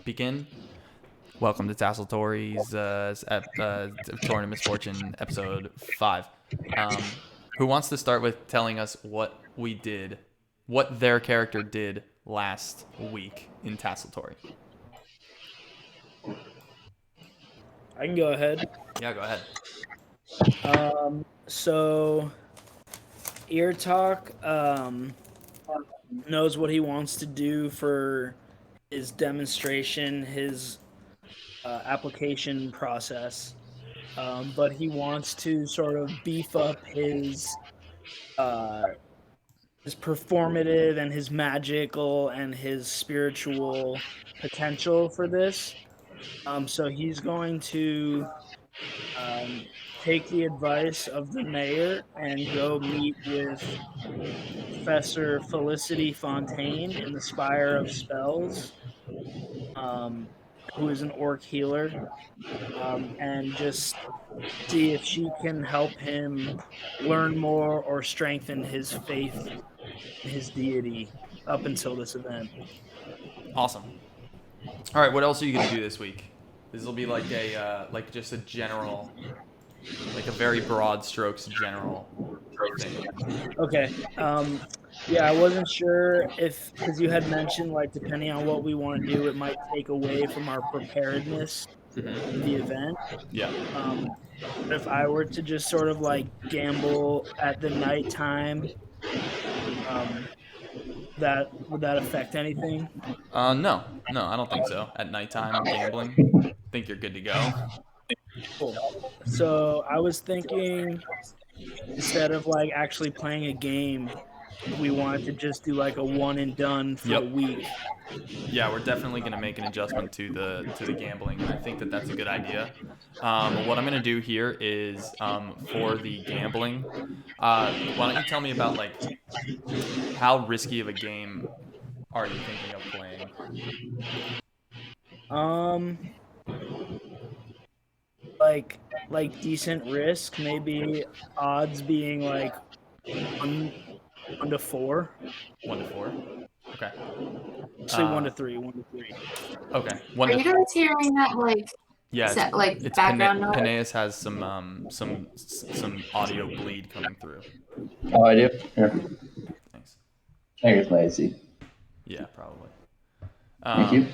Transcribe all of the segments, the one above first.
begin. Welcome to Tasseltori's Torrent of Misfortune, episode 5. Who wants to start with telling us what their character did last week in Tasseltory? I can go ahead. Yeah, go ahead. So, Irtok knows what he wants to do for his demonstration, his application process, but he wants to sort of beef up his performative and his magical and his spiritual potential for this. So he's going to take the advice of the mayor and go meet with Professor Felicity Fontaine in the Spire of Spells, who is an orc healer, and just see if she can help him learn more or strengthen his faith in his deity up until this event. Awesome. All right, what else are you going to do this week? This will be like just a general, like a very broad strokes general thing. Okay. Yeah, I wasn't sure because you had mentioned, like, depending on what we want to do, it might take away from our preparedness for the event. Yeah. If I were to just sort of like gamble at the nighttime, would that affect anything? No, I don't think so. At nighttime gambling, think you're good to go. Cool. So I was thinking, instead of like actually playing a game, we wanted to just do like a one and done for the week. Yeah, we're definitely going to make an adjustment to the gambling. I think that's a good idea. What I'm going to do here is for the gambling, why don't you tell me about like how risky of a game are you thinking of playing? Like decent risk, maybe odds being like 1 to 4. 1 to 4. Okay. Actually, 1 to 3. 1 to 3. Okay. Are you guys hearing that it's background noise? Penaeus has some audio bleed coming through. Oh, I do? Here. Thanks. I guess my AC. Yeah, probably. Thank you.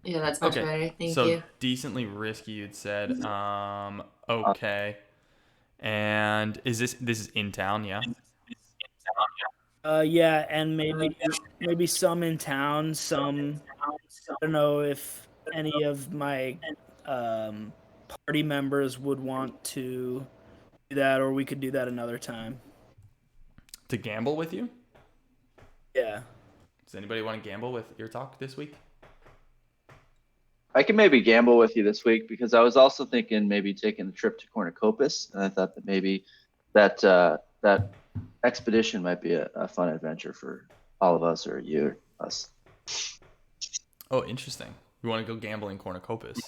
Yeah, that's much better. Thank you. So decently risky, you'd said. Okay. And is this is in town? Yeah. Yeah, and maybe some in town, some. I don't know if any of my party members would want to do that, or we could do that another time. To gamble with you? Yeah. Does anybody want to gamble with Irtok this week? I can maybe gamble with you this week because I was also thinking maybe taking a trip to Cornucopus, and I thought that maybe that expedition might be a fun adventure for all of us, or you, us. Oh, interesting. We want to go gamble in Cornucopus.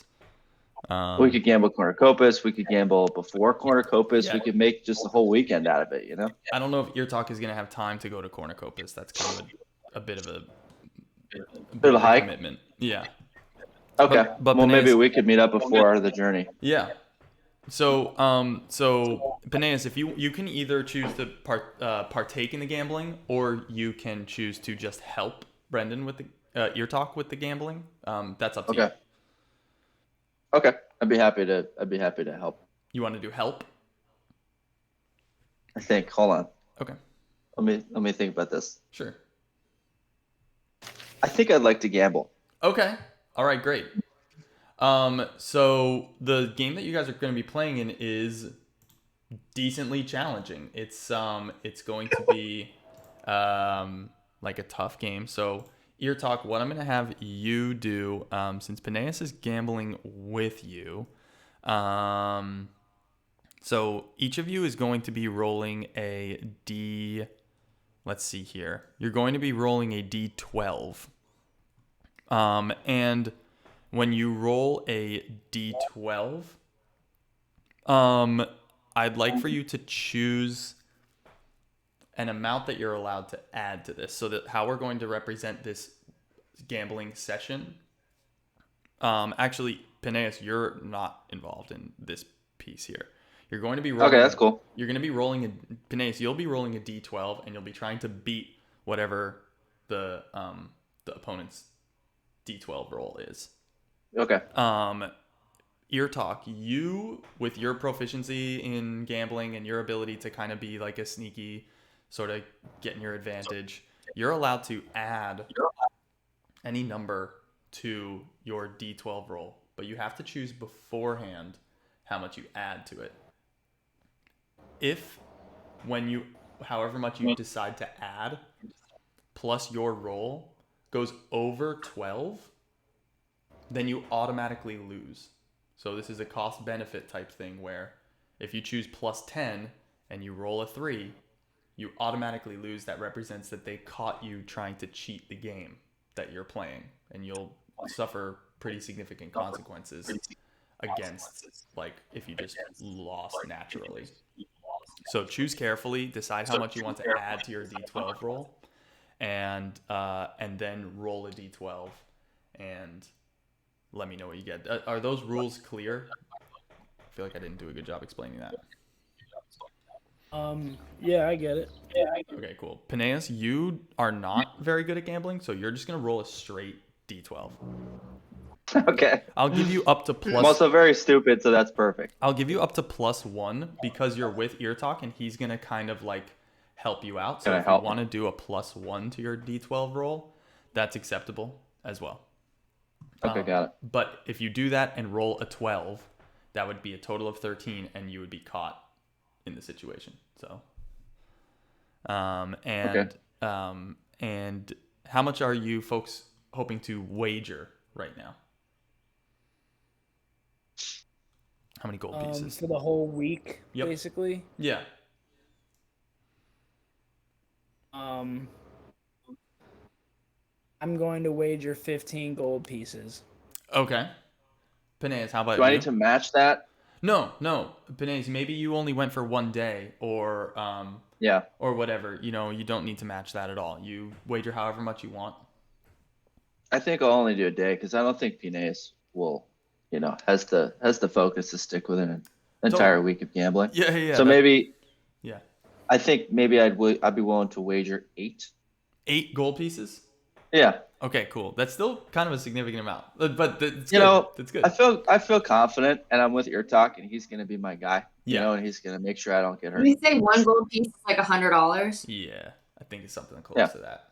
We could gamble Cornucopus. We could gamble before Cornucopus. Yeah. We could make just a whole weekend out of it, you know? I don't know if Irtok is going to have time to go to Cornucopus. That's kind of a bit of a Bit of a hike? commitment. Yeah. Okay. But well, maybe Penaeus- we could meet up before the journey. Yeah. So Penaeus, if you can either choose to partake in the gambling, or you can choose to just help Brendan with the Irtok with the gambling. That's up to you. Okay. I'd be happy to help. You want to do help? I think. Hold on. Okay. Let me think about this. Sure. I think I'd like to gamble. Okay. All right. Great. So the game that you guys are going to be playing in is decently challenging. It's going to be like a tough game. So Irtok, what I'm going to have you do, since Penaeus is gambling with you, so each of you is going to be rolling a D. Let's see here. You're going to be rolling a D12. And when you roll a D12, I'd like for you to choose an amount that you're allowed to add to this, so that how we're going to represent this gambling session. Actually, Penaeus, you're not involved in this piece here. You're going to be rolling. Okay, that's cool. You're going to be rolling Penaeus, you'll be rolling a d12, and you'll be trying to beat whatever the opponent's d12 roll is. Okay. Irtok, you, with your proficiency in gambling and your ability to kind of be like a sneaky, sort of getting your advantage, you're allowed to add any number to your d12 roll, but you have to choose beforehand how much you add to it. If, however much you decide to add, plus your roll goes over 12, then you automatically lose. So this is a cost benefit type thing where if you choose plus 10 and you roll a 3, you automatically lose. That represents that they caught you trying to cheat the game that you're playing, and you'll suffer pretty significant consequences against, like, if you just lost naturally. So choose carefully, decide how much you want to add to your d12 roll, and then roll a d12 and let me know what you get. Are those rules clear? I feel like I didn't do a good job explaining that. Yeah, I get it. Okay, cool. Penaeus, you are not very good at gambling, so you're just gonna roll a straight d12. Okay. I'll give you up to plus. I'm also very stupid, so that's perfect. I'll give you up to +1 because you're with Irtok, and he's gonna kind of like help you out. So if you want to do a +1 to your d12 roll, that's acceptable as well. Okay, got it. But if you do that and roll a 12, that would be a total of 13, and you would be caught in the situation. So, and how much are you folks hoping to wager right now? How many gold pieces? For the whole week, Yep. basically. Yeah. I'm going to wager 15 gold pieces. Okay. Penaeus, how about Do you? I need to match that? No. Penaeus, maybe you only went for one day, or Yeah. or whatever. You know, you don't need to match that at all. You wager however much you want. I think I'll only do a day because I don't think Penaeus will, has the focus to stick with an entire week of gambling. Yeah. So maybe. Yeah. I think maybe I'd be willing to wager 8. 8 gold pieces? Yeah. Okay, cool. That's still kind of a significant amount, but it's You good. know, It's good. I feel confident, and I'm with Irtok, and he's gonna be my guy. Yeah. And he's gonna make sure I don't get hurt. We say one gold piece is like $100. Yeah, I think it's something close to that.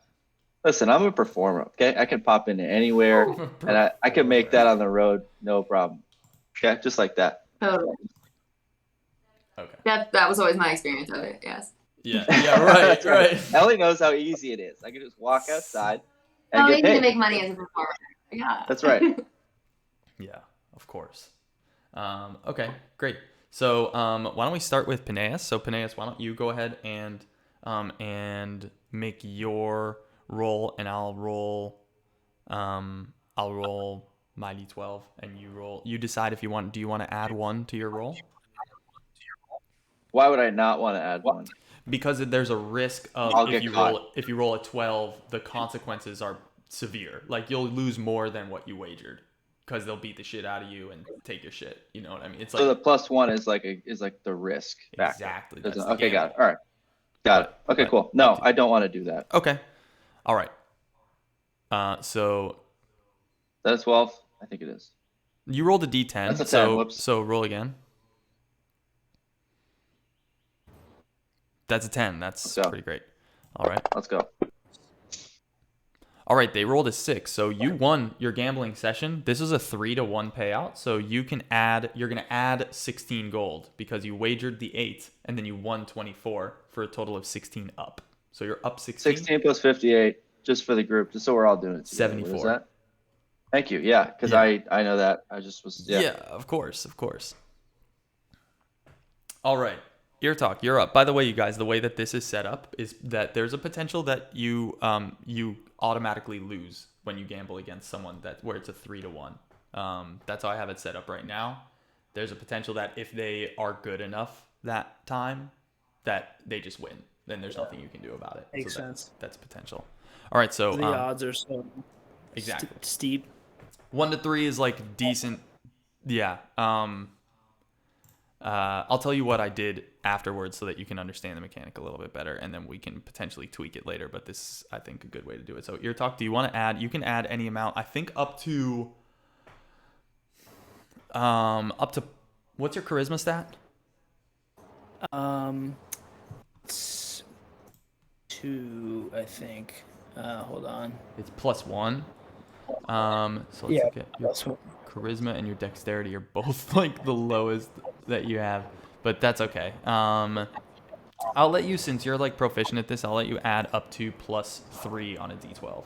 Listen, I'm a performer. Okay, I can pop into anywhere, and I can make that on the road, no problem. Okay, just like that. Totally. Okay. That was always my experience of it. Yes. Yeah, right, right. Ellie knows how easy it is. I can just walk outside and How get easy to paid. make money as a performer. Yeah. That's right. Yeah, of course. Okay, great. So why don't we start with Penaeus? So Penaeus, why don't you go ahead and make your roll, and I'll roll my d12, and you roll. You decide if you want. Do you want to add 1 to your roll? Why would I not want to add 1? Because there's a risk of I'll if get you caught. roll a 12, the consequences are severe. Like you'll lose more than what you wagered because they'll beat the shit out of you and take your shit. You know what I mean? It's like So the +1 is like the risk factor. Exactly. That's the Okay, got gamble. it. All right. Got it. Okay, But- cool. No, I don't want to do that. Okay. All right. So Is that a 12? I think it is. you rolled a d10. That's a 10, So whoops. so roll again. That's a 10. That's Let's go. pretty great. All right. Let's go. All right, they rolled a 6, so you won your gambling session. This is a 3-to-1 payout, so you're gonna add 16 gold because you wagered the 8 and then you won 24 for a total of 16 up. So you're up 16. 16 plus 58, just for the group, just so we're all doing it together. 74. What is that? Thank you. Yeah, because Yeah. I know that. I just was. Yeah, of course. All right, Irtok, you're up. By the way, you guys, the way that this is set up is that there's a potential that you automatically lose when you gamble against someone where it's a 3-to-1. That's how I have it set up right now. There's a potential that if they are good enough that time, that they just win. Then there's nothing you can do about it. Makes sense. That's potential. All right, so The odds are so. exactly. Steep. 1 to 3 is like decent. Yeah. I'll tell you what I did afterwards so that you can understand the mechanic a little bit better, and then we can potentially tweak it later. But this is, I think, a good way to do it. So Irtok, do you want to add? You can add any amount. I think up to what's your charisma stat? It's 2, I think. Hold on. It's +1. So let's Yeah, look at your +1. charisma and your dexterity are both like the lowest that you have, but that's okay. I'll let you, since you're like proficient at this, I'll let you add up to +3 on a d12.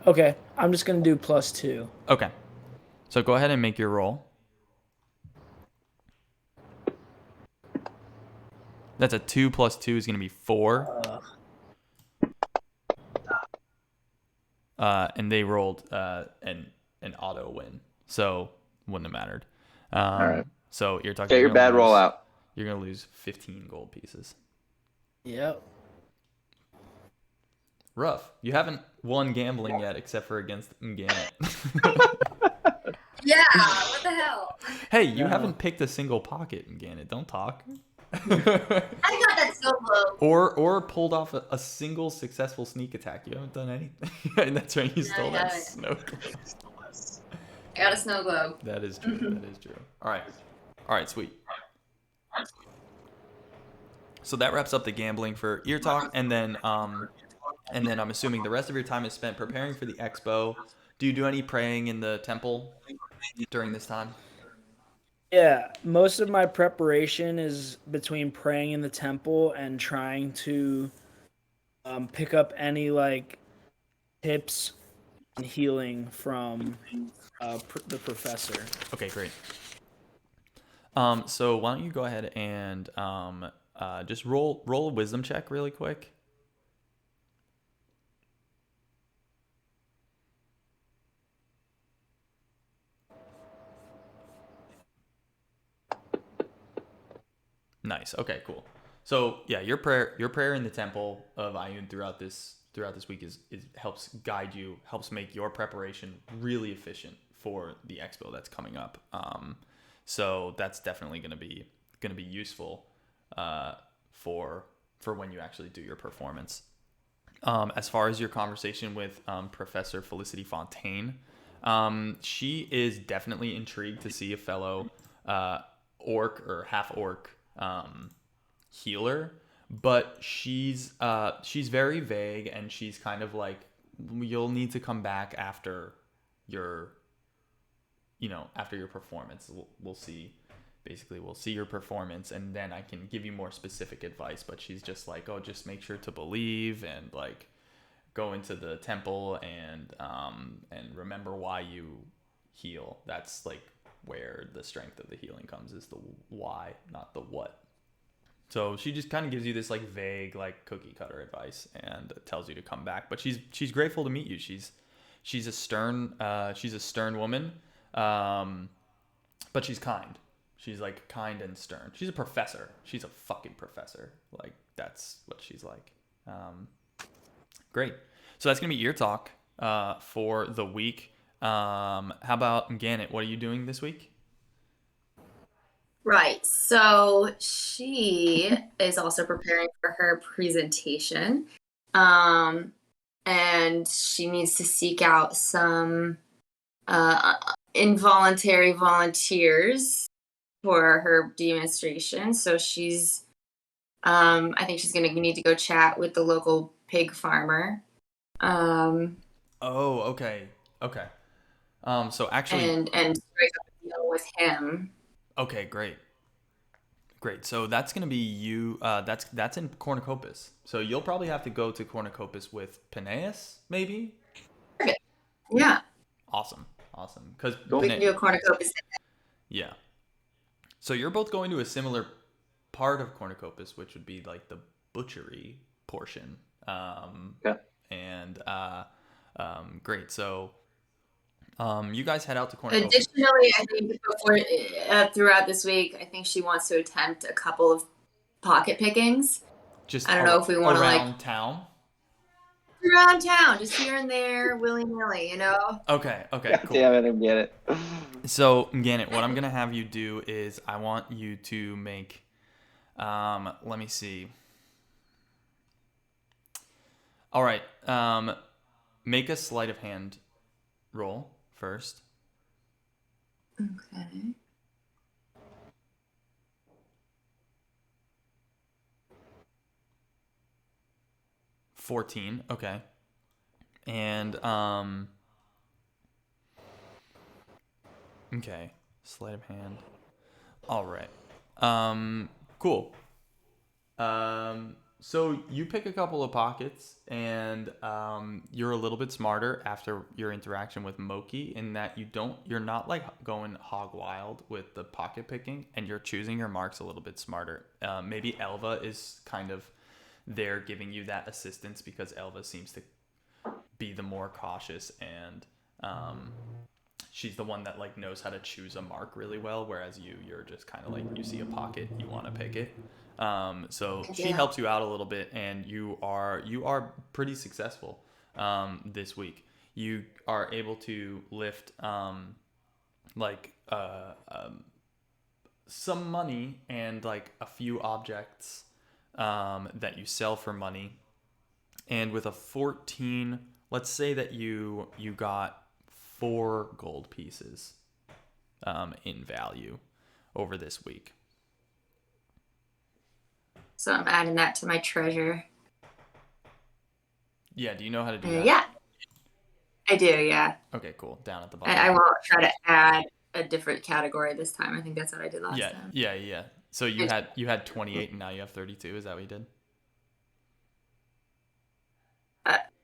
Okay, I'm just gonna do +2. Okay, so go ahead and make your roll. That's a 2 + 2 is gonna be 4. And they rolled an auto win, so wouldn't have mattered. All right. So you're talking. Get your bad roll out. You're gonna lose 15 gold pieces. Yep. Rough. You haven't won gambling yet, except for against Mgannet. Yeah, what the hell? Hey, you haven't picked a single pocket, Mgannet. Don't talk. I got that so low. Or pulled off a single successful sneak attack. You haven't done anything. That's right. You stole that haven't. snow globe. I got a snow globe. That is true. That is true. All right. Sweet. So that wraps up the gambling for Irtok, and then I'm assuming the rest of your time is spent preparing for the expo. Do you do any praying in the temple during this time? Yeah, most of my preparation is between praying in the temple and trying to pick up any like tips and healing from the professor. Okay, great. So why don't you go ahead and just roll a wisdom check really quick. Nice. Okay, cool. So yeah, your prayer in the temple of Ayun throughout this week is helps guide you, helps make your preparation really efficient for the expo that's coming up. So that's definitely gonna be useful for when you actually do your performance. As far as your conversation with Professor Felicity Fontaine, she is definitely intrigued to see a fellow orc or half orc healer, but she's very vague, and she's kind of like, you'll need to come back after your performance. We'll see. Basically, we'll see your performance, and then I can give you more specific advice. But she's just like, oh, just make sure to believe, and like go into the temple and remember why you heal. That's like where the strength of the healing comes, is the why, not the what. So she just kind of gives you this like vague, like cookie cutter advice, and tells you to come back. But she's grateful to meet you. She's a stern woman, but she's kind. She's like kind and stern. She's a professor. She's a fucking professor. Like, that's what she's like. Great. So that's gonna be your talk for the week. How about Mgannet? What are you doing this week? Right. So she is also preparing for her presentation. And she needs to seek out some involuntary volunteers for her demonstration. So she's I think she's gonna need to go chat with the local pig farmer. Oh, okay. So actually, and strike up a deal with him. Okay, great. So that's gonna be you. That's in Cornucopus. So you'll probably have to go to Cornucopus with Penaeus, maybe. Perfect. Yeah. Awesome. Because We can do a cornucopus. yeah. So you're both going to a similar part of Cornucopus, which would be like the butchery portion. Okay. And great. So you guys head out to Cornucopus. Additionally, I think throughout this week, I think she wants to attempt a couple of pocket pickings. Just I don't know if we want to around town. around town, just here and there, willy nilly, you know. Okay, God cool. damn it, I get it. So, Mgannet, what I'm going to have you do is I want you to make, let me see. All right, make a sleight of hand roll first. Okay. $14, okay. And, okay, sleight of hand. All right. Cool. So you pick a couple of pockets, and you're a little bit smarter after your interaction with Moki in that you're not like going hog wild with the pocket picking, and you're choosing your marks a little bit smarter. Maybe Elva is kind of there giving you that assistance because Elva seems to be the more cautious, and she's the one that like knows how to choose a mark really well, whereas you're just kind of like, you see a pocket, you want to pick it. So she helps you out a little bit, and you are pretty successful this week. You are able to lift some money and like a few objects that you sell for money. And with a 14, let's say that you got 4 gold pieces in value over this week. So I'm adding that to my treasure. Yeah, do you know how to do that? Yeah, I do. Yeah. Okay, cool. Down at the bottom. I won't try to add a different category this time. I think that's what I did last time. Yeah. So you had 28 and now you have 32. Is that what you did?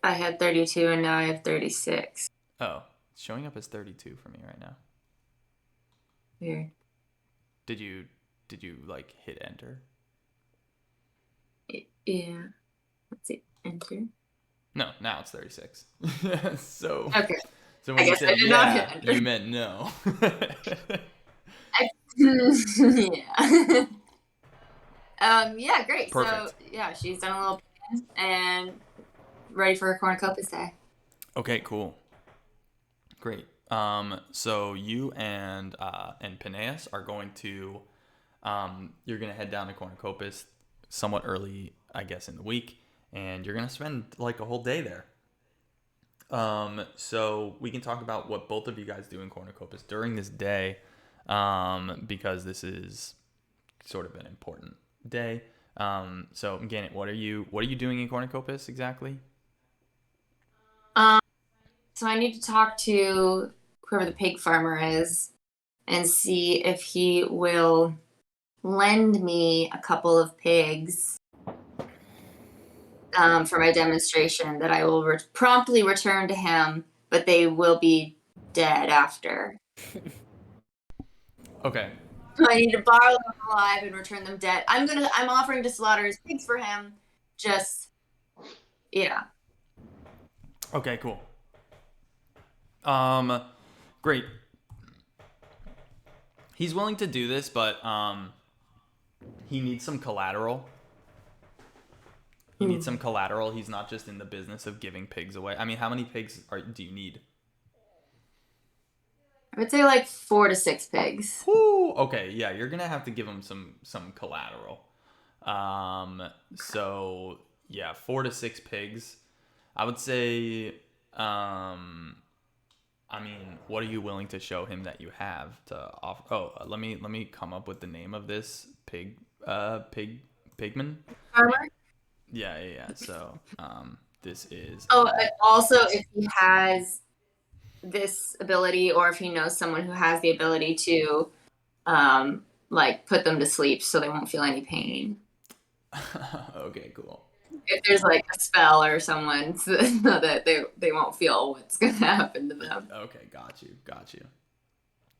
I had 32 and now I have 36. Oh, it's showing up as 32 for me right now. Weird. Did you like hit enter? Yeah. Let's see. Enter. No, now it's 36. So Okay. So when I you guess said I did not hit enter. you meant no. Yeah. Yeah, great. Perfect. So yeah, she's done a little plan and ready for her Cornucopus day. Okay, cool. Great. So you and Penaeus are going to you're gonna head down to Cornucopus somewhat early, I guess, in the week, and you're gonna spend like a whole day there. So we can talk about what both of you guys do in Cornucopus during this day, because this is sort of an important day. So Mgannet, what are you doing in Cornucopus exactly? So I need to talk to whoever the pig farmer is and see if he will lend me a couple of pigs for my demonstration that I will promptly return to him, but they will be dead after. Okay. I need to borrow them alive and return them dead. I'm offering to slaughter his pigs for him. Just, yeah. Okay, cool. Great. He's willing to do this, but he needs some collateral. He's not just in the business of giving pigs away. I mean, how many pigs do you need? I would say like 4 to 6 pigs. Woo! Okay, yeah, you're gonna have to give him some collateral. So yeah, 4 to 6 pigs. I would say. I mean, what are you willing to show him that you have to offer? Oh, let me come up with the name of this pigman. Farmer? Yeah. So, this is. Oh, also, if he has this ability, or if he knows someone who has the ability to, like, put them to sleep so they won't feel any pain. Okay, cool. If there's like a spell or someone so that they won't feel what's gonna happen to them. Okay, got you.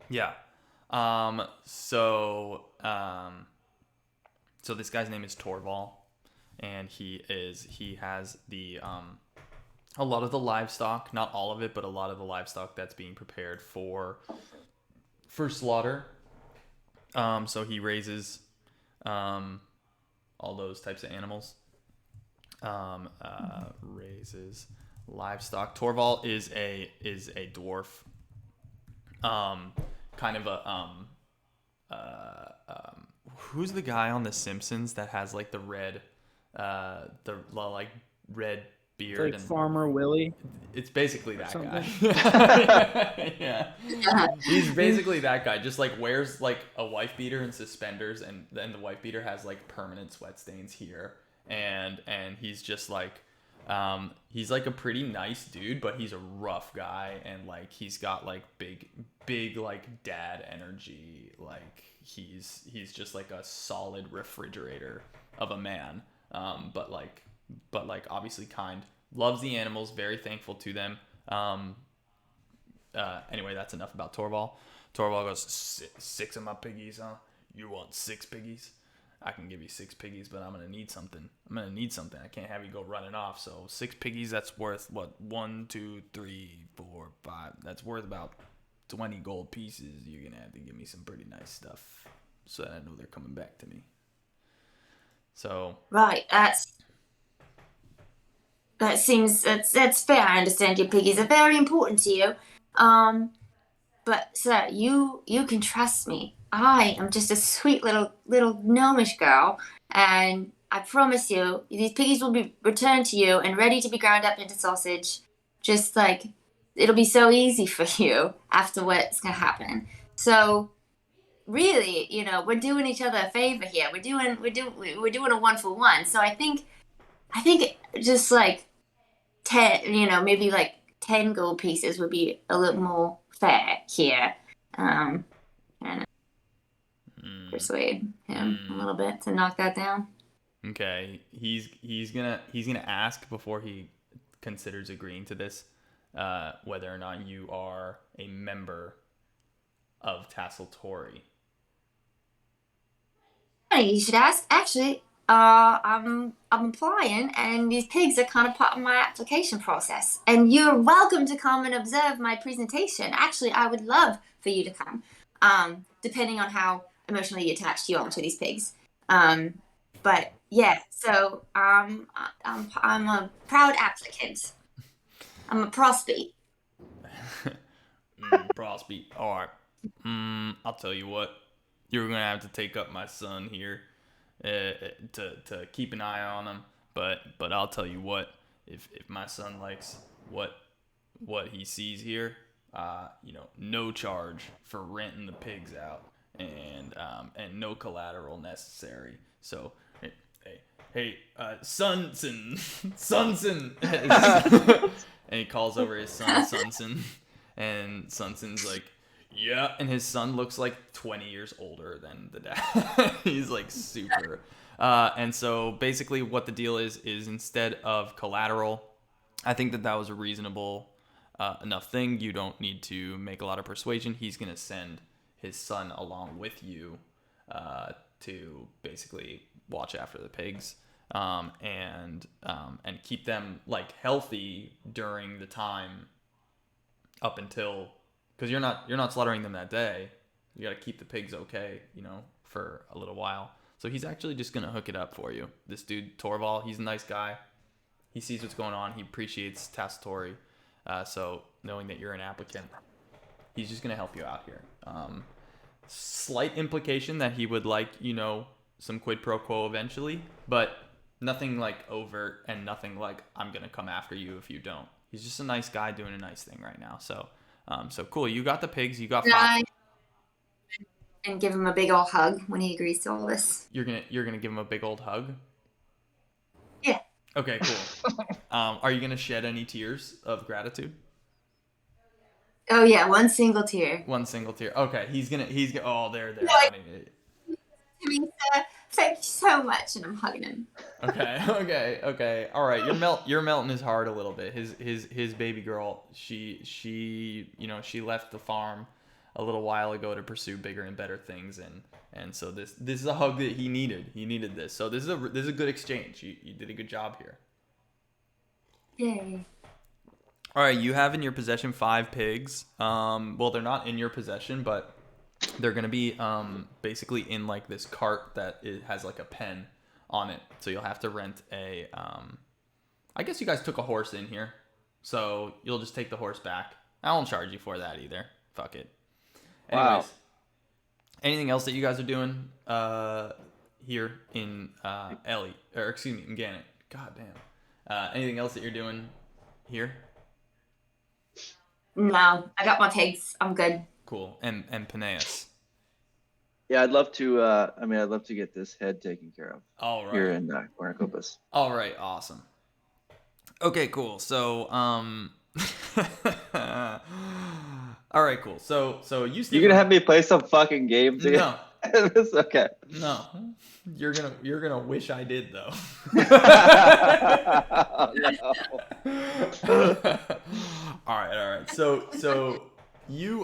Yeah. So this guy's name is Torval, and he has the a lot of the livestock, not all of it, but a lot of the livestock that's being prepared for slaughter. So he raises all those types of animals. Raises livestock. Torval is a dwarf. Kind of a who's the guy on The Simpsons that has like the red, like red beard Like and Farmer Willie. it's basically that something. guy. Yeah, he's basically that guy. Just like wears like a wife beater and suspenders, and then the wife beater has like permanent sweat stains here, and he's just like. He's like a pretty nice dude, but he's a rough guy, and like he's got like big like dad energy. Like he's just like a solid refrigerator of a man. But like obviously kind. Loves the animals, very thankful to them. Anyway, that's enough about Torval. Torval goes, six of my piggies, huh? You want 6 piggies? I can give you 6 piggies, but I'm gonna need something. I can't have you go running off. So 6 piggies, that's worth what? 1, 2, 3, 4, 5. That's worth about 20 gold pieces. You're gonna have to give me some pretty nice stuff, so that I know they're coming back to me. So Right, that's fair. I understand your piggies are very important to you. But sir, you can trust me. I am just a sweet little gnomish girl, and I promise you, these piggies will be returned to you and ready to be ground up into sausage. Just like it'll be so easy for you after what's gonna happen. So really, we're doing each other a favor here. We're doing a 1-for-1. So I think just like 10, maybe like 10 gold pieces would be a little more fair here. And persuade him a little bit to knock that down. okay, he's gonna ask before he considers agreeing to this, whether or not you are a member of Tassel Tory. Funny you should ask. Actually, I'm applying, and these pigs are kind of part of my application process. And you're welcome to come and observe my presentation. Actually, I would love for you to come, depending on how emotionally attached you are to these pigs. But yeah, so I'm a proud applicant. I'm a prospect. Prospect. All right. I'll tell you what. You're gonna have to take up my son here, to keep an eye on him. But I'll tell you what. If my son likes what he sees here, no charge for renting the pigs out, and no collateral necessary. So hey, Sunson, and he calls over his son Sunson, and Sunson's like, yeah, and his son looks like 20 years older than the dad. He's like super. And so basically what the deal is instead of collateral, I think that was a reasonable enough thing. You don't need to make a lot of persuasion. He's going to send his son along with you to basically watch after the pigs, and keep them like healthy during the time up until, because you're not slaughtering them that day. You got to keep the pigs okay, for a little while. So he's actually just gonna hook it up for you. This dude Torval, he's a nice guy. He sees what's going on. He appreciates Tassatori. So knowing that you're an applicant, he's just gonna help you out here. Slight implication that he would like, some quid pro quo eventually, but nothing like overt, and nothing like I'm gonna come after you if you don't. He's just a nice guy doing a nice thing right now. So cool. You got the pigs. You got 5. And give him a big old hug when he agrees to all this. You're gonna give him a big old hug. Yeah. Okay, cool. Are you gonna shed any tears of gratitude? Oh yeah, one single tear. Okay, he's gonna. Oh, there. I mean, thank you so much, and I'm hugging him. Okay. All right, you're melting his heart a little bit. His baby girl. She left the farm a little while ago to pursue bigger and better things, and so this is a hug that he needed. He needed this. So this is a good exchange. You did a good job here. Yay. All right, you have in your possession 5 pigs. Well, they're not in your possession, but they're gonna be basically in like this cart that it has like a pen on it. So you'll have to rent a I guess you guys took a horse in here, so you'll just take the horse back. I won't charge you for that either. Fuck it. Anyways, Wow. anything else that you guys are doing here in Mgannet? God damn. Anything else that you're doing here? No, I got my pigs. I'm good. Cool. And Penaeus. Yeah, I'd love to. I'd love to get this head taken care of All right. here in Cornucopus. All right. Awesome. Okay. Cool. So all right. Cool. So you. You gonna have me play some fucking games again? No. It's okay. No. You're gonna wish I did though. No. All right. So you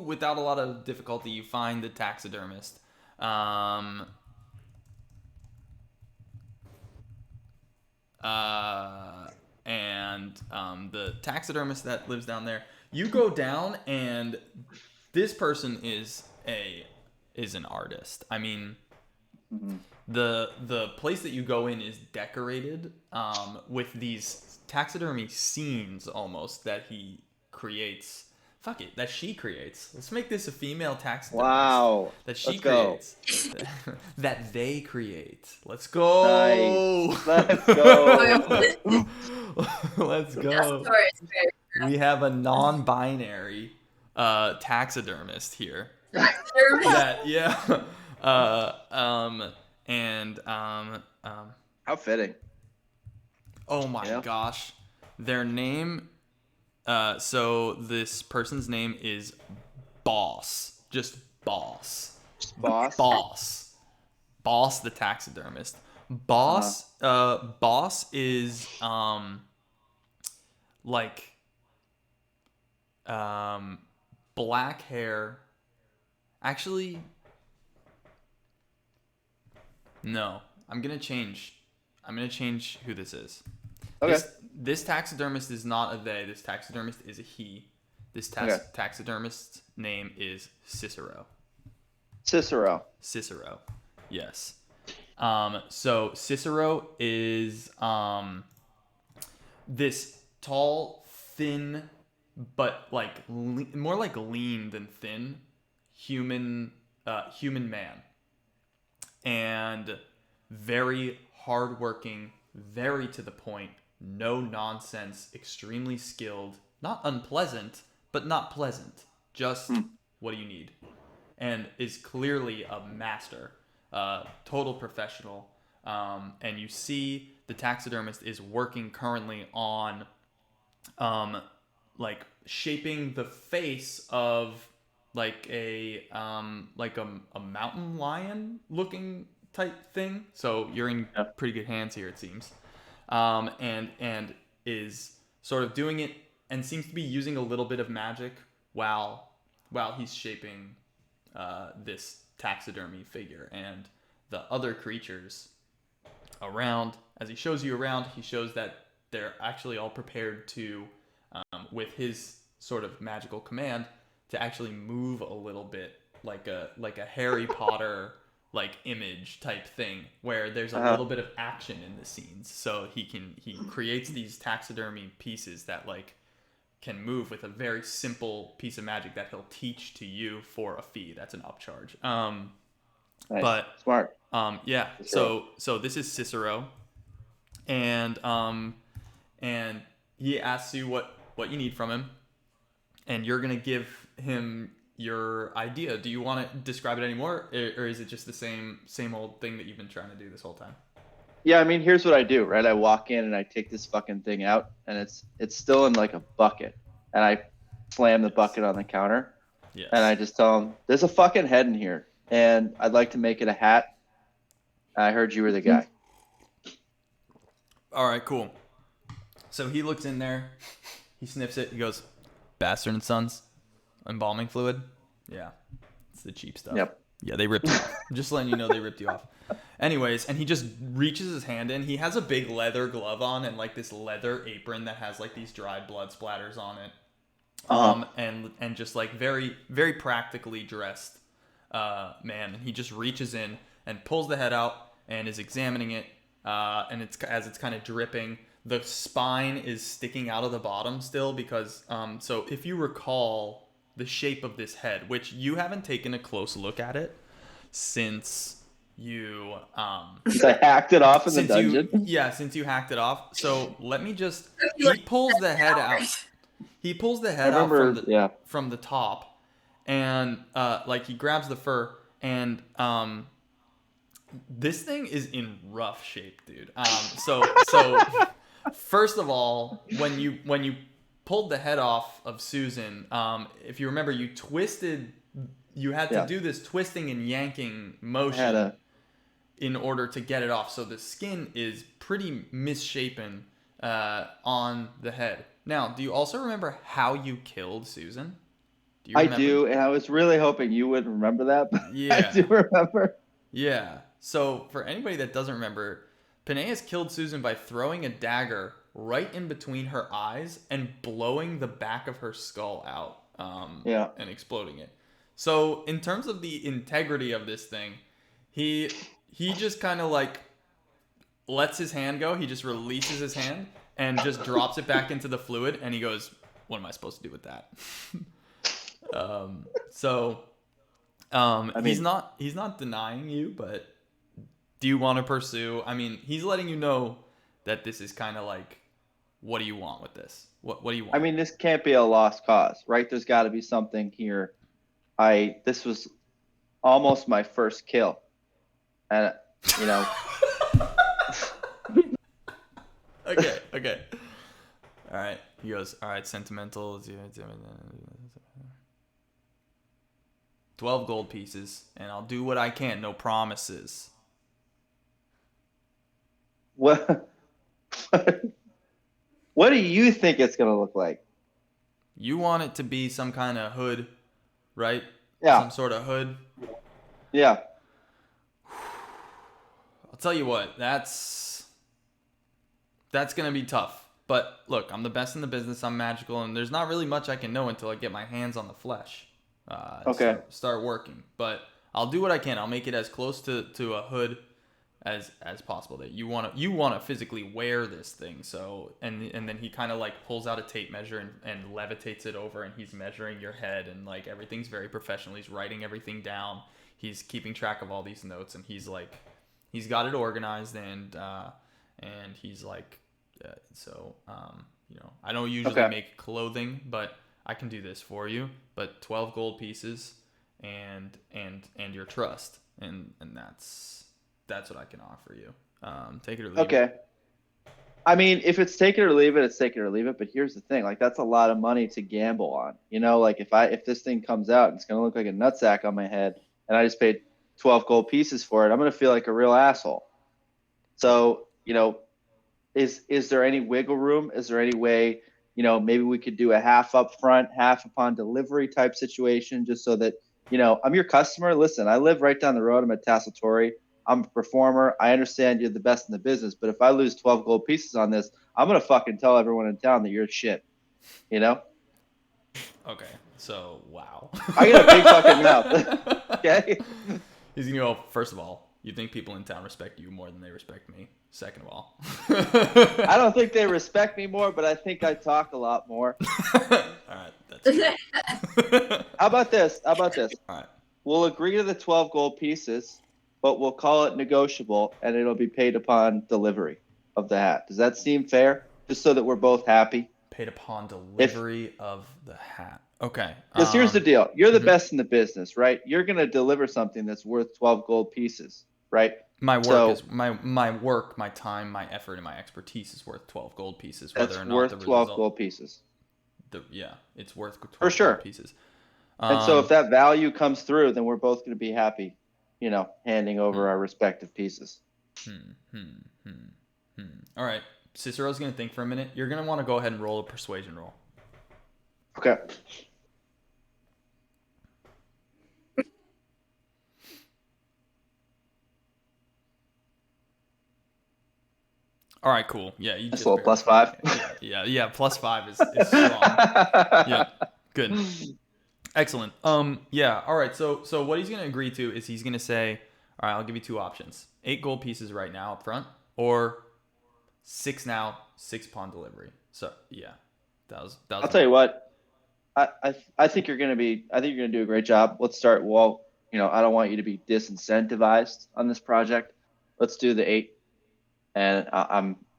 without a lot of difficulty you find the taxidermist. The taxidermist that lives down there. You go down and this person is an artist. I mean, the place that you go in is decorated with these taxidermy scenes almost that he creates. Fuck it, that she creates. Let's make this a female taxidermist. Wow. That she Let's go. creates. That they create. Let's go. Nice. Let's go. Let's go. We have a non-binary taxidermist here. That How fitting. oh my Yeah. gosh, their name. So this person's name is Boss. Just Boss. Boss. Boss the taxidermist. Boss Boss is black hair. Actually, no. I'm gonna change who this is. Okay. This taxidermist is not a they. This taxidermist is a he. This taxidermist's name is Cicero. Cicero. Yes. So Cicero is this tall, thin, but like more like lean than thin, human man, and very hardworking, very to the point, no nonsense, extremely skilled, not unpleasant, but not pleasant. Just what do you need? And is clearly a master, total professional. And you see the taxidermist is working currently on like shaping the face of like a mountain lion looking type thing. So you're in pretty good hands here, it seems. And is sort of doing it and seems to be using a little bit of magic while he's shaping this taxidermy figure. And the other creatures around, as he shows you around, he shows that they're actually all prepared to, with his sort of magical command, to actually move a little bit like a Harry Potter like image type thing where there's a little bit of action in the scenes. So he creates these taxidermy pieces that like can move with a very simple piece of magic that he'll teach to you for a fee. That's an upcharge. Nice. But Smart. yeah. Cicero. So this is Cicero, and he asks you what you need from him, and you're gonna give him your idea. Do you want to describe it anymore, or is it just the same old thing that you've been trying to do this whole time? Yeah, I mean, here's what I do, right? I walk in and I take this fucking thing out, and it's still in like a bucket, and I slam the bucket on the counter, Yes. and I just tell him, "There's a fucking head in here, and I'd like to make it a hat. I heard you were the guy." All right, cool. So he looks in there, he sniffs it, he goes, "Bastard and Sons, embalming fluid." Yeah, it's the cheap stuff. Yep. Yeah, they ripped you off. Just letting you know they ripped you off. Anyways, and he just reaches his hand in. He has a big leather glove on and like this leather apron that has like these dried blood splatters on it. And just like very, very practically dressed man. And he just reaches in and pulls the head out and is examining it. and it's kind of dripping. The spine is sticking out of the bottom still because so if you recall the shape of this head, which you haven't taken a close look at it since you Since I hacked it off in the dungeon. Since you hacked it off. So let me just he pulls the head out. He pulls the head out from the top, and like he grabs the fur, and this thing is in rough shape, dude. So first of all, when you pulled the head off of Susan, if you remember, you had to do this twisting and yanking motion in order to get it off. So the skin is pretty misshapen on the head. Now, do you also remember how you killed Susan? I do, and I was really hoping you wouldn't remember that, but yeah. I do remember. Yeah. So for anybody that doesn't remember, Penaeus killed Susan by throwing a dagger right in between her eyes and blowing the back of her skull out and exploding it. So in terms of the integrity of this thing, he just kind of like lets his hand go. He just releases his hand and just drops it back into the fluid, and he goes, "What am I supposed to do with that?" He's not denying you, but do you want to pursue? I mean, he's letting you know that this is kind of like, what do you want with this? What do you want? I mean, this can't be a lost cause, right? There's got to be something here. This was almost my first kill, and Okay. All right. He goes, all right, sentimental. 12 gold pieces, and I'll do what I can. No promises. What do you think it's going to look like? You want it to be some kind of hood, right? Yeah. Some sort of hood. Yeah. I'll tell you what, that's going to be tough. But look, I'm the best in the business. I'm magical, and there's not really much I can know until I get my hands on the flesh. Okay. Start working. But I'll do what I can. I'll make it as close to a hood as possible. That you want to physically wear this thing. So and then he kind of like pulls out a tape measure and levitates it over, and he's measuring your head, and like everything's very professional. He's writing everything down. He's keeping track of all these notes, and he's got it organized, and he's like, I don't usually make clothing, but I can do this for you. But 12 gold pieces and your trust, and that's what I can offer you. Take it or leave it. Okay. I mean, if it's take it or leave it, it's take it or leave it. But here's the thing: like, that's a lot of money to gamble on. Like if this thing comes out and it's gonna look like a nutsack on my head, and I just paid 12 gold pieces for it, I'm gonna feel like a real asshole. So is there any wiggle room? Is there any way, maybe we could do a half up front, half upon delivery type situation, just so that, I'm your customer. Listen, I live right down the road. I'm at Tassatori. I'm a performer. I understand you're the best in the business, but if I lose 12 gold pieces on this, I'm going to fucking tell everyone in town that you're shit, Okay. So, wow. I got a big fucking mouth. Okay. He's going to go, first of all, you think people in town respect you more than they respect me. Second of all, I don't think they respect me more, but I think I talk a lot more. All right, that's How about this? All right. We'll agree to the 12 gold pieces, but we'll call it negotiable, and it'll be paid upon delivery of the hat. Does that seem fair? Just so that we're both happy. Paid upon delivery of the hat. Okay. Because here's the deal: you're the best in the business, right? You're gonna deliver something that's worth 12 gold pieces, right? My work is my work, my time, my effort, and my expertise is worth 12 gold pieces. Whether or not worth the 12 result, gold pieces. It's worth 12 for sure. Gold pieces. And so if that value comes through, then we're both going to be happy, handing over our respective pieces. All right, Cicero's going to think for a minute. You're going to want to go ahead and roll a persuasion roll. Okay. All right, cool. Yeah, that's a little +5. Yeah, +5 is strong. Yeah, good, excellent. Yeah, all right. So what he's gonna agree to is he's gonna say, all right, I'll give you two options: 8 gold pieces right now up front, or 6 now, 6 pawn delivery. So yeah, that was. I'll tell you what. I think you're gonna do a great job. Let's start. Well, I don't want you to be disincentivized on this project. Let's do the 8, and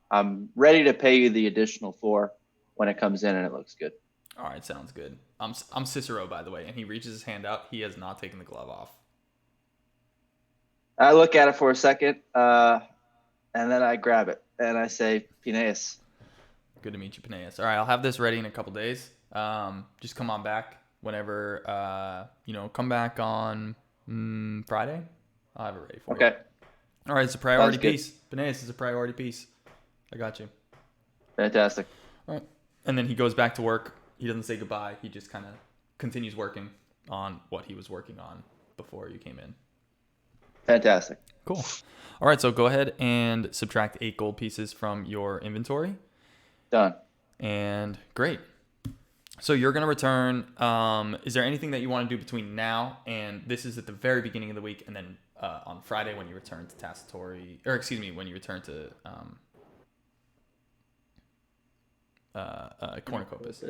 I'm ready to pay you the additional 4 when it comes in and it looks good. All right, sounds good. I'm Cicero, by the way, and he reaches his hand out. He has not taken the glove off. I look at it for a second, and then I grab it and I say, Penaeus. Good to meet you, Penaeus. All right, I'll have this ready in a couple days. Just come on back whenever, come back on Friday. I'll have it ready for you. Okay. All right, it's a priority piece. Penaeus is a priority piece. I got you. Fantastic. All right. And then he goes back to work. He doesn't say goodbye. He just kind of continues working on what he was working on before you came in. Fantastic. Cool. All right, so go ahead and subtract 8 gold pieces from your inventory. Done. And great. So you're going to return. Is there anything that you want to do between now and this is at the very beginning of the week, and then on Friday when you return to Tacitory, or excuse me, when you return to Cornucopus?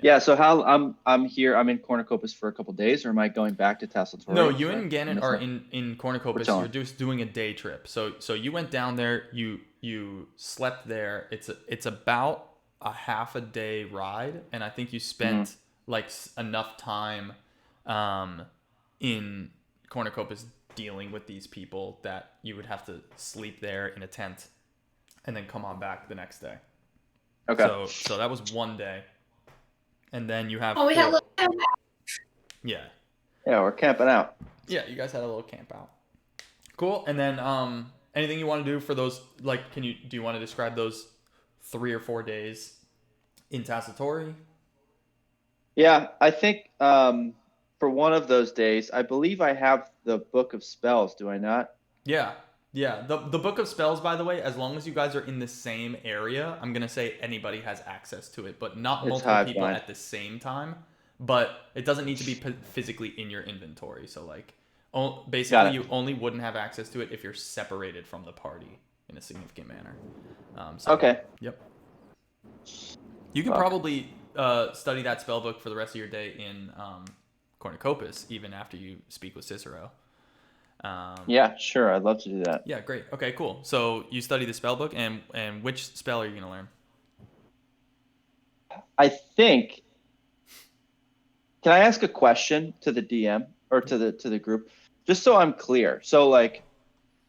Yeah. So how I'm here. I'm in Cornucopus for a couple days, or am I going back to Tacitory? No, you and Mgannet are in Cornucopus. We're You're just doing a day trip. So you went down there. You slept there. It's about a half a day ride, and I think you spent enough time in Cornucopus dealing with these people that you would have to sleep there in a tent and then come on back the next day. Okay. So that was one day. And then you have we had a little Yeah. Yeah, we're camping out. Yeah, you guys had a little camp out. Cool. And then anything you want to do for those, do you want to describe those 3 or 4 days in Tacitory? Yeah, I think for one of those days, I believe I have the Book of Spells, do I not? Yeah. The Book of Spells, by the way, as long as you guys are in the same area, I'm going to say anybody has access to it, but not multiple people at the same time. But it doesn't need to be physically in your inventory. So, basically, you only wouldn't have access to it if you're separated from the party in a significant manner. Okay. Yep. You can probably study that spell book for the rest of your day in Cornucopus, even after you speak with Cicero. Yeah, sure. I'd love to do that. Yeah, great. Okay, cool. So you study the spell book, and which spell are you going to learn? I think. Can I ask a question to the DM or to the group, just so I'm clear? So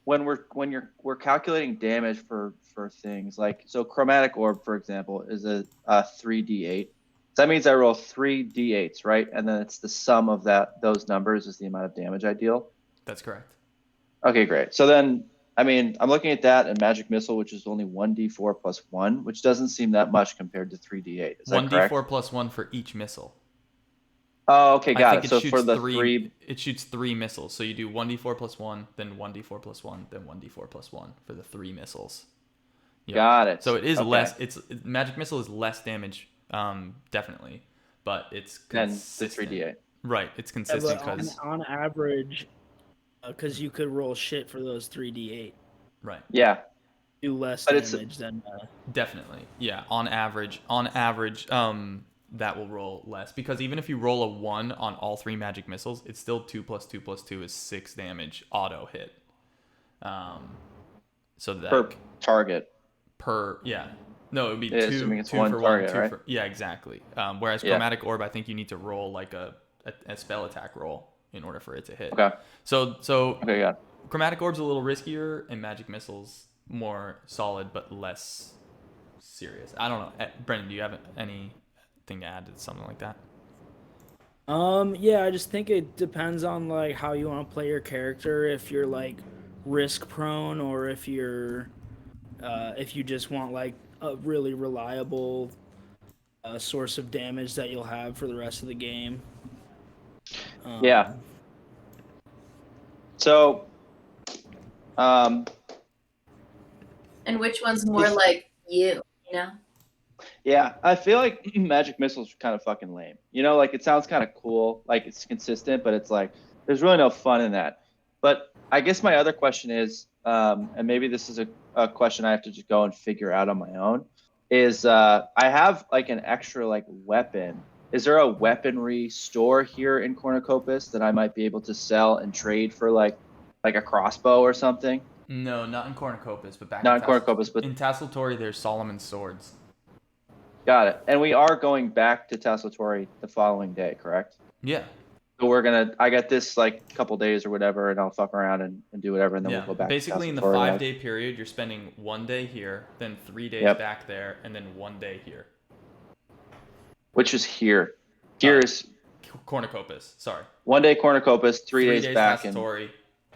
when we're calculating damage for things so chromatic orb, for example, is a 3d8. So that means I roll 3d8s, right? And then it's the sum of those numbers is the amount of damage I deal. That's correct. Okay, great. So then, I'm looking at that and Magic Missile, which is only 1d4 plus 1, which doesn't seem that much compared to 3d8. Is that correct? 1d4 plus 1 for each missile. Oh, okay, got it. So shoots for the it shoots 3 missiles. So you do 1d4 plus 1, then 1d4 plus 1, then 1d4 plus 1 for the 3 missiles. Yep. Got it. So it is less. Magic Missile is less damage, definitely, but it's consistent. Than the 3d8. Right, it's consistent because on average, because you could roll shit for those 3d8. Right. Yeah. Do less damage than. Definitely, yeah. On average, that will roll less because even if you roll a 1 on all 3 magic missiles, it's still 2 plus 2 plus 2 is 6 damage auto hit. So that per target. No, it would be two one for target, 1, right? Yeah, exactly. Whereas chromatic orb, I think you need to roll like a spell attack roll in order for it to hit. Okay. So okay, yeah. Chromatic orb's a little riskier, and magic missiles more solid but less serious. I don't know, Brendan. Do you have anything to add to something like that? Yeah, I just think it depends on how you want to play your character. If you're risk prone, or if you're if you just want a really reliable source of damage that you'll have for the rest of the game. Yeah. So, and which one's more like you know? Yeah, I feel like Magic Missiles are kind of fucking lame. It sounds kind of cool, it's consistent, but it's there's really no fun in that. But I guess my other question is, and maybe this is a question I have to just go and figure out on my own. Is I have like an extra like weapon. Is there a weaponry store here in Cornucopus that I might be able to sell and trade for like a crossbow or something? No, not in Cornucopus, but back Not in in Cornucopus, but in Tasseltori, there's Solomon's swords. got it. And we are going back to Taxidermist the following day, correct? Yeah. So I got this like couple days or whatever, and I'll fuck around and do whatever, and then we'll go back. Basically, in the Taxidermist, 5-day period, you're spending 1 day here, then 3 days Yep. back there, and then 1 day here. Which is here. Here's Cornucopus. Sorry. 1 day Cornucopus, 3 days back, and Tasseltori,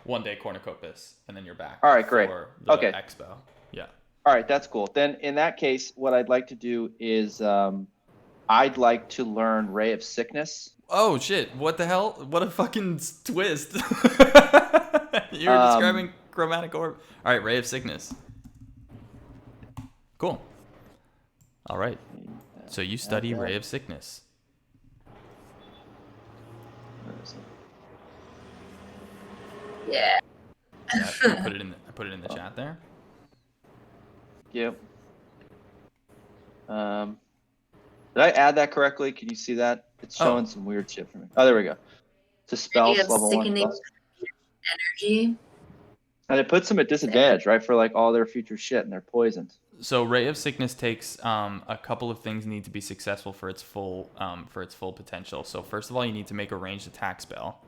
1 day Cornucopus, and then you're back. All right, great. For the Okay. Expo. Yeah. All right, that's cool. Then in that case, what I'd like to do is I'd like to learn Ray of Sickness. Oh shit! What the hell? What a fucking twist! You were describing chromatic orb. All right, Ray of Sickness. Cool. All right. So you study Ray of Sickness. Yeah. Yeah, I put it in the chat there. Yep. Did I add that correctly? Can you see that? It's showing some weird shit for me. Oh, there we go. To spell You have level 1 sickening plus. energy. And it puts them at disadvantage, right? For like all their future shit, and they're poisoned. So Ray of Sickness takes a couple of things need to be successful for its full potential. So first of all, you need to make a ranged attack spell,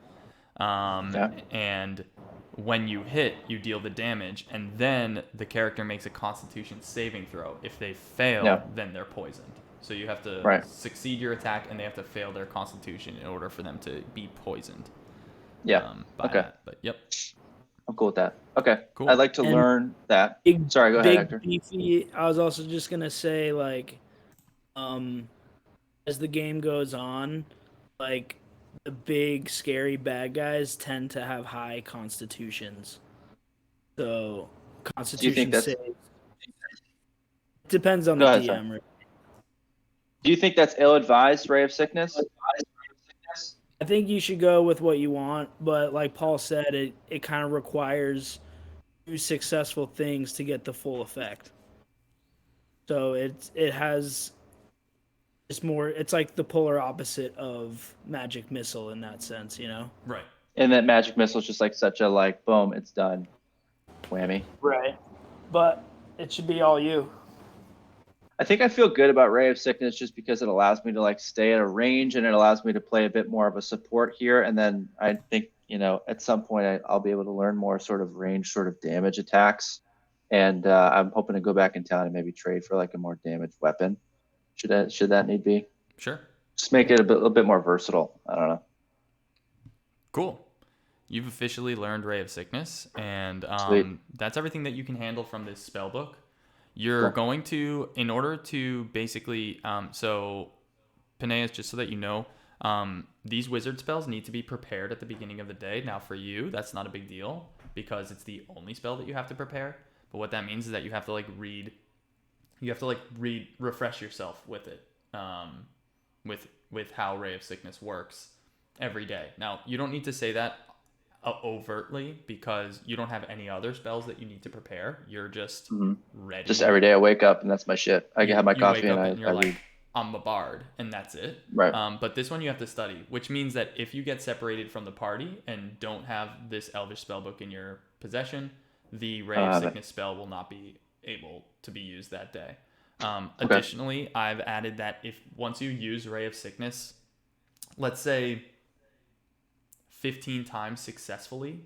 and when you hit, you deal the damage, and then the character makes a Constitution saving throw. If they fail, then they're poisoned. So you have to succeed your attack, and they have to fail their Constitution in order for them to be poisoned. Yeah. Okay. That. But yep. I'm cool with that. Okay. Cool. I'd like to learn that. Sorry, go ahead, Hector. Beefy, I was also just gonna say, like, as the game goes on, like, the big scary bad guys tend to have high constitutions. So constitution saves depends on the DM. Right? Do you think that's ill-advised, Ray of Sickness? I think you should go with what you want, but like Paul said, it kind of requires 2 successful things to get the full effect. So it's like the polar opposite of magic missile in that sense, you know? Right. And that magic missile is just like such a like boom, it's done. Whammy. Right. But it should be all you. I think I feel good about Ray of Sickness just because it allows me to like stay at a range, and it allows me to play a bit more of a support here. And then I think, at some point I'll be able to learn more sort of range, sort of damage attacks. And I'm hoping to go back in town and maybe trade for like a more damaged weapon. Should that need be? Sure. Just make it a little bit more versatile. I don't know. Cool. You've officially learned Ray of Sickness, and that's everything that you can handle from this spell book. You're going to, in order to basically, so Penaeus, just so that you know, these wizard spells need to be prepared at the beginning of the day. Now for you, that's not a big deal because it's the only spell that you have to prepare. But what that means is that you have to refresh yourself with it, with how Ray of Sickness works every day. Now you don't need to say that overtly because you don't have any other spells that you need to prepare. You're just ready. Just every day I wake up and that's my shit. I can have my coffee and I you're read. I'm a bard and that's it. Right. But this one you have to study, which means that if you get separated from the party and don't have this Elvish spellbook in your possession, the Ray of Sickness spell will not be able to be used that day. Additionally, I've added that if once you use Ray of Sickness, let's say 15 times successfully,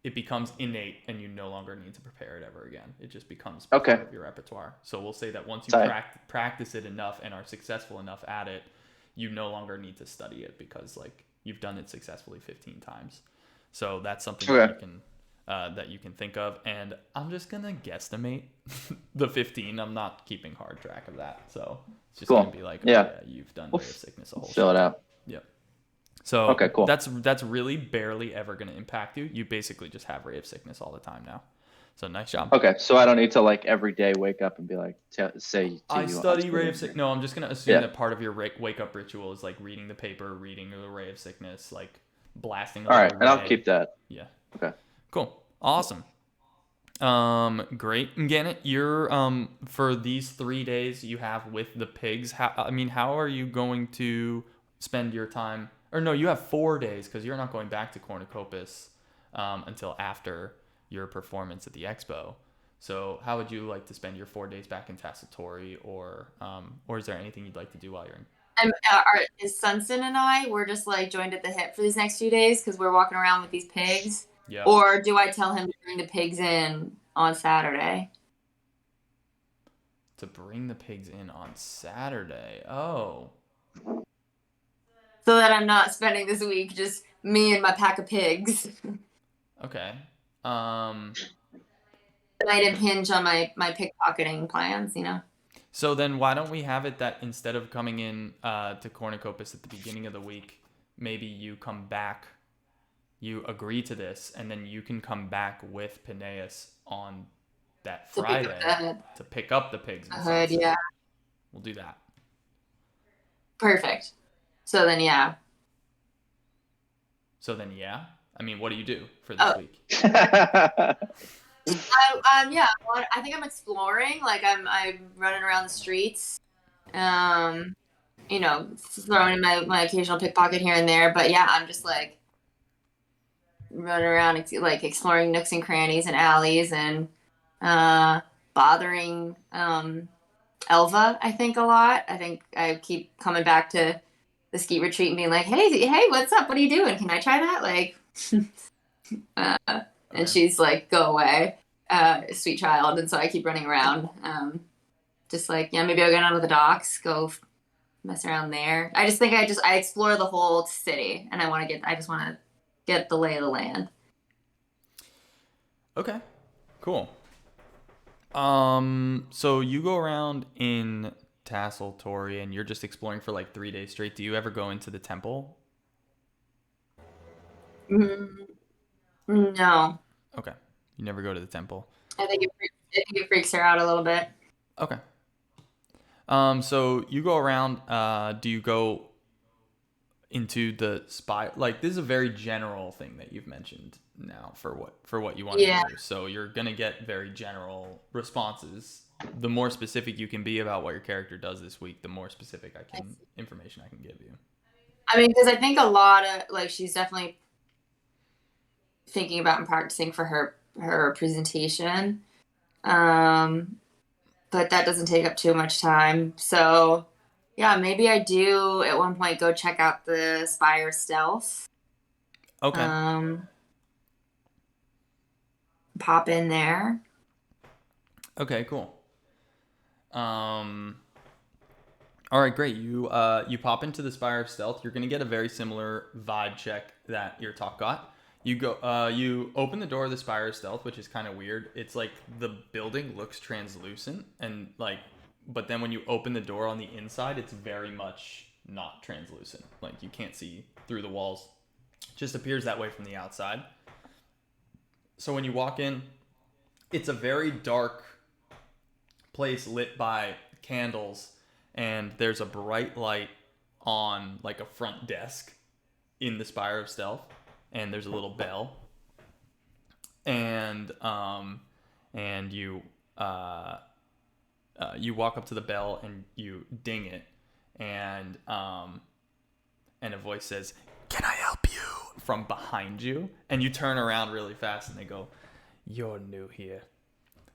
it becomes innate and you no longer need to prepare it ever again. It just becomes part of your repertoire. So we'll say that once you practice it enough and are successful enough at it, you no longer need to study it because like you've done it successfully 15 times. So that's something that you can think of. And I'm just gonna guesstimate the 15. I'm not keeping hard track of that. So it's just gonna be like, you've done Ray of Sickness a whole fill it out. Yep. So cool. That's really barely ever going to impact you. You basically just have Ray of Sickness all the time now. So nice job. Okay, so I don't need to like every day wake up and be like I study Ray of Sickness. No, I'm just going to assume that part of your wake up ritual is like reading the paper, reading the Ray of Sickness, like blasting. All right, and I'll keep that. Yeah. Okay. Cool. Awesome. Great. Mgannet, you're for these 3 days you have with the pigs. How are you going to spend your time? Or no, you have 4 days because you're not going back to Cornucopus until after your performance at the Expo. So how would you like to spend your 4 days back in Tacitori, or is there anything you'd like to do while you're in? Is Sunson and I, we're just like joined at the hip for these next few days because we're walking around with these pigs? Yeah. Or do I tell him to bring the pigs in on Saturday? To bring the pigs in on Saturday. Oh. So that I'm not spending this week just me and my pack of pigs. Okay. It might impinge on my pickpocketing plans, you know? So then why don't we have it that instead of coming in to Cornucopus at the beginning of the week, maybe you come back, you agree to this, and then you can come back with Penaeus on that Friday to pick up the pigs. Yeah. We'll do that. Perfect. So then, yeah. I mean, what do you do for this week? I think I'm exploring. Like I'm running around the streets, throwing in my occasional pickpocket here and there. But yeah, I'm just like running around, like exploring nooks and crannies and alleys and bothering Elva. I think a lot. I think I keep coming back to the ski retreat and being like, hey, what's up? What are you doing? Can I try that? Like. And she's like, go away, sweet child. And so I keep running around, just like, yeah, maybe I'll go down to the docks, go mess around there. I just think I explore the whole city, and I just want to get the lay of the land. Okay, cool. So you go around in Tacitori and you're just exploring for like 3 days straight. Do you ever go into the temple? No. Okay. You never go to the temple. I think it freaks her out a little bit. Okay. So you go around. Do you go into the Spire? Like, this is a very general thing that you've mentioned now for what you want to do. So you're gonna get very general responses. The more specific you can be about what your character does this week, the more specific information I can give you. I mean, because I think a lot of like she's definitely thinking about and practicing for her presentation, but that doesn't take up too much time. So yeah, maybe I do at one point go check out the Spire stealth. Okay. Pop in there. Okay, cool. All right, great. You pop into the Spire of Stealth. You're gonna get a very similar vibe check that Irtok got. You go. You open the door of the Spire of Stealth, which is kind of weird. It's like the building looks translucent, and like, but then when you open the door on the inside, it's very much not translucent. Like you can't see through the walls. It just appears that way from the outside. So when you walk in, it's a very dark place lit by candles, and there's a bright light on like a front desk in the Spire of Stealth. And there's a little bell, and you walk up to the bell and you ding it, and a voice says, "Can I help you?" from behind you, and you turn around really fast, and they go, "You're new here.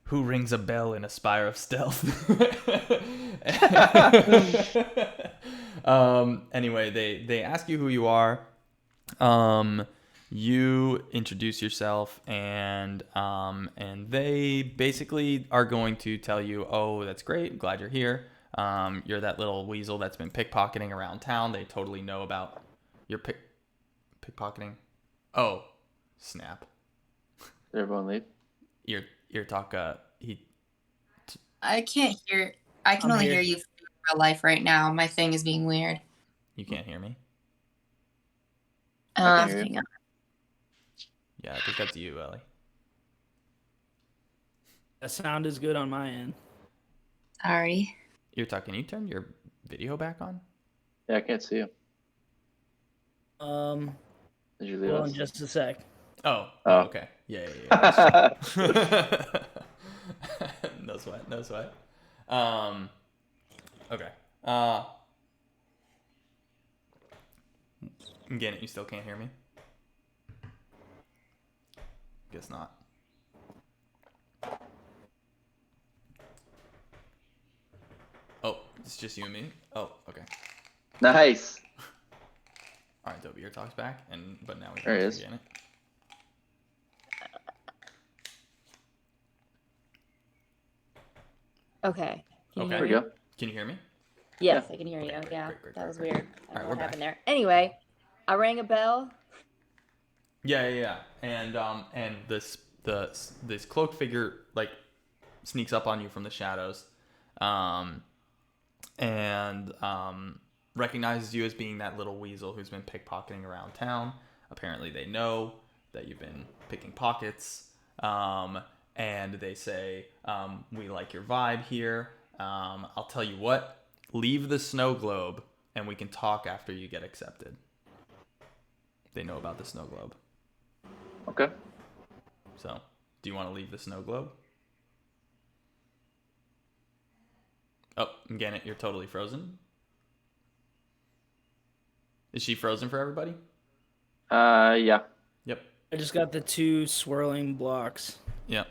Who rings a bell in a Spire of Stealth?" Anyway, they ask you who you are. You introduce yourself, and they basically are going to tell you, "Oh, that's great. I'm glad you're here. You're that little weasel that's been pickpocketing around town. They totally know about your pickpocketing." Oh, snap! Did everyone leave? Irtok, I can't hear. I can only hear you in real life right now. My thing is being weird. You can't hear me? Hang on. Yeah, I think that's you, Ellie. The sound is good on my end. Sorry. Irtok, can you turn your video back on? Yeah, I can't see you. Did you leave us? In just a sec. Oh, Oh. Okay. Yeah. No sweat. Okay. Mgannet, you still can't hear me? Guess not. Oh, it's just you and me? Oh, okay. Nice. All right, Toby, your talk's back, but now we There he can is. Mgannet. Okay. Can you Okay. There hear we me? go. Can you hear me? Yes, Yeah. I can hear you. Okay, Yeah, great. that was weird. I don't All right, know we're what happened back. there. Anyway, I rang a bell. Yeah. And this cloaked figure like sneaks up on you from the shadows, and recognizes you as being that little weasel who's been pickpocketing around town. Apparently, they know that you've been picking pockets, and they say, "We like your vibe here. I'll tell you what. Leave the snow globe, and we can talk after you get accepted." They know about the snow globe. Okay. So, do you want to leave the snow globe? Oh, Mgannet, you're totally frozen. Is she frozen for everybody? Yeah. Yep. I just got the 2 swirling blocks. Yep.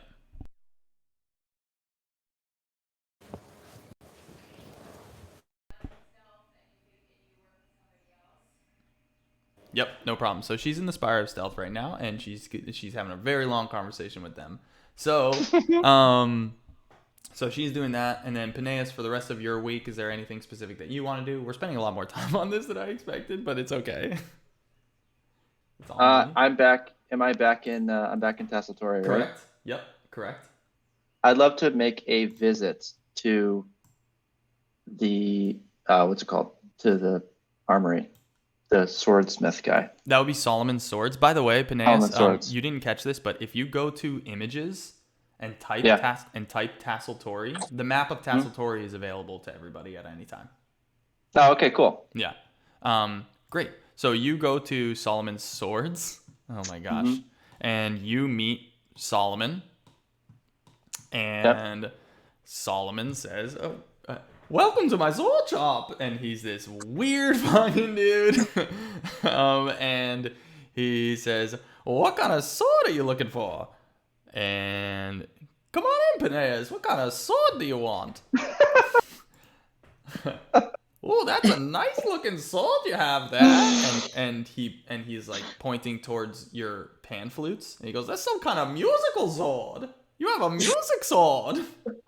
Yep, no problem. So she's in the Spire of Stealth right now, and she's having a very long conversation with them. So, so she's doing that, and then Penaeus, for the rest of your week, is there anything specific that you want to do? We're spending a lot more time on this than I expected, but it's okay. It's all me. I'm back. Am I back in? I'm back in Tasseltori, right? Correct. Yep, correct. I'd love to make a visit to the what's it called? To the armory, the swordsmith guy. That would be Solomon's swords. By the way, Solomon's Penaeus, swords. you didn't catch this, but if you go to images and type Yeah. type Tasseltori, the map of Tasseltori is available to everybody at any time. Oh, okay, cool. Yeah. Great. So you go to Solomon's swords. Oh my gosh. And you meet Solomon. And Solomon says, "Oh, welcome to my sword shop." And he's this weird fucking dude. And he says, "What kind of sword are you looking for?" And come on in, Penaeus. What kind of sword do you want? Oh, that's a nice looking sword you have there. And he's like pointing towards your pan flutes. And he goes, "That's some kind of musical sword. You have a music sword.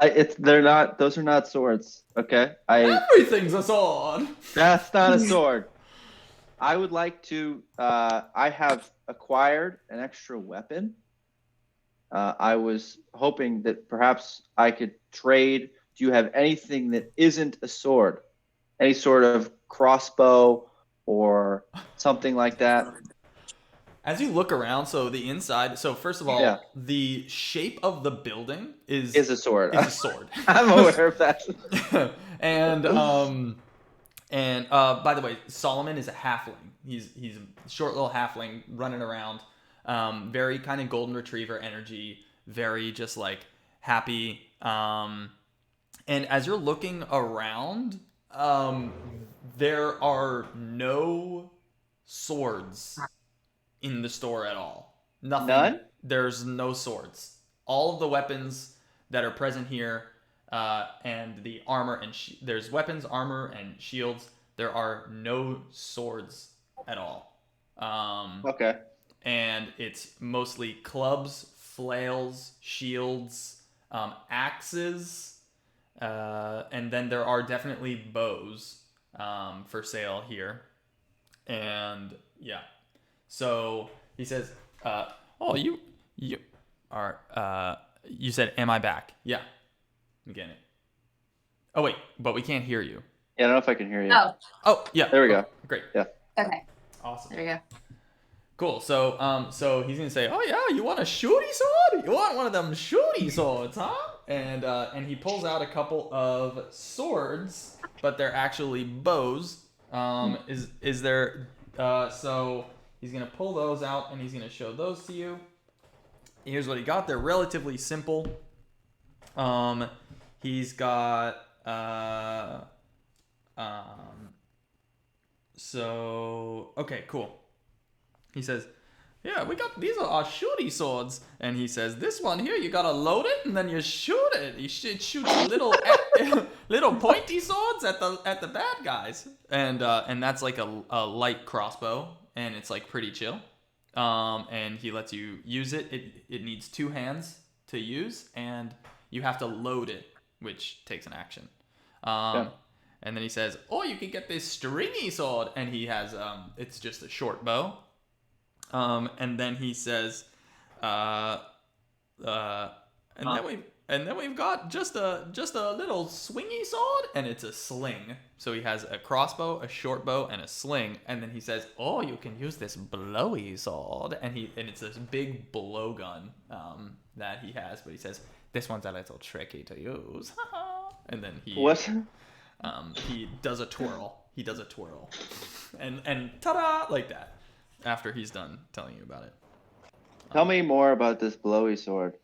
Those are not swords. Okay. Everything's a sword." That's not a sword. I would like to. I have acquired an extra weapon. I was hoping that perhaps I could trade. Do you have anything that isn't a sword? Any sort of crossbow or something like that? As you look around, so the inside. So first of all, Yeah. the shape of the building is Is a sword. Is a sword. I'm aware of that. and by the way, Solomon is a halfling. He's a short little halfling running around, very kind of golden retriever energy, very just like happy. And as you're looking around, there are no swords in the store at all. Nothing. None? There's no swords. All of the weapons that are present here, and the armor and there's weapons, armor, and shields. There are no swords at all. Okay. And it's mostly clubs, flails, shields, axes, and then there are definitely bows for sale here. And yeah, so he says, "Oh, you are. You said, am I back? Yeah, I'm getting it. Oh wait, but we can't hear you. Yeah, I don't know if I can hear you. Oh yeah, There we go. Great, Okay. awesome, There we go. cool. So he's gonna say, "Oh yeah, you want a shooty sword? You want one of them shooty swords, huh?" And he pulls out a couple of swords, but they're actually bows. Is there? So he's gonna pull those out and he's gonna show those to you. Here's what he got. They're relatively simple. He's got okay, cool. He says, yeah, these are our shooty swords. And he says, this one here, you gotta load it and then you shoot it. He shoots little little pointy swords at the bad guys. And that's like a light crossbow, and it's like pretty chill. And he lets you use it. It needs 2 hands to use, and you have to load it, which takes an action. And then he says, oh, you can get this stringy sword. And he has, it's just a short bow. And then he says, and then we've got just a little swingy sword, and it's a sling. So he has a crossbow, a short bow, and a sling. And then he says, oh, you can use this blowy sword. And it's this big blowgun that he has. But he says, this one's a little tricky to use. And then he does a twirl. He does a twirl. And ta-da, like that. After he's done telling you about it. Tell me more about this blowy sword.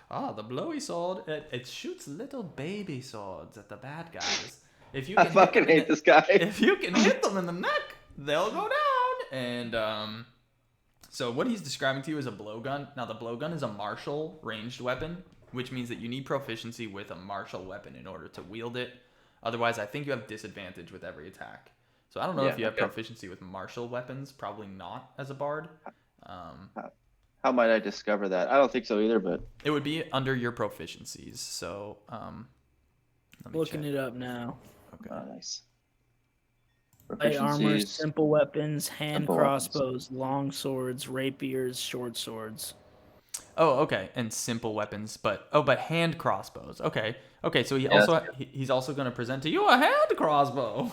The blowy sword, it shoots little baby swords at the bad guys. If you I fucking hate this guy. If you can hit them in the neck, they'll go down. And so what he's describing to you is a blowgun. Now the blowgun is a martial ranged weapon, which means that you need proficiency with a martial weapon in order to wield it. Otherwise, I think you have disadvantage with every attack. So I don't know if you have proficiency with martial weapons. Probably not as a bard. How might I discover that? I don't think so either, but it would be under your proficiencies. So looking it up now. Okay. Oh, nice. Light armor, Proficiencies. simple weapons, hand Simple crossbows, long swords, rapiers, short swords. Oh, okay, and simple weapons, but hand crossbows. Okay, so he's also going to present to you a hand crossbow.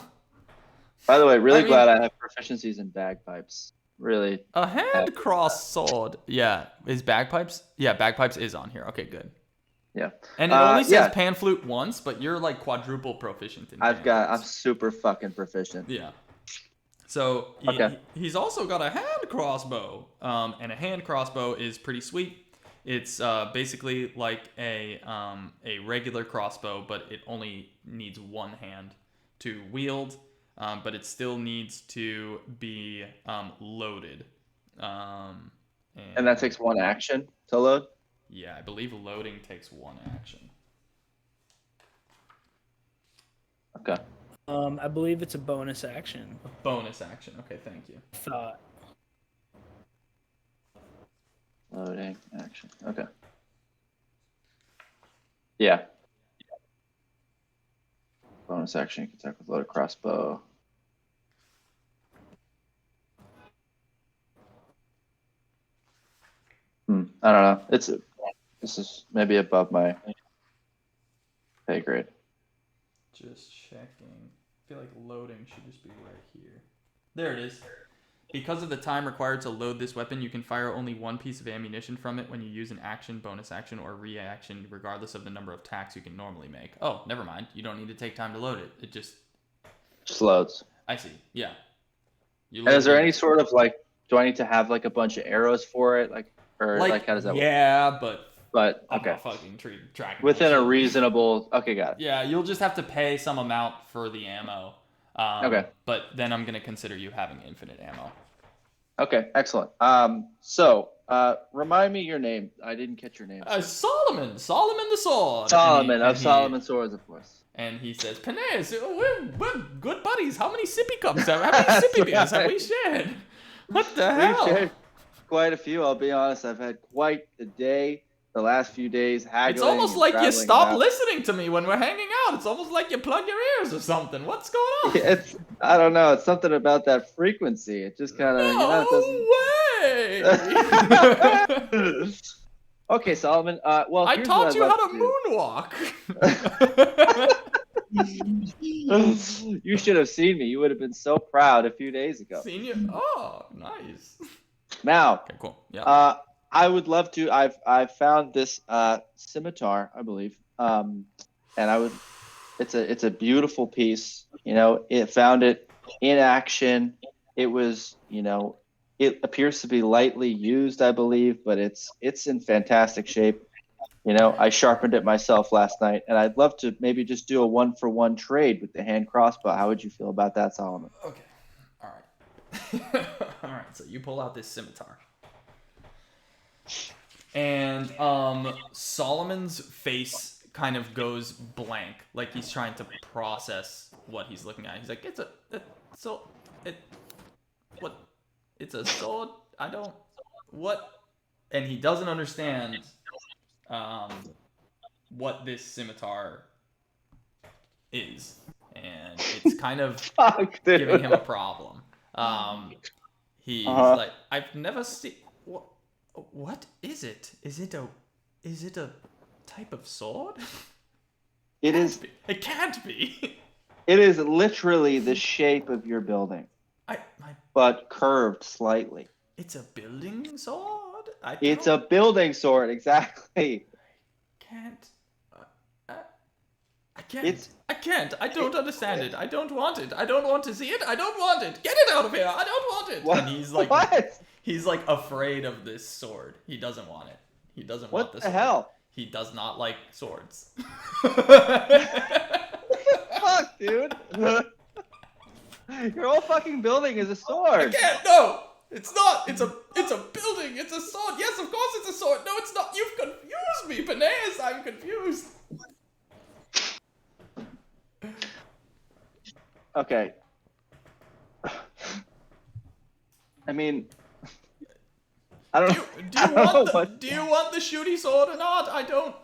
By the way, really glad I have proficiencies in bagpipes. Really. A hand cross sword. Yeah, is bagpipes? Yeah, bagpipes is on here. Okay, good. Yeah. And it only says pan flute once, but you're like quadruple proficient in I'm super fucking proficient. Yeah. So he's also got a hand crossbow. And a hand crossbow is pretty sweet. It's basically like a regular crossbow, but it only needs 1 hand to wield. But it still needs to be loaded. And that takes 1 action to load? Yeah, I believe loading takes 1 action. Okay. I believe it's a bonus action. A bonus action. Okay, thank you. Thought. Loading action. Okay. Yeah. Bonus action, you can attack with loaded crossbow. I don't know. This is maybe above my pay grade. Just checking. I feel like loading should just be right here. There it is. Because of the time required to load this weapon, you can fire only 1 piece of ammunition from it when you use an action, bonus action, or reaction, regardless of the number of attacks you can normally make. Oh, never mind. You don't need to take time to load it. It just loads. I see. Yeah. And is there any sort of do I need to have a bunch of arrows for it? Or how does that work? Yeah, but okay. I'm not fucking tracking within a reasonable. Okay, got it. Yeah, you'll just have to pay some amount for the ammo. Okay. But then I'm gonna consider you having infinite ammo. Okay, excellent. So remind me your name. I didn't catch your name. Solomon the Sword. Solomon Swords, of course. And he says, Penaeus, we're good buddies. How many sippy cups how many sippy beers have we shared? What the hell? We've shared quite a few. I'll be honest. I've had quite the day. The last few days, haggling. It's almost like you stop listening to me when we're hanging out. It's almost like you plug your ears or something. What's going on? I don't know. It's something about that frequency. It just kind of. No way. Okay, Solomon. Well, I taught you how to moonwalk. You should have seen me. You would have been so proud a few days ago. Seen you? Oh, nice. Now. Okay, cool. Yeah. I would love to. I've found this scimitar, I believe, and It's a beautiful piece. It found it in action. It was, it It appears to be lightly used, I believe, but it's in fantastic shape. You know, I sharpened it myself last night, and I'd love to maybe just do a 1-for-1 trade with the hand crossbow. How would you feel about that, Solomon? Okay. All right. All right. So you pull out this scimitar. And Solomon's face kind of goes blank, like he's trying to process what he's looking at. He's like, it's a sword? I don't, what? And he doesn't understand what this scimitar is. And it's kind of giving him a problem. He's like, I've never seen, what is it? Is it a type of sword? It is. It can't be. It is literally the shape of your building, but curved slightly. It's a building sword? It's a building sword, exactly. I can't. I don't understand it. I don't want it. I don't want to see it. I don't want it. Get it out of here. I don't want it. What? And he's like, what? He's like afraid of this sword. He doesn't want it. He doesn't want this. What the hell? He does not like swords. Fuck, dude. Your whole fucking building is a sword. I can't. No, it's not. It's a building. It's a sword. Yes, of course it's a sword. No, it's not. You've confused me, Penaeus. I'm confused. Okay. I mean, I don't know. Do you want the shooty sword or not? I don't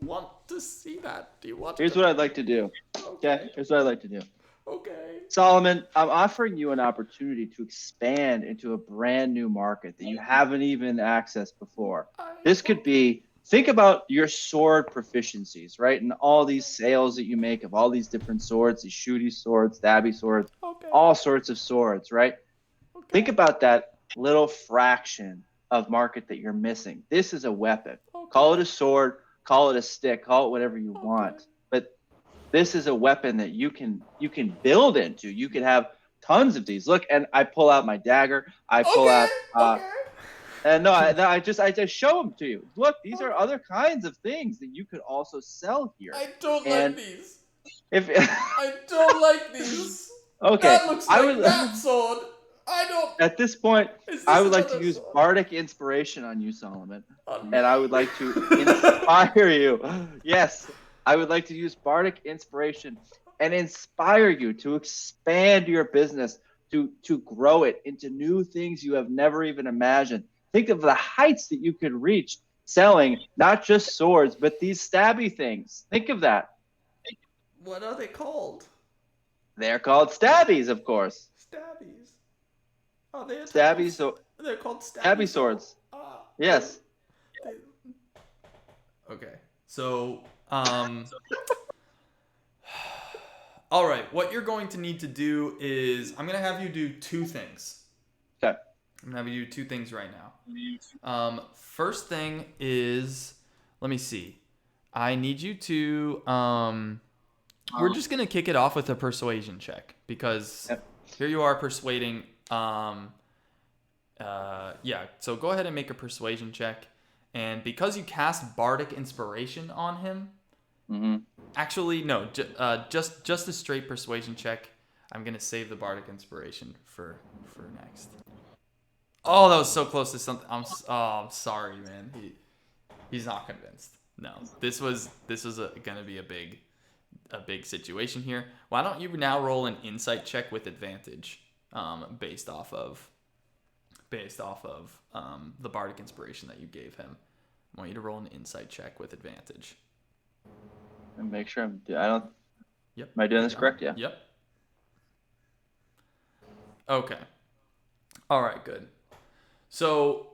want to see that. Do you want? Here's what I'd like to do. Okay. Here's what I'd like to do. Okay. Solomon, I'm offering you an opportunity to expand into a brand new market that you haven't even accessed before. This could be, think about your sword proficiencies, right? And all these sales that you make of all these different swords, these shooty swords, stabby swords, all sorts of swords, right? Okay. Think about that little fraction of market that you're missing. This is a weapon. Okay. Call it a sword, call it a stick, call it whatever you want. But this is a weapon that you can build into. You can have tons of these. Look, and I pull out my dagger. I pull out and no, I just show them to you. Look, these are other kinds of things that you could also sell here. I don't like these. I don't like these. Okay, That looks like that sword. I don't. At this point, Is this I would like to another use sword? bardic inspiration on you, Solomon, On and I would like to inspire you. Yes, I would like to use bardic inspiration and inspire you to expand your business, to grow it into new things you have never even imagined. Think of the heights that you could reach selling not just swords, but these stabby things. Think of that. What are they called? They're called stabbies, of course. Stabbies. Are they Stabbies, so they're called stabby swords. Ah. Yes. Okay. So, all right. What you're going to need to do is, I'm going to have you do two things. Okay. I'm going to have you do two things right now. First thing is, let me see. I need you to, we're just going to kick it off with a persuasion check because here you are persuading, yeah. So go ahead and make a persuasion check. And because you cast bardic inspiration on him, actually, no, just a straight persuasion check. I'm going to save the bardic inspiration for next. Oh, that was so close to something. I'm sorry, man. He's not convinced. No, this was gonna be a big situation here. Why don't you now roll an insight check with advantage, based off of the bardic inspiration that you gave him. I want you to roll an insight check with advantage. And make sure Yep. Am I doing this correct? Yeah. Yep. Okay. All right, good. So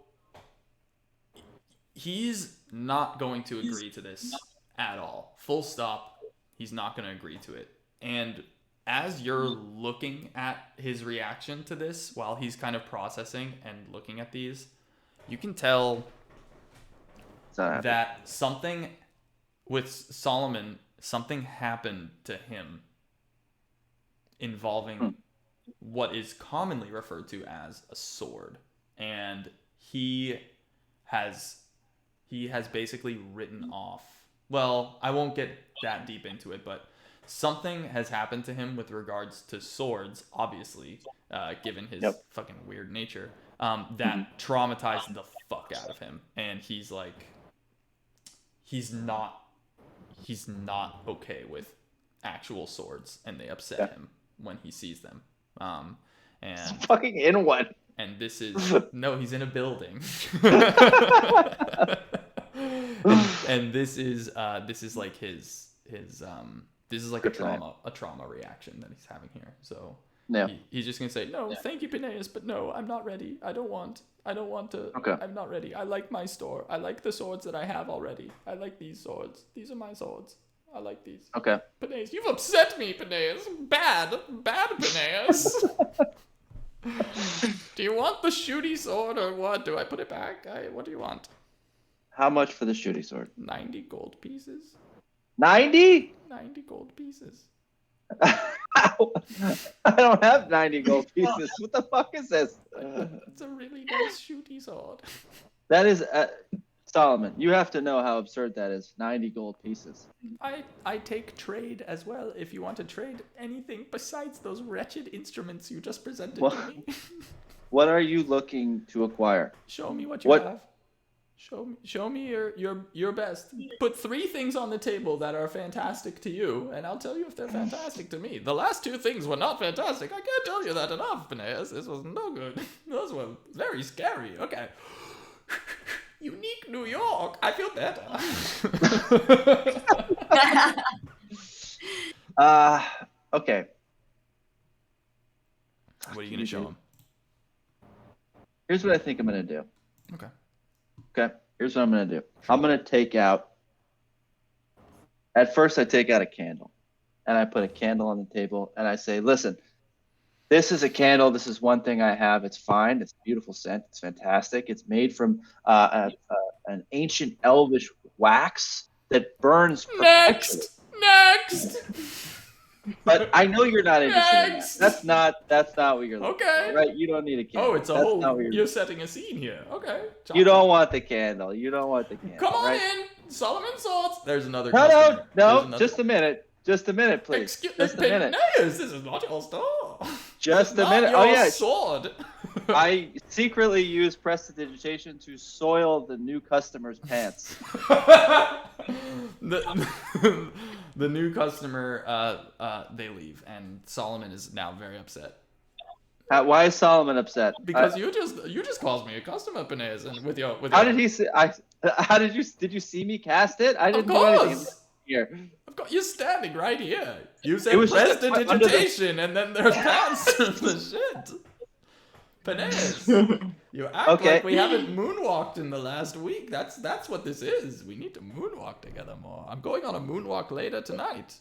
he's not going to agree to this at all. Full stop. He's not going to agree to it. And as you're looking at his reaction to this while he's kind of processing and looking at these, you can tell that something with Solomon, something happened to him involving what is commonly referred to as a sword, and he has basically written off. Well, I won't get that deep into it, but something has happened to him with regards to swords, obviously, given his fucking weird nature, that traumatized the fuck out of him, and he's not okay with actual swords, and they upset him when he sees them. And He's fucking in one. And this is no, he's in a building. and this is like his this is like a trauma reaction that he's having here. So he's just gonna say, no, thank you, Penaeus, but no, I'm not ready. I don't want to. Okay. I'm not ready. I like my store. I like the swords that I have already. I like these swords. These are my swords. I like these. Okay. Penaeus, you've upset me, Penaeus. Bad, Penaeus. Do you want the shooty sword or what? Do I put it back? What do you want? How much for the shooty sword? 90 gold pieces. 90? 90 gold pieces. I don't have 90 gold pieces. What the fuck is this? It's a really nice shooty sword. That is... Solomon, you have to know how absurd that is. 90 gold pieces. I take trade as well if you want to trade anything besides those wretched instruments you just presented to me. What are you looking to acquire? Show me what you have. Show me your best. Put 3 things on the table that are fantastic to you, and I'll tell you if they're fantastic to me. The last 2 things were not fantastic. I can't tell you that enough, Penaeus. This was no good. Those were very scary. Okay. Unique New York. I feel better. Okay. What are you gonna show him? Here's what I think I'm gonna do. Okay. Here's what I'm gonna do. I'm gonna take out. At first, I take out a candle, and I put a candle on the table, and I say, "Listen, this is a candle. This is one thing I have. It's fine. It's a beautiful scent. It's fantastic. It's made from an ancient elvish wax that burns perpetually." Next. But I know you're not interested in that. That's not what you're looking Okay. for, right? You don't need a candle. Oh, it's a whole. You're setting a scene here. Okay. You don't want the candle. Come on in, Solomon Swords. There's another. No. Just a minute, please. Excuse me, Penaeus, this is not your store. Just a minute. Oh yeah. Sword. I secretly use prestidigitation to soil the new customer's pants. The new customer, they leave, and Solomon is now very upset. Why is Solomon upset? Because you just caused me a customer, Penaeus, and with your. How did he say? Did you see me cast it? I didn't do anything here. Of course, you're standing right here. You said prestidigitation, and then there's pants of the shit. Penaeus, you act like we haven't moonwalked in the last week. That's what this is. We need to moonwalk together more. I'm going on a moonwalk later tonight.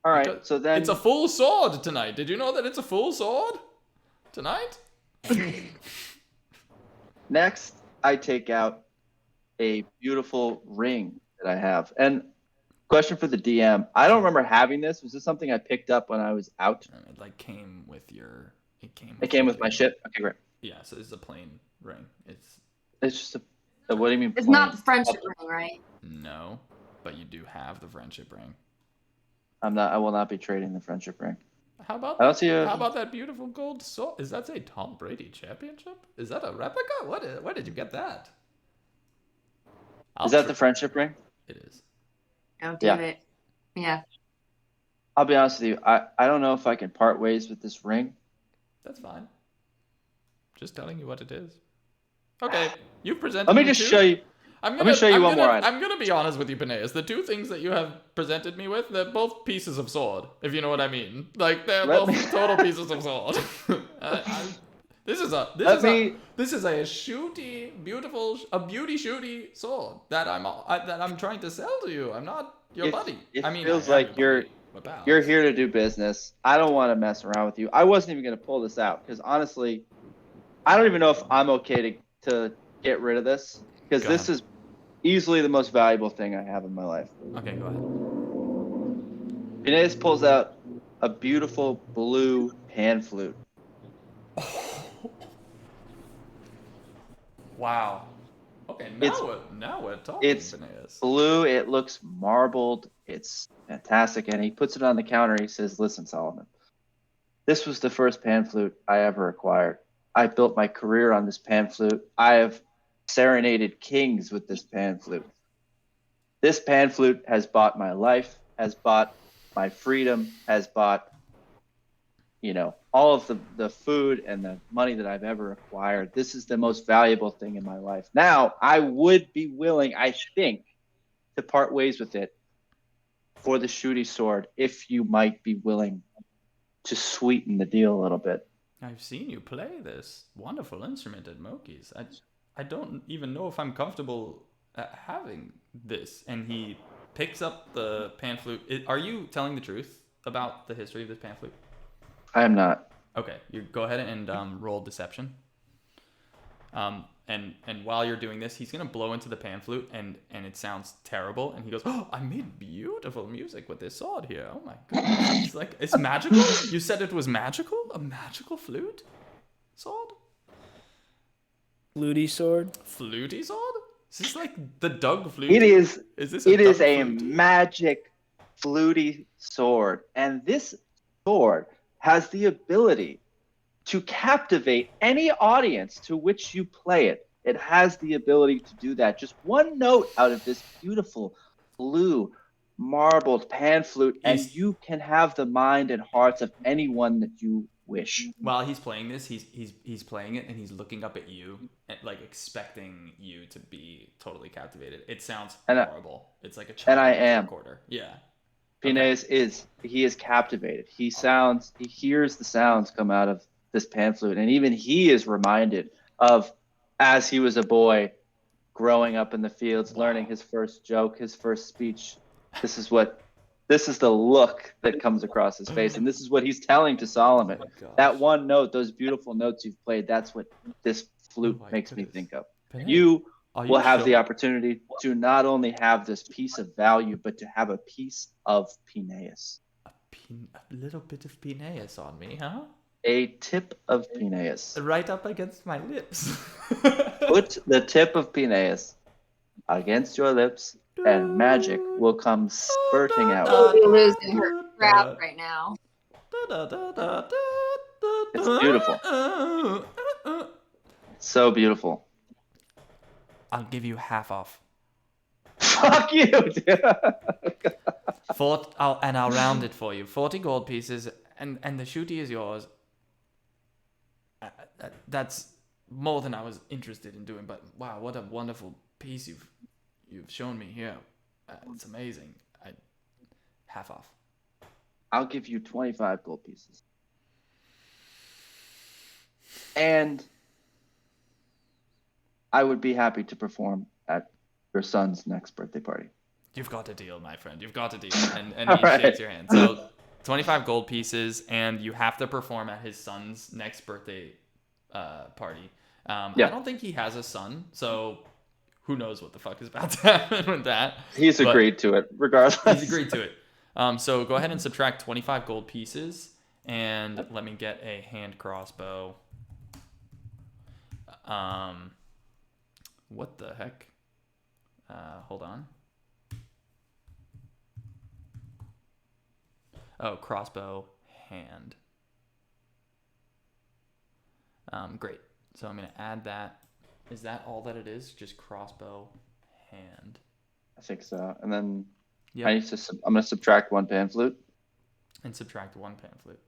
All right, so then it's a full sword tonight. Did you know that it's a full sword tonight? Next, I take out a beautiful ring that I have. And question for the DM: I don't remember having this. Was this something I picked up when I was out? It like came with your. It came with my shit. Okay, great. Yeah, so it's a plain ring. It's just a. What do you mean? It's not the friendship ring, right? No, but you do have the friendship ring. I will not be trading the friendship ring. How about I don't see a... How about that beautiful gold sword? Is that a Tom Brady championship? Is that a replica? Where did you get that? Is that the friendship ring? It is. Oh, damn it. Yeah. I'll be honest with you. I don't know if I can part ways with this ring. That's fine. Just telling you what it is. Okay, you've presented. Let me just show you. Let me show you one more item. I'm gonna be honest with you, Penaeus. The 2 things that you have presented me with, they're both pieces of sword. If you know what I mean. Like they're both total pieces of sword. This is a shooty, beautiful, beauty shooty sword that I'm trying to sell to you. I'm not your buddy. It feels like you're here to do business. I don't want to mess around with you. I wasn't even going to pull this out because honestly, I don't even know if I'm okay to get rid of this because this is easily the most valuable thing I have in my life. Okay, go ahead. Penaeus pulls out a beautiful blue pan flute. Wow. Okay, now we're talking, It's Penaeus. blue. It looks marbled. It's fantastic. And he puts it on the counter. He says, "Listen, Solomon, this was the first pan flute I ever acquired. I built my career on this pan flute. I have serenaded kings with this pan flute. This pan flute has bought my life, has bought my freedom, has bought, all of the food and the money that I've ever acquired. This is the most valuable thing in my life. Now, I would be willing, I think, to part ways with it for the shooty sword if you might be willing to sweeten the deal a little bit." I've seen you play this wonderful instrument at Moki's. I don't even know if I'm comfortable having this. And he picks up the pan flute. Are you telling the truth about the history of this pan flute? I am not. Okay, you go ahead and roll deception. And while you're doing this, he's gonna blow into the pan flute, and it sounds terrible. And he goes, "Oh, I made beautiful music with this sword here. Oh my goodness!" It's like, it's magical. You said it was magical? A magical flute sword? Fluty sword. Fluty sword? Is this like the Doug flute? It is. Is this? It is Doug a flute? magic fluty sword, and this sword has the ability to captivate any audience to which you play it. It has the ability to do that. Just one note out of this beautiful blue marbled pan flute, and you can have the mind and hearts of anyone that you wish. While he's playing this, he's playing it, and he's looking up at you, and like expecting you to be totally captivated. It sounds horrible. It's like a child I am. recorder. Yeah. Penaeus is captivated. He hears the sounds come out of this pan flute, and even he is reminded of as he was a boy growing up in the fields, learning his first joke, his first speech. This is the look that comes across his face, and this is what he's telling to Solomon. That one note, those beautiful notes you've played, that's what this flute makes me think of. You will have the opportunity to not only have this piece of value, but to have a piece of Penaeus. A little bit of Penaeus on me, huh? A tip of Penaeus. Right up against my lips. Put the tip of Penaeus against your lips, and magic will come spurting out. You're losing her crap right now. It's beautiful. It's so beautiful. I'll give you half off. Fuck you, dude. I'll round it for you. 40 gold pieces, and the shooty is yours. That's more than I was interested in doing, but wow, what a wonderful piece you've shown me here. It's amazing. Half off. I'll give you 25 gold pieces. And I would be happy to perform at your son's next birthday party. You've got a deal, my friend. You've got a deal. And he shakes your hand. So 25 gold pieces, and you have to perform at his son's next birthday party. I don't think he has a son, so who knows what the fuck is about to happen with that. He's agreed to it, regardless. He's agreed to it. So go ahead and subtract 25 gold pieces, and let me get a hand crossbow. What the heck? Hold on. Oh, crossbow hand. Great. So I'm going to add that. Is that all that it is? Just crossbow hand. I think so. And then Yep. I'm going to subtract one pan flute. And subtract one pan flute.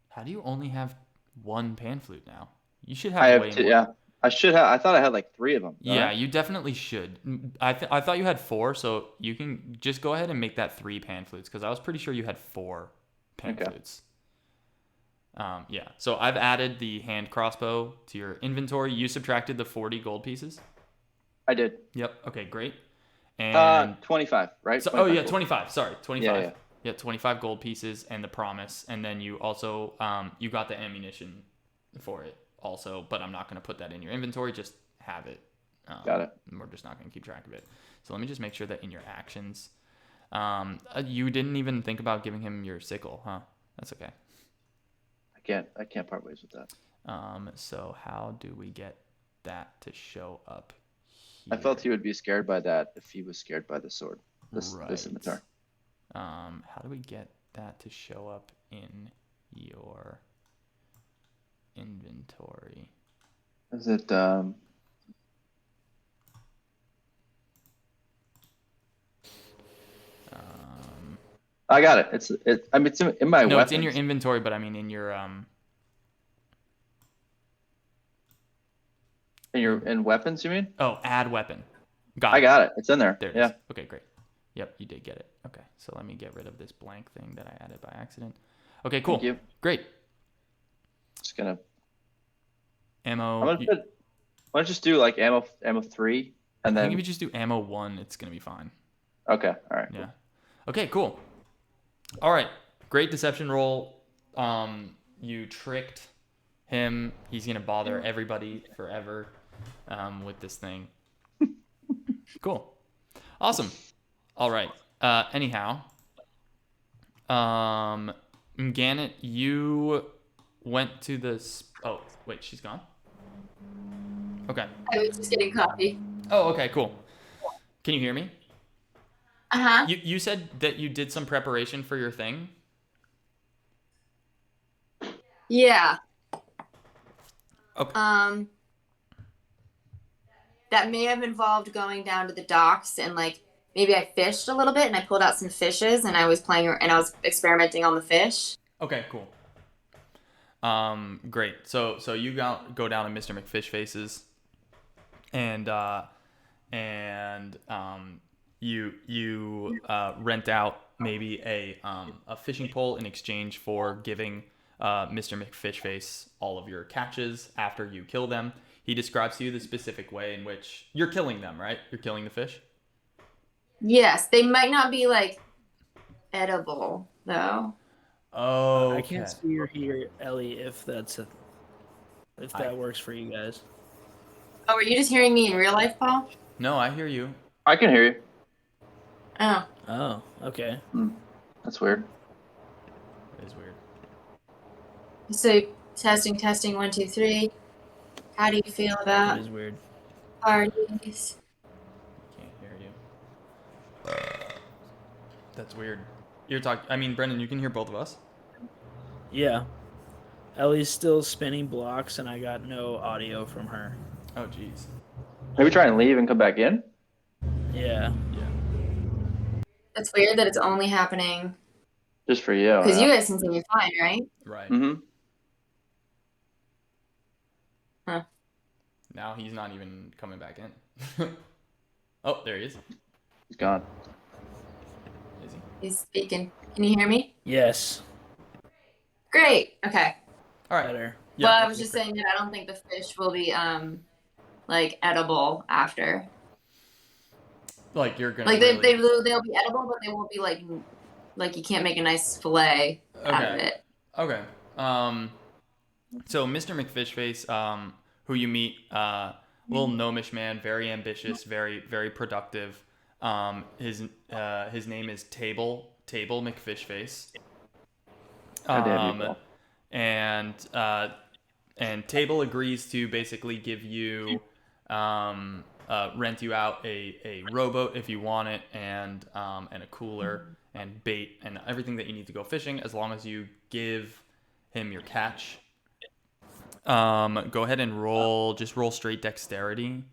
How do you only have one pan flute now? You should have way more. Yeah. I should have. I thought I had like 3 of them. Yeah, you definitely should. I thought you had 4, so you can just go ahead and make that 3 pan flutes, because I was pretty sure you had 4 pan flutes. Yeah, so I've added the hand crossbow to your inventory. You subtracted the 40 gold pieces? I did. Yep, okay, great. And 25, right? So, 25 gold. 25, sorry, 25. Yeah, 25 gold pieces and the promise, and then you also, you got the ammunition for it also, but I'm not going to put that in your inventory, just have it. Got it. We're just not going to keep track of it. So let me just make sure that in your actions, you didn't even think about giving him your sickle, huh? That's okay. I I can't part ways with that. So how do we get that to show up here? I felt he would be scared by that if he was scared by the sword, the Right. scimitar. How do we get that to show up in your inventory? Is it I got it. It's in my No, weapons. it's in your inventory, but I mean in your in weapons, you mean? Oh, add weapon. Got I it. got it. It's in there. There it yeah. is. Okay, great. Yep, you did get it. Okay, so let me get rid of this blank thing that I added by accident. Okay, cool. Thank you. Great. Just gonna Ammo. why don't you just do like ammo 3 and I then think if you just do ammo 1, it's gonna be fine. Okay, all right. Yeah. Okay, cool. All right, great deception roll. You tricked him. He's gonna bother everybody forever with this thing. Cool. Awesome. All right. Anyhow, Mgannet, you went to the. Oh, wait, she's gone. Okay. I was just getting coffee. Oh, okay, cool. Can you hear me? Uh-huh. You said that you did some preparation for your thing. Yeah. Okay. That may have involved going down to the docks and like maybe I fished a little bit and I pulled out some fishes and I was experimenting on the fish. Okay, cool. Great. So you go down to Mr. McFishface's, and you rent out maybe a fishing pole in exchange for giving Mr. McFishface all of your catches after you kill them. He describes to you the specific way in which you're killing them, right? You're killing the fish? Yes, they might not be like edible though. Oh, I can't see or hear Ellie if that works for you guys. Oh, were you just hearing me in real life, Paul? No, I hear you. I can hear you. Oh. Oh, okay. That's weird. It is weird. So testing 1 2 3. How do you feel It about is weird. parties? Can't hear you. That's weird. You're talking. I mean, Brendan, you can hear both of us. Yeah. Ellie's still spinning blocks, and I got no audio from her. Oh, jeez. Maybe try and leave and come back in. Yeah. That's weird that it's only happening Just for you. because you guys can see me fine, right? Right. Mm-hmm. Huh. Now he's not even coming back in. Oh, there he is. He's gone. Is he? He's speaking. Can you hear me? Yes. Great. Okay. All right. Better. Yeah. Well, I was just saying that I don't think the fish will be like edible after. Like you're gonna. Like really... they'll be edible, but they won't be like you can't make a nice fillet out of it. Okay. So Mr. McFishface, who you meet, little gnomish man, very ambitious, very very productive. His name is Table McFishface. And Table agrees to basically give you rent you out a rowboat if you want it, and a cooler and bait and everything that you need to go fishing, as long as you give him your catch. Go ahead and roll straight dexterity.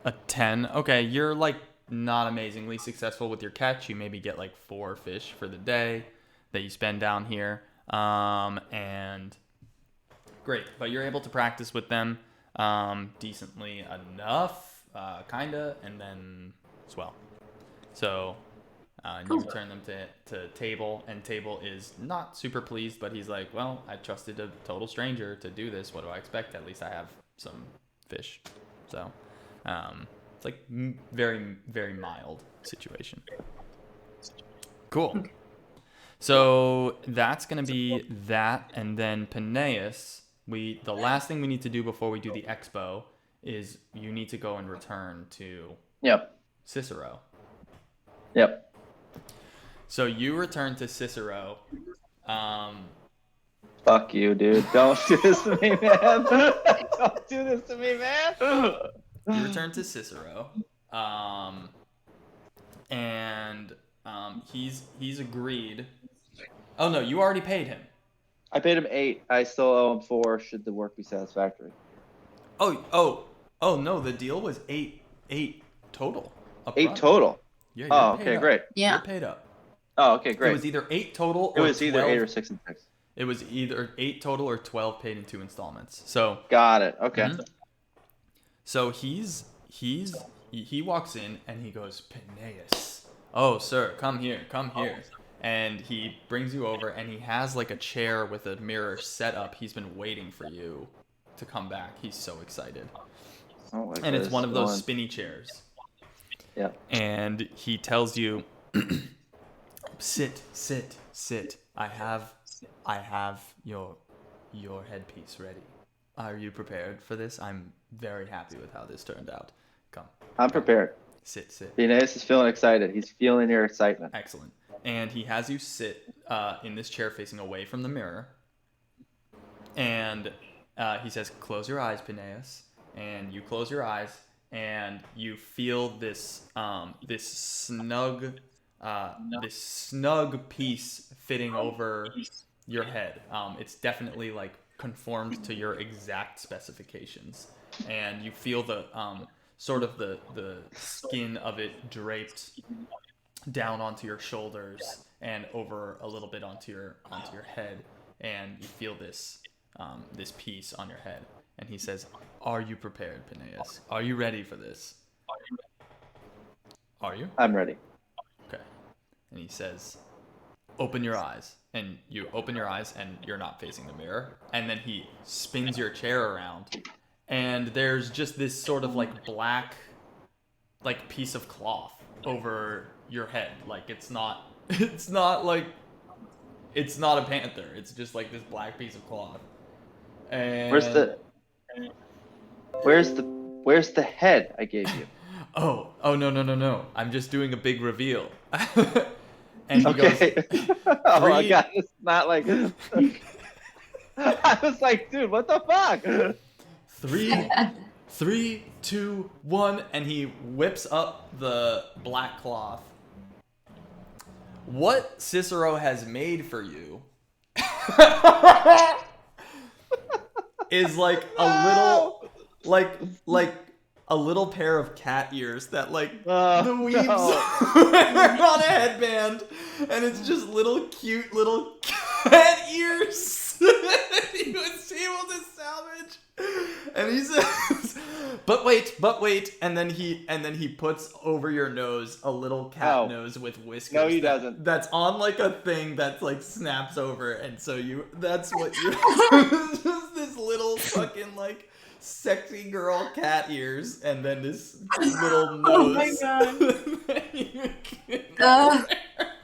A 10. Okay, you're like not amazingly successful with your catch. You maybe get like 4 fish for the day that you spend down here. And great, but you're able to practice with them decently enough, kinda, and then swell. So you return them to Table, and Table is not super pleased, but he's like, well, I trusted a total stranger to do this. What do I expect? At least I have some fish. So it's like very, very mild situation. Cool. So that's gonna be that, and then Penaeus. The last thing we need to do before we do the expo is you need to go and return to Yep. Cicero. Yep. So you return to Cicero. Fuck you, dude. Don't do this to me, man. Don't do this to me, man. You return to Cicero. And he's agreed. Oh no, you already paid him. I paid him 8. I still owe him 4. Should the work be satisfactory? Oh no, the deal was 8 total. 8 total. Yeah. Oh, okay, great. Yeah. You're paid up. Oh, okay, great. It was either 8 total. It Or was either 12. 8 or 6 and 6. It was either 8 total or 12 paid in 2 installments. So. Got it. Okay. Mm-hmm. So he walks in and he goes, Penaeus. Oh, sir, come here. And he brings you over, and he has like a chair with a mirror set up. He's been waiting for you to come back. He's so excited. Oh, like And it's this one of those one. spinny chairs. Yeah. And he tells you, sit. I have your headpiece ready. Are you prepared for this? I'm very happy with how this turned out. Come. I'm prepared. Sit. Penaeus is feeling excited. He's feeling your excitement. Excellent. And he has you sit in this chair facing away from the mirror. And he says, close your eyes, Penaeus. And you close your eyes, and you feel this snug piece fitting over your head. It's definitely like conformed to your exact specifications. And you feel the sort of the skin of it draped down onto your shoulders and over a little bit onto your head, and you feel this piece on your head. And he says, "Are you prepared, Penaeus? Are you ready for this? Are you?" I'm ready. Okay. And he says, "Open your eyes." And you open your eyes, and you're not facing the mirror. And then he spins your chair around, and there's just this sort of like black, like piece of cloth over your head. Like it's not a panther. It's just like this black piece of cloth. And Where's the head I gave you? Oh no. I'm just doing a big reveal. And he Okay. goes, Oh my god, it's not like I was like, dude, what the fuck? 3, 2, 1, and he whips up the black cloth. What Cicero has made for you is like a little pair of cat ears that like the weebs wear on a headband, and it's just cute little cat ears he was able to salvage. And he says, but wait, and then he puts over your nose a little cat nose with whiskers. No, he doesn't. That's on like a thing that's like snaps over, and so that's what you just this little fucking like sexy girl cat ears, and then this little nose. Oh my god.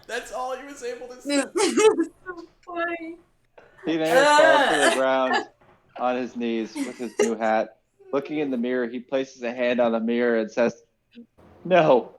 That's all he was able to say. So funny. Penaeus falls to the ground on his knees with his new hat. Looking in the mirror, he places a hand on the mirror and says, "No."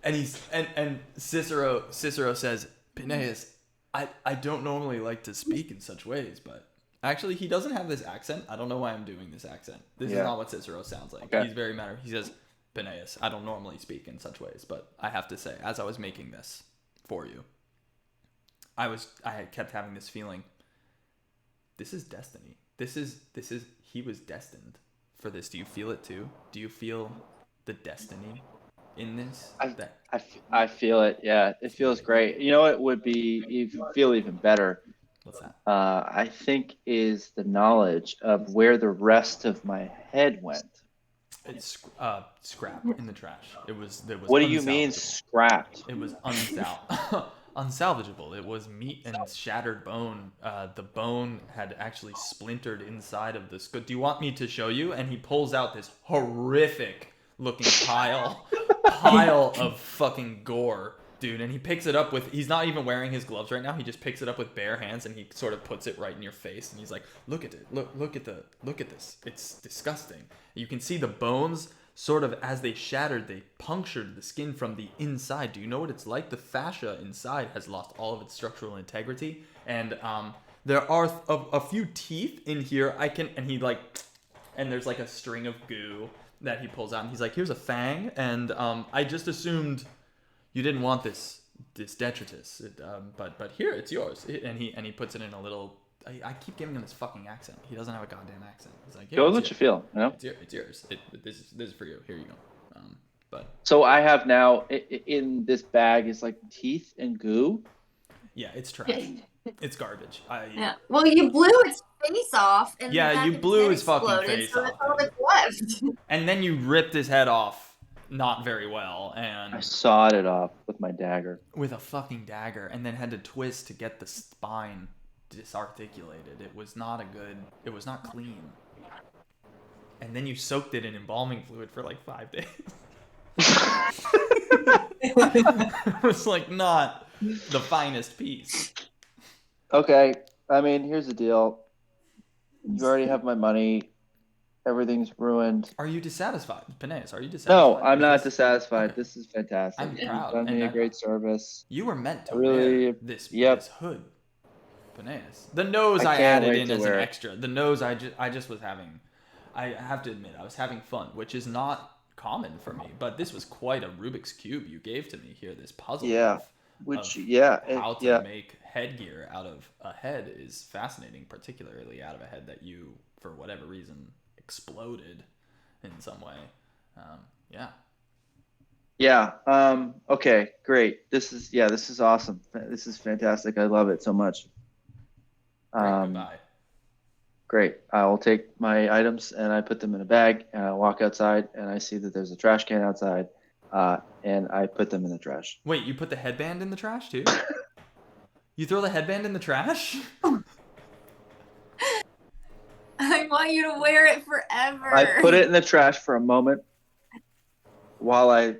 And Cicero says, "Penaeus, I don't normally like to speak in such ways, but actually he doesn't have this accent. I don't know why I'm doing this accent. This is not what Cicero sounds like. Okay. He's very matter. He says, Penaeus, I don't normally speak in such ways, but I have to say, as I was making this for you, I kept having this feeling. This is destiny. This is he was destined for this. Do you feel it too? Do you feel the destiny in this? I feel it. Yeah, it feels great. You know, it would feel even better. What's that? I think is the knowledge of where the rest of my head went. It's scrap in the trash. There was. What do you mean scrapped? It was unsalvageable. It was meat and shattered bone. The bone had actually splintered inside of this. Do you want me to show you? And he pulls out this horrific looking pile of fucking gore Dude, and he picks it up with, he's not even wearing his gloves right now. He just picks it up with bare hands and he sort of puts it right in your face. And he's like, look at it. Look at this. It's disgusting. You can see the bones sort of, as they shattered, they punctured the skin from the inside. Do you know what it's like? The fascia inside has lost all of its structural integrity. And there are a few teeth in here. And there's like a string of goo that he pulls out. And he's like, here's a fang. And I just assumed you didn't want this detritus, but here, it's yours. And he puts it in a little. I keep giving him this fucking accent. He doesn't have a goddamn accent. He's like, go with what you feel. You know? It's yours. This is for you. Here you go. But so I have now in this bag is like teeth and goo. Yeah, it's trash. It's garbage. Yeah. Well, you blew its face off, and yeah, you blew his fucking face so off. that's all that's left. And then you ripped his head off. Not very well, and I sawed it off with my dagger. With a fucking dagger, and then had to twist to get the spine disarticulated. It was not clean. And then you soaked it in embalming fluid for like 5 days. It was like not the finest piece. Okay, I mean, here's the deal. You already have my money. Everything's ruined. Are you dissatisfied, Penaeus? Are you dissatisfied? No, I'm not dissatisfied. Okay. This is fantastic. I'm proud. You've done me a great service. You were meant to really wear this hood, Penaeus. The nose I added in as an extra. The nose I just was having. I have to admit, I was having fun, which is not common for me. But this was quite a Rubik's Cube you gave to me here. This puzzle. Yeah. How to make headgear out of a head is fascinating, particularly out of a head that you, for whatever reason, exploded in some way. Okay, great. This is awesome. This is fantastic. I love it so much. Goodbye. Great. I will take my items and I put them in a bag and I walk outside and I see that there's a trash can outside and I put them in the trash. Wait, you put the headband in the trash too? You throw the headband in the trash? I want you to wear it forever. I put it in the trash for a moment while I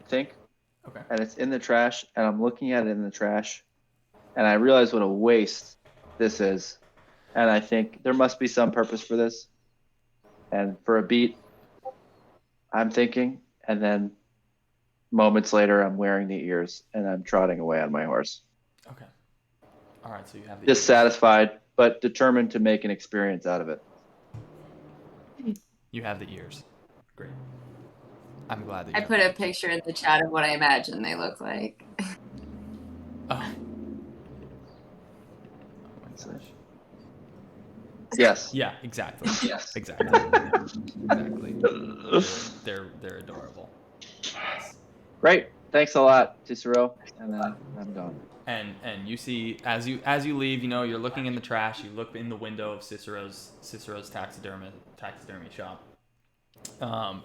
think. Okay. And it's in the trash, and I'm looking at it in the trash, and I realize what a waste this is. And I think there must be some purpose for this. And for a beat, I'm thinking, and then moments later, I'm wearing the ears, and I'm trotting away on my horse. Okay. All right, so you have the dissatisfied, but determined to make an experience out of it. You have the ears. Great. I'm glad that you I have put the a ears. picture in the chat of what I imagine they look like. Oh. Oh my gosh. Yes. Yeah, exactly. Yes. Exactly. Exactly. They're adorable. Yes. Great. Thanks a lot, Cicero. And then I'm gone. And you see as you leave, you're looking in the trash. You look in the window of Cicero's taxidermy shop.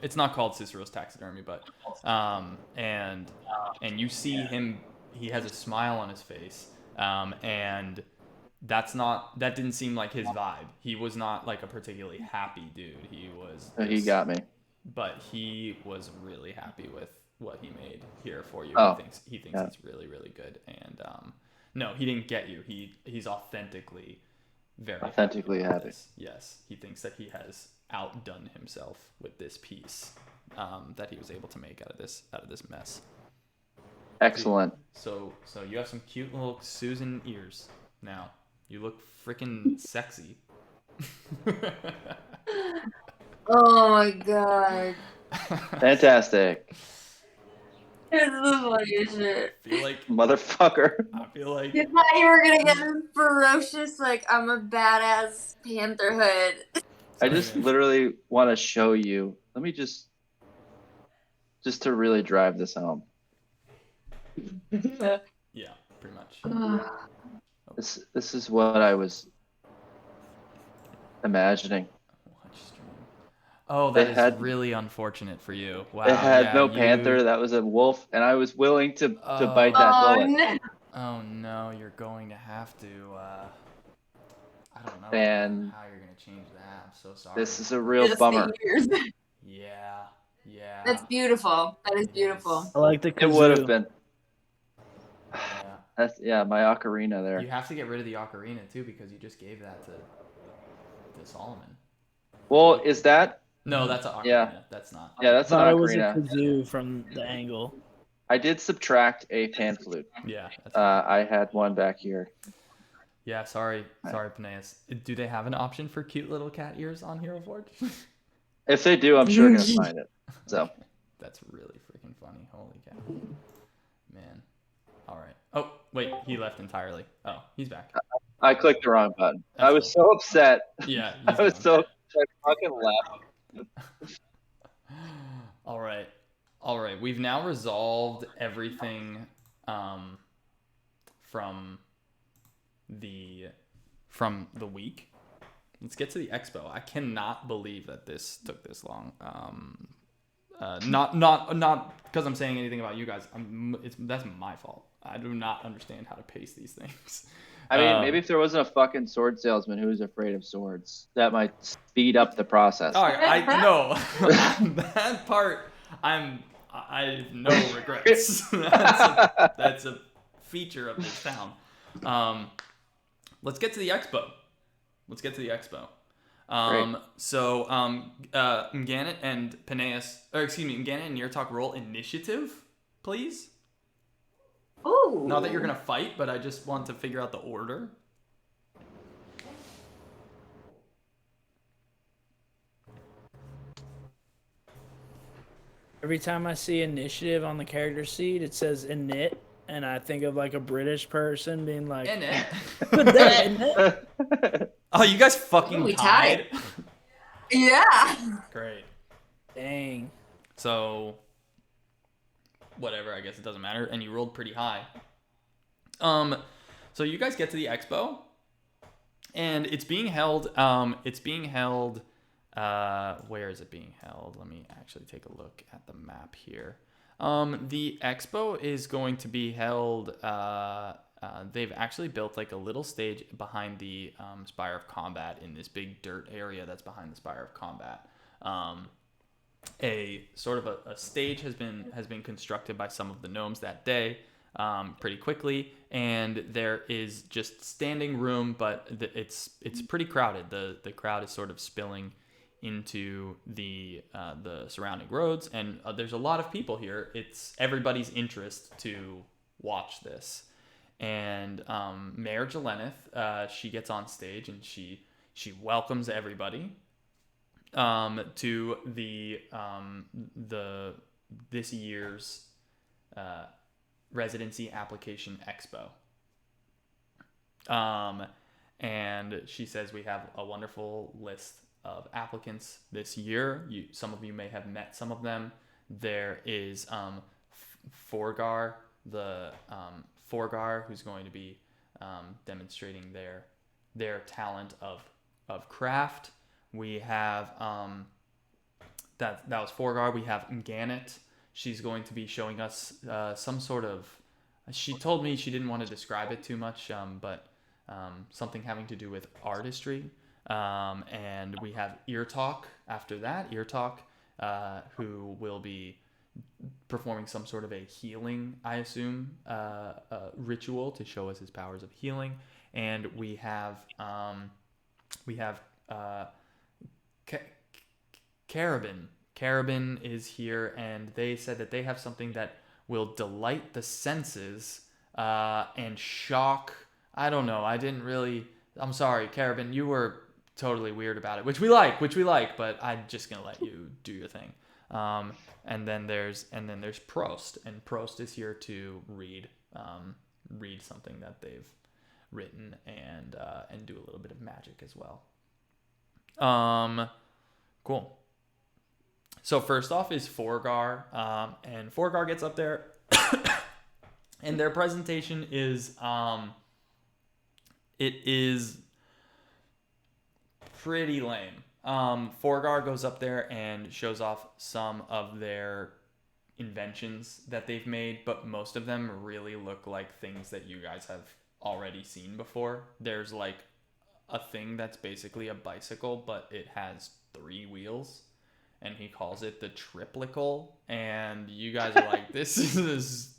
It's not called Cicero's Taxidermy, but and you see him. He has a smile on his face, and that didn't seem like his vibe. He was not like a particularly happy dude. He was. He got me. But he was really happy with what he made here for you. Oh, he thinks it's really, really good. And no, he didn't get you. He's authentically happy. Yes, he thinks that he has outdone himself with this piece that he was able to make out of this mess. Excellent. So you have some cute little Susan ears now. You look freaking sexy. Oh my god. Fantastic. This is the funniest shit. I feel like Motherfucker. I feel like You thought you were gonna get this ferocious, like, I'm a badass panther hood. I just literally want to show you. Let me just to really drive this home. yeah, pretty much. This is what I was imagining. Oh, that is really unfortunate for you. Wow. It had no panther. That was a wolf, and I was willing to bite that bullet. No. Oh no, you're going to have to. I don't know And how you're gonna change that. I'm so sorry. This is a real bummer. Yeah. That's beautiful. That is beautiful. I like the kazoo. It would have been. Yeah. My ocarina there. You have to get rid of the ocarina too because you just gave that to Solomon. Well, is that? No, that's an ocarina. Yeah. That's not. Yeah, that's an Thought it was a ocarina. kazoo from the angle. I did subtract a pan flute. Yeah. That's I had one back here. Yeah, sorry, Penaeus. Do they have an option for cute little cat ears on Hero Forge? If they do, I'm sure gonna find it. So That's really freaking funny. Holy cow. Man. All right. Oh, wait, he left entirely. Oh, he's back. I clicked the wrong button. That's I was so upset. Yeah. I was so I fucking left. All right. We've now resolved everything from the week. Let's get to the expo. I cannot believe that this took this long. Not because I'm saying anything about you guys. That's my fault. I do not understand how to pace these things. I mean, maybe if there wasn't a fucking sword salesman who was afraid of swords, that might speed up the process. All right, I know that part. I have no regrets. That's a feature of this town. Let's get to the expo. So Mgannet and Penaeus, Mgannet and Irtok roll initiative, please. Ooh. Not that you're gonna fight, but I just want to figure out the order. Every time I see initiative on the character sheet, it says init, and I think of like a British person being like, "Put that in it." Oh, you guys fucking We tied. Yeah. Great. Dang. So, whatever. I guess it doesn't matter. And you rolled pretty high. So you guys get to the expo, and it's being held. Where is it being held? Let me actually take a look at the map here. The expo is going to be held. They've actually built like a little stage behind the Spire of Combat in this big dirt area that's behind the Spire of Combat. A sort of a stage has been constructed by some of the gnomes that day, pretty quickly, and there is just standing room, but it's pretty crowded. The crowd is sort of spilling into the surrounding roads, and there's a lot of people here. It's everybody's interest to watch this. And Mayor Jelenith, she gets on stage and she welcomes everybody to this year's Residency Application Expo. And she says we have a wonderful list of applicants this year. Some of you may have met some of them. There is Foregar, Foregar, who's going to be demonstrating their talent of craft. We have that was Foregar. We have Mgannet. She's going to be showing us some sort of. She told me she didn't want to describe it too much, but something having to do with artistry. And we have Irtok after that. Irtok, who will be performing some sort of a healing, I assume, ritual to show us his powers of healing. And we have Carabin. Carabin is here, and they said that they have something that will delight the senses and shock. I don't know. I'm sorry, Carabin. You were totally weird about it, which we like, but I'm just gonna let you do your thing. And then there's Prost, and Prost is here to read something that they've written and do a little bit of magic as well. Cool. So first off is Foregar, and Foregar gets up there, and their presentation is it is pretty lame. Foregar goes up there and shows off some of their inventions that they've made, but most of them really look like things that you guys have already seen before. There's like a thing that's basically a bicycle, but it has 3 wheels, and he calls it the triplical, and you guys are like, this is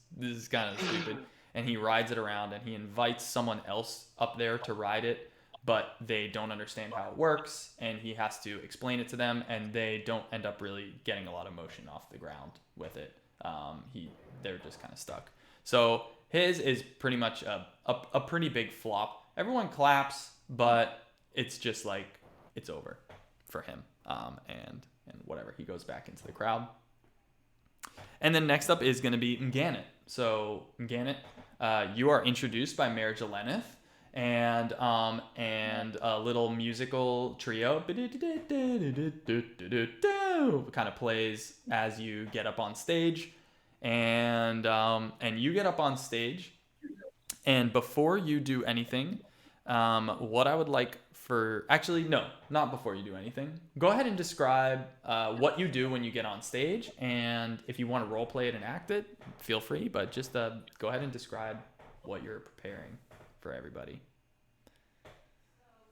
kind of stupid. and he rides it around, and he invites someone else up there to ride it, but they don't understand how it works, and he has to explain it to them, and they don't end up really getting a lot of motion off the ground with it. They're just kind of stuck. So his is pretty much a pretty big flop. Everyone claps, but it's just like it's over for him. And whatever, he goes back into the crowd. And then next up is going to be Mgannet. So Mgannet, you are introduced by Mayor Jelenith, and a little musical trio kind of plays as you get up on stage, and you get up on stage, and before you do anything, what I would like not before you do anything, go ahead and describe what you do when you get on stage, and if you want to role play it and act it, feel free, but just go ahead and describe what you're preparing for everybody.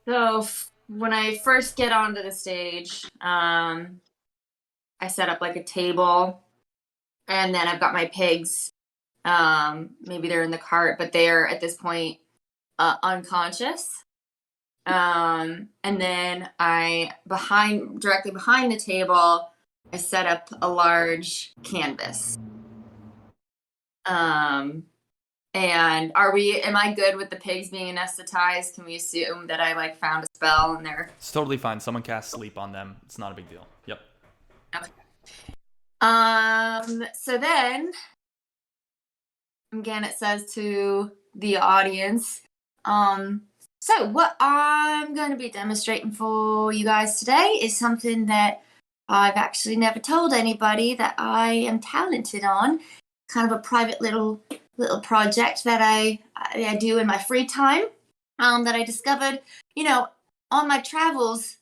So when I first get onto the stage, I set up like a table, and then I've got my pigs. Maybe they're in the cart, but they're at this point unconscious. And then directly behind the table, I set up a large canvas. And am I good with the pigs being anesthetized? Can we assume that I found a spell and they're... It's totally fine. Someone casts sleep on them. It's not a big deal. Yep. Okay. So then Mgannet says to the audience, so what I'm going to be demonstrating for you guys today is something that I've actually never told anybody that I am talented on. Kind of a private little project that I do in my free time, that I discovered, on my travels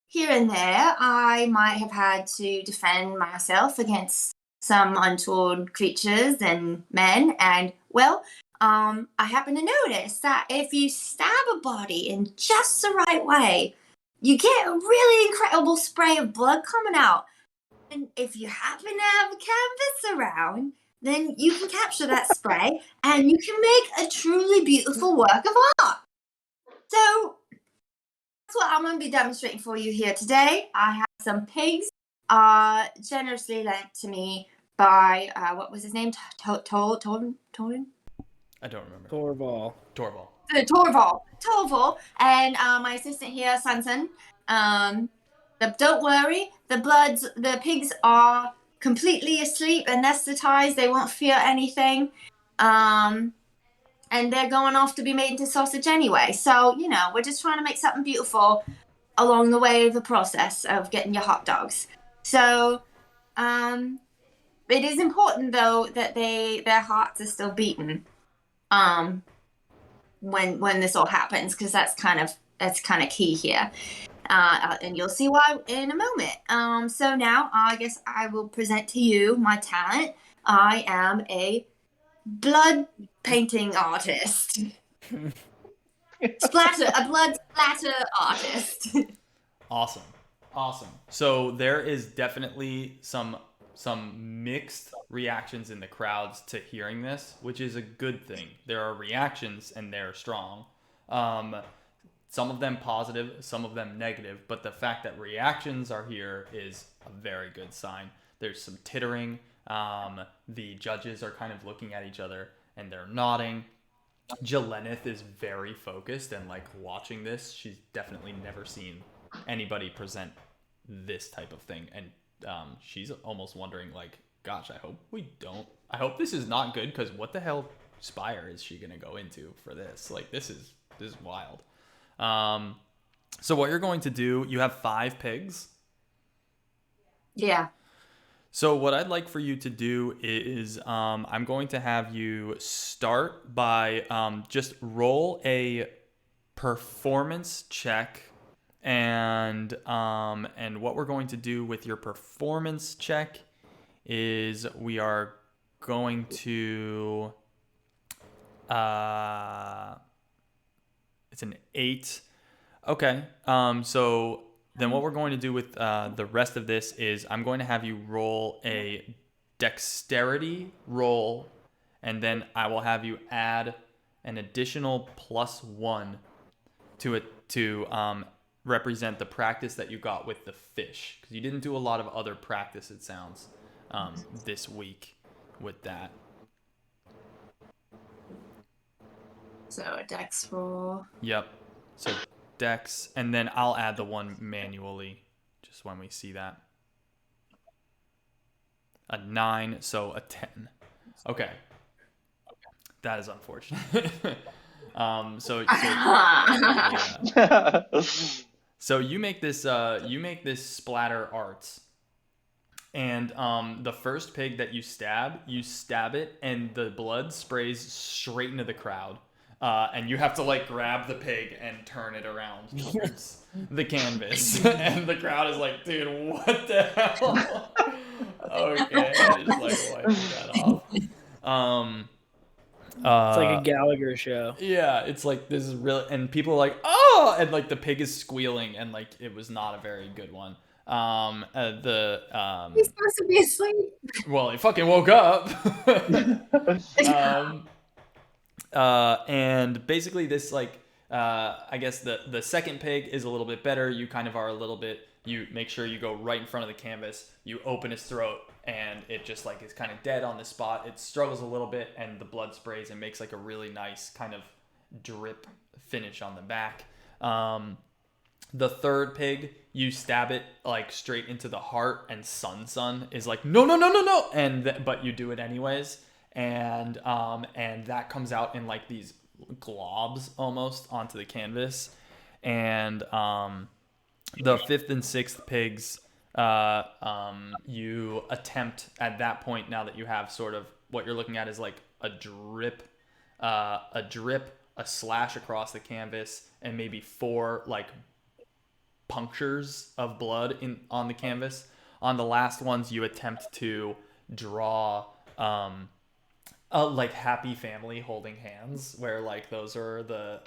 here and there. I might have had to defend myself against some untoward creatures and men, and I happen to notice that if you stab a body in just the right way, you get a really incredible spray of blood coming out. And if you happen to have a canvas around, then you can capture that spray and you can make a truly beautiful work of art. So that's what I'm going to be demonstrating for you here today. I have some pigs generously lent to me by, what was his name? Torrent? I don't remember. Torval. Torval, and my assistant here, Sanson. Don't worry, the pigs are completely asleep, anesthetized. They won't feel anything, and they're going off to be made into sausage anyway. So we're just trying to make something beautiful along the way of the process of getting your hot dogs. So, it is important though that their hearts are still beating. When this all happens, because that's kind of key here, and you'll see why in a moment. So now I guess I will present to you my talent. I am a blood painting artist. A blood splatter artist. Awesome. So there is definitely some mixed reactions in the crowds to hearing this, which is a good thing. There are reactions and they're strong. Some of them positive, some of them negative, but the fact that reactions are here is a very good sign. There's some tittering. The judges are kind of looking at each other and they're nodding. Jelenith is very focused and watching this. She's definitely never seen anybody present this type of thing, and she's almost wondering gosh, I hope this is not good, because what the hell Spire is she gonna go into for this? This is wild. So what you're going to do, you have 5 pigs. Yeah. So what I'd like for you to do is I'm going to have you start by just roll a performance check. And what we're going to do with your performance check is we are going to it's an 8. Okay. So then what we're going to do with the rest of this is I'm going to have you roll a dexterity roll, and then I will have you add an additional +1 to it to represent the practice that you got with the fish, because you didn't do a lot of other practice, it sounds, this week with that. So a dex roll. Yep. So dex, and then I'll add the one manually just when we see that. A 9, so a 10. Okay. That is unfortunate. Yeah. So you make this splatter arts. And the first pig that you stab it, and the blood sprays straight into the crowd. And you have to like grab the pig and turn it around towards the canvas. And the crowd is like, dude, what the hell? Okay, I just like wiping that off. It's like a Gallagher show. Yeah, it's like, this is really, and people are like, oh, and like the pig is squealing, and like it was not a very good one. He's supposed to be asleep. Well, he fucking woke up. And basically this, like, I guess the second pig is a little bit better. You kind of are a little bit, you make sure you go right in front of the canvas, you open his throat, and it just like is kind of dead on the spot. It struggles a little bit, and the blood sprays and makes like a really nice kind of drip finish on the back. The third pig, you stab it like straight into the heart, and Sun is like, no, but you do it anyways, and that comes out in like these globs almost onto the canvas, and the fifth and sixth pigs, you attempt at that point, now that you have sort of what you're looking at is like a drip, a slash across the canvas, and maybe 4 like punctures of blood on the canvas. On the last ones, you attempt to draw like happy family holding hands, where like those are the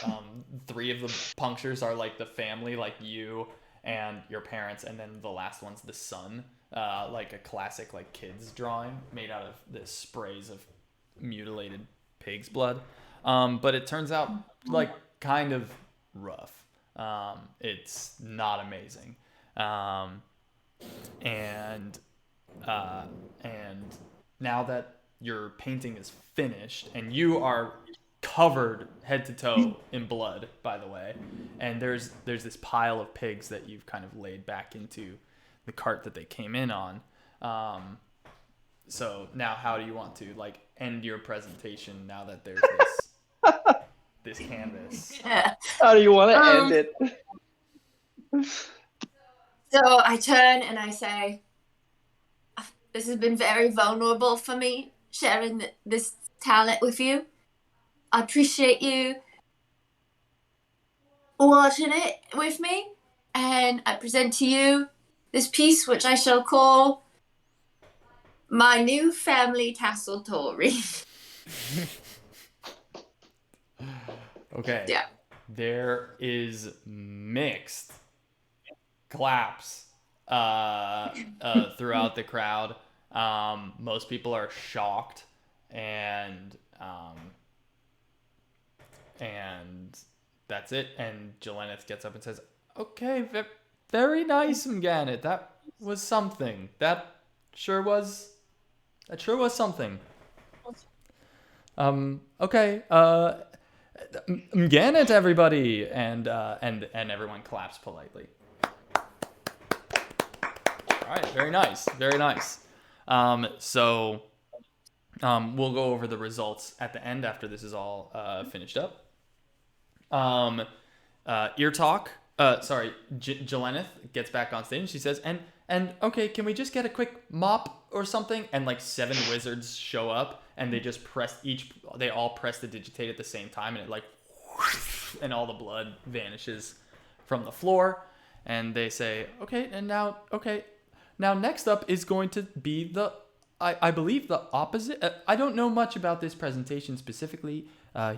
3 of the punctures are like the family, like you and your parents, and then the last one's the sun, like a classic like kids drawing made out of this sprays of mutilated pig's blood. But it turns out like kind of rough. It's not amazing. And now that your painting is finished, and you are covered head to toe in blood, by the way, and there's this pile of pigs that you've kind of laid back into the cart that they came in on. So now how do you want to like end your presentation now that there's this canvas? How do you want to end it? So I turn and I say, this has been very vulnerable for me, sharing this talent with you. I appreciate you watching it with me, and I present to you this piece, which I shall call My New Family Tassel Tory. Okay. Yeah. There is mixed claps throughout the crowd. Most people are shocked, and that's it. And Jelenith gets up and says, "Okay, very nice, Mgannet. That was something. That sure was something. Okay. Mgannet, everybody," and everyone claps politely. All right, very nice, very nice. So we'll go over the results at the end after this is all finished up. Irtok, Jelenith gets back on stage and she says, and okay, can we just get a quick mop or something? And like 7 wizards show up, and they just they all press the digitate at the same time, and it like, and all the blood vanishes from the floor. And they say, okay, now next up is going to be I believe the opposite. I don't know much about this presentation specifically.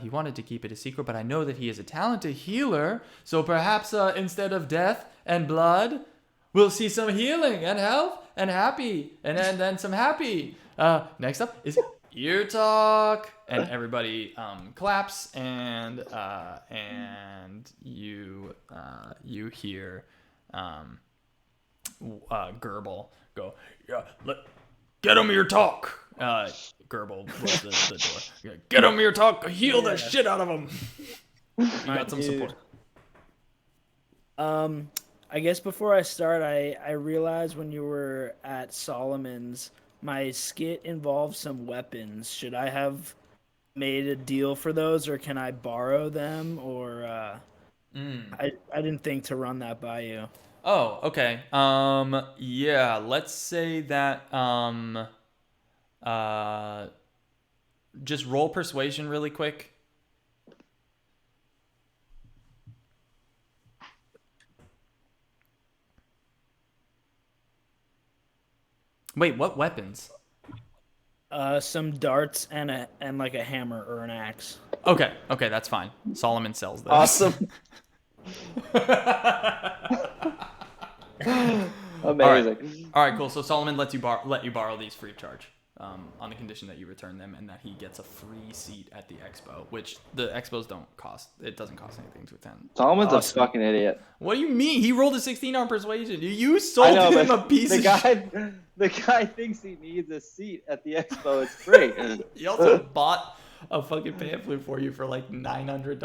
He wanted to keep it a secret, but I know that he is a talented healer. So perhaps instead of death and blood, we'll see some healing and health and happy, and then some happy. Next up is Irtok, and everybody claps, and you hear Gerbil go, yeah, get him Irtok. Gerbil was the door. Yeah, get him Irtok, heal the shit out of him. You got some support. I guess before I start, I realized when you were at Solomon's, my skit involved some weapons. Should I have made a deal for those, or can I borrow them? Or I didn't think to run that by you. Oh, okay. Yeah, let's say that just roll persuasion really quick. Wait, what weapons? Some darts and like a hammer or an axe. Okay, that's fine. Solomon sells those. Awesome. Amazing. All right, cool. So Solomon let you borrow these free of charge, on the condition that you return them and that he gets a free seat at the expo, which the expos don't cost. It doesn't cost anything to attend. Solomon's a fucking idiot. What do you mean? He rolled a 16 on persuasion. You sold him a piece of shit. The guy thinks he needs a seat at the expo. It's free. He also bought a fucking pamphlet for you for like $900.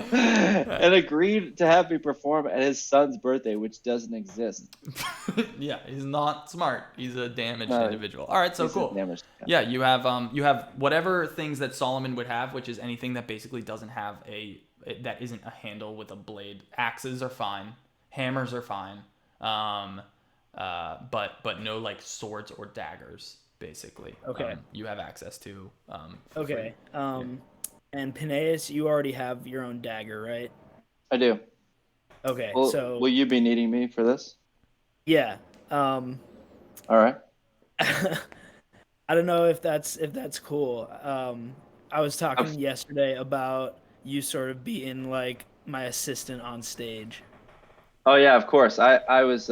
And agreed to have me perform at his son's birthday, which doesn't exist. Yeah, he's not smart. He's a damaged individual. All right, so cool. Damaged, yeah, you have whatever things that Solomon would have, which is anything that basically doesn't have that isn't a handle with a blade. Axes are fine. Hammers are fine. But no like swords or daggers, basically. Okay. You have access to. Okay. And Penaeus, you already have your own dagger, right? I do. Okay, so will you be needing me for this? Yeah. All right. I don't know if that's cool. I was talking yesterday about you sort of being like my assistant on stage. Oh yeah, of course. I was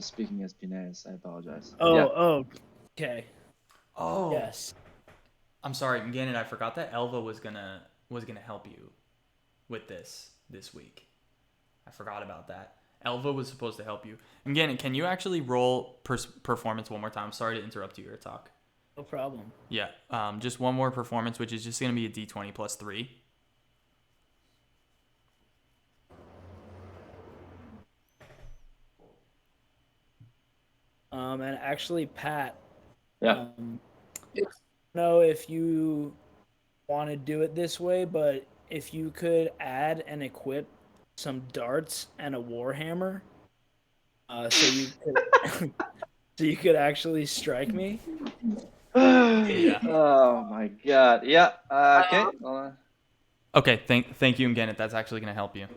speaking as Penaeus. I apologize. Oh, okay. Oh. Yes. I'm sorry, Mgannet, I forgot that Elva was gonna help you with this week. I forgot about that. Elva was supposed to help you. Mgannet, can you actually roll performance one more time? Sorry to interrupt you, Irtok. No problem. Yeah, just one more performance, which is just gonna be a D20 plus 3. And actually, Pat. Yeah. Know if you want to do it this way, but if you could add and equip some darts and a warhammer, so you could actually strike me. Yeah. Oh my god. Yeah. Okay. Okay. Thank you, Mgannet. That's actually gonna help you.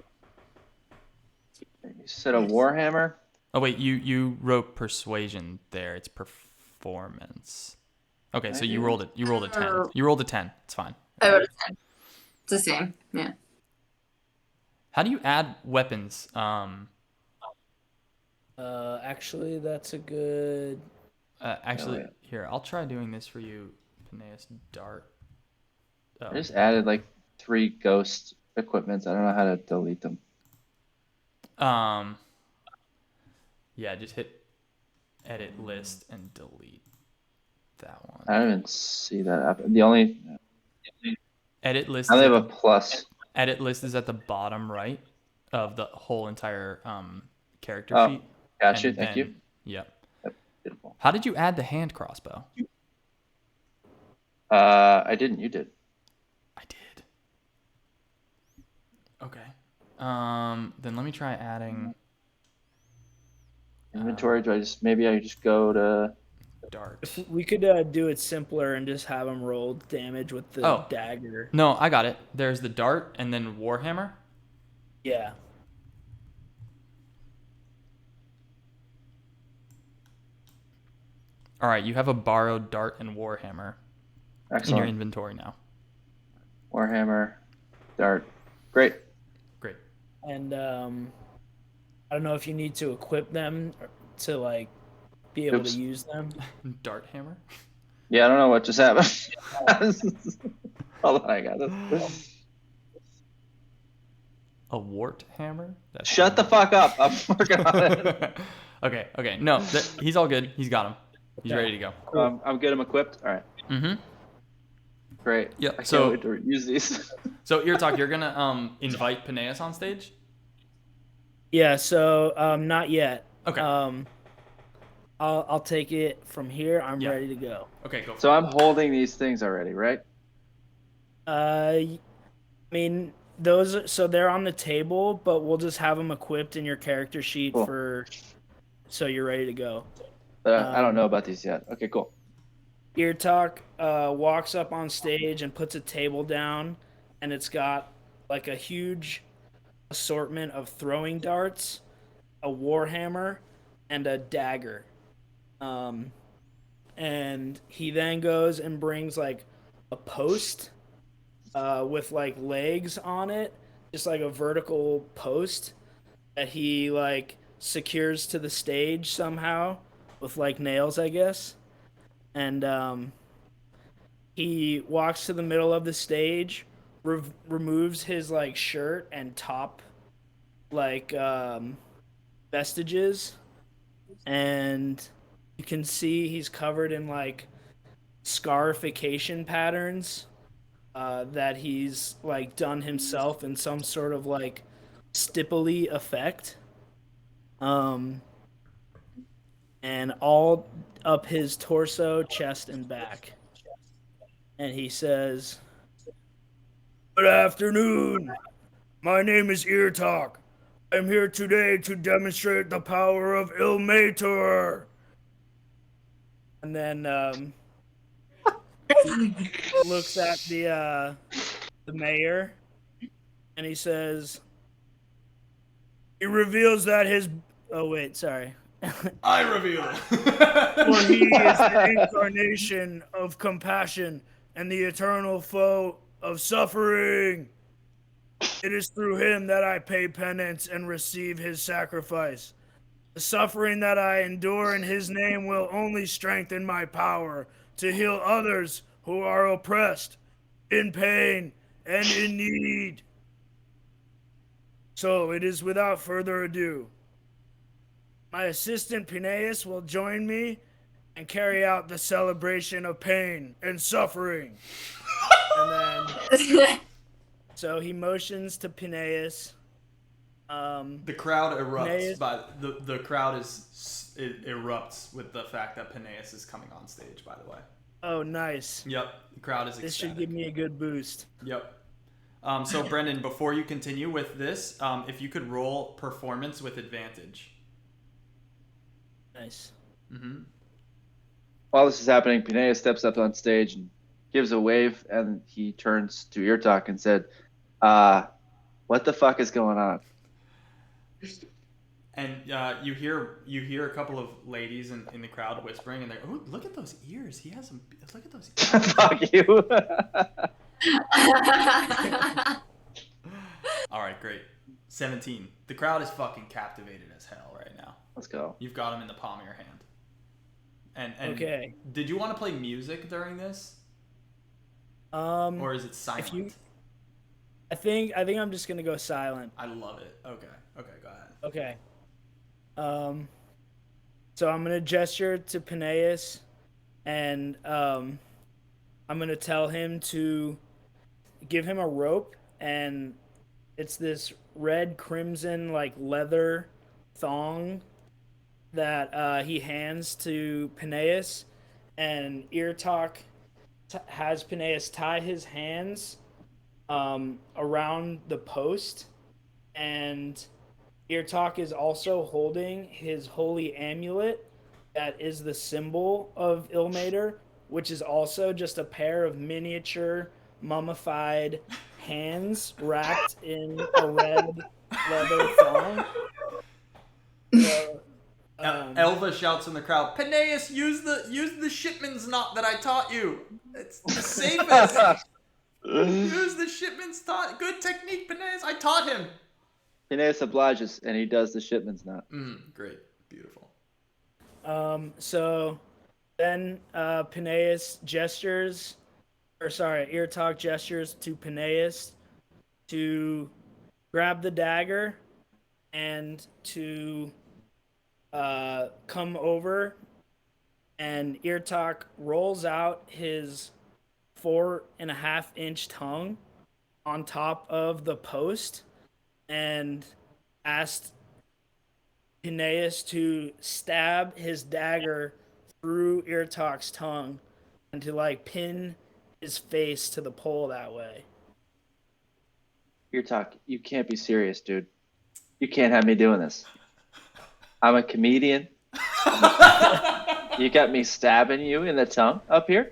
You said a warhammer. Oh wait, you wrote persuasion there. It's performance. Okay, so you rolled it. You rolled a 10. You rolled a 10. It's fine. I rolled a 10. It's the same. Yeah. How do you add weapons? Actually, that's a good. Here, I'll try doing this for you, Penaeus. Dart. Oh. I just added like 3 ghost equipments. I don't know how to delete them. Yeah, just hit edit list and delete that one. I don't even see that. The only edit list. I only have a plus. Edit list is at the bottom right of the whole entire character sheet. Gotcha. Thank you. Yep. Beautiful. How did you add the hand crossbow? I didn't. You did. I did. Okay. Then let me try adding inventory. Do I just go to dart? We could do it simpler and just have him roll damage with the dagger. No, I got it. There's the dart and then warhammer. Yeah. All right, you have a borrowed dart and warhammer in your inventory now. Warhammer, dart. Great. And I don't know if you need to equip them to like be able Oops. to use them. Dart hammer. Yeah, I don't know what just happened. Hold on, I got it. A wart hammer. Shut the fuck up. I'm working on it. Okay. No, he's all good. He's got him. He's ready to go. I'm good. I'm equipped. All right. Mm-hmm. Great. Yeah. I can't So wait to use these. So Irtok, you're gonna invite Penaeus on stage. Yeah. So not yet. Okay. I'll take it from here. I'm Yeah. ready to go. Okay, go. So I'm holding these things already, right? I mean, so they're on the table, but we'll just have them equipped in your character sheet Cool. so you're ready to go. I don't know about these yet. Okay, cool. Irtok walks up on stage and puts a table down, and it's got like a huge assortment of throwing darts, a warhammer, and a dagger. And he then goes and brings like a post with like legs on it, just like a vertical post that he like secures to the stage somehow with like nails, I guess. And he walks to the middle of the stage, removes his like shirt and top like vestiges, and you can see he's covered in like scarification patterns that he's like done himself in some sort of like stipply effect. And all up his torso, chest, and back. And he says, "Good afternoon. My name is Irtok. I'm here today to demonstrate the power of Ilmater." And then looks at the mayor, and he says, he reveals that his... Oh, wait, sorry. I reveal. For he is the incarnation of compassion and the eternal foe of suffering. It is through him that I pay penance and receive his sacrifice. The suffering that I endure in his name will only strengthen my power to heal others who are oppressed, in pain, and in need. So it is without further ado. My assistant Penaeus will join me and carry out the celebration of pain and suffering. And then, so he motions to Penaeus. The crowd erupts, Penaeus, but the crowd it erupts with the fact that Penaeus is coming on stage. By the way. Oh, nice. Yep, the crowd is. This ecstatic. should give me a good boost. Yep. So Brendan, before you continue with this, if you could roll performance with advantage. Nice. Mm-hmm. While this is happening, Penaeus steps up on stage and gives a wave, and he turns to Irtok and said, "What the fuck is going on?" And you hear a couple of ladies in the crowd whispering, and they're, "Oh, look at those ears! He has some. Look at those ears." Fuck you. All right, great. 17. The crowd is fucking captivated as hell right now. Let's go. You've got him in the palm of your hand. And Okay. Did you want to play music during this, or is it silent? I think I'm just gonna go silent. I love it. Okay, go ahead. Okay. So I'm gonna gesture to Penaeus, and I'm gonna tell him to give him a rope, and it's this red crimson like leather thong that he hands to Penaeus, and Irtok has Penaeus tie his hands around the post, and Irtok is also holding his holy amulet that is the symbol of Ilmater, which is also just a pair of miniature mummified hands wrapped in a red leather thong. So, Elva shouts in the crowd, "Penaeus, use the shipman's knot that I taught you. It's the safest. Use the shipman's knot. Good technique, Penaeus. I taught him." Penaeus obliges, and he does the shipman's knot. Great, beautiful. So then Penaeus gestures, Irtok gestures to Penaeus to grab the dagger and to come over, and Irtok rolls out his 4.5-inch tongue on top of the post and asked Penaeus to stab his dagger through Irtok's tongue and to like pin his face to the pole that way. Irtok, you can't be serious, dude. You can't have me doing this. I'm a comedian. You got me stabbing you in the tongue up here?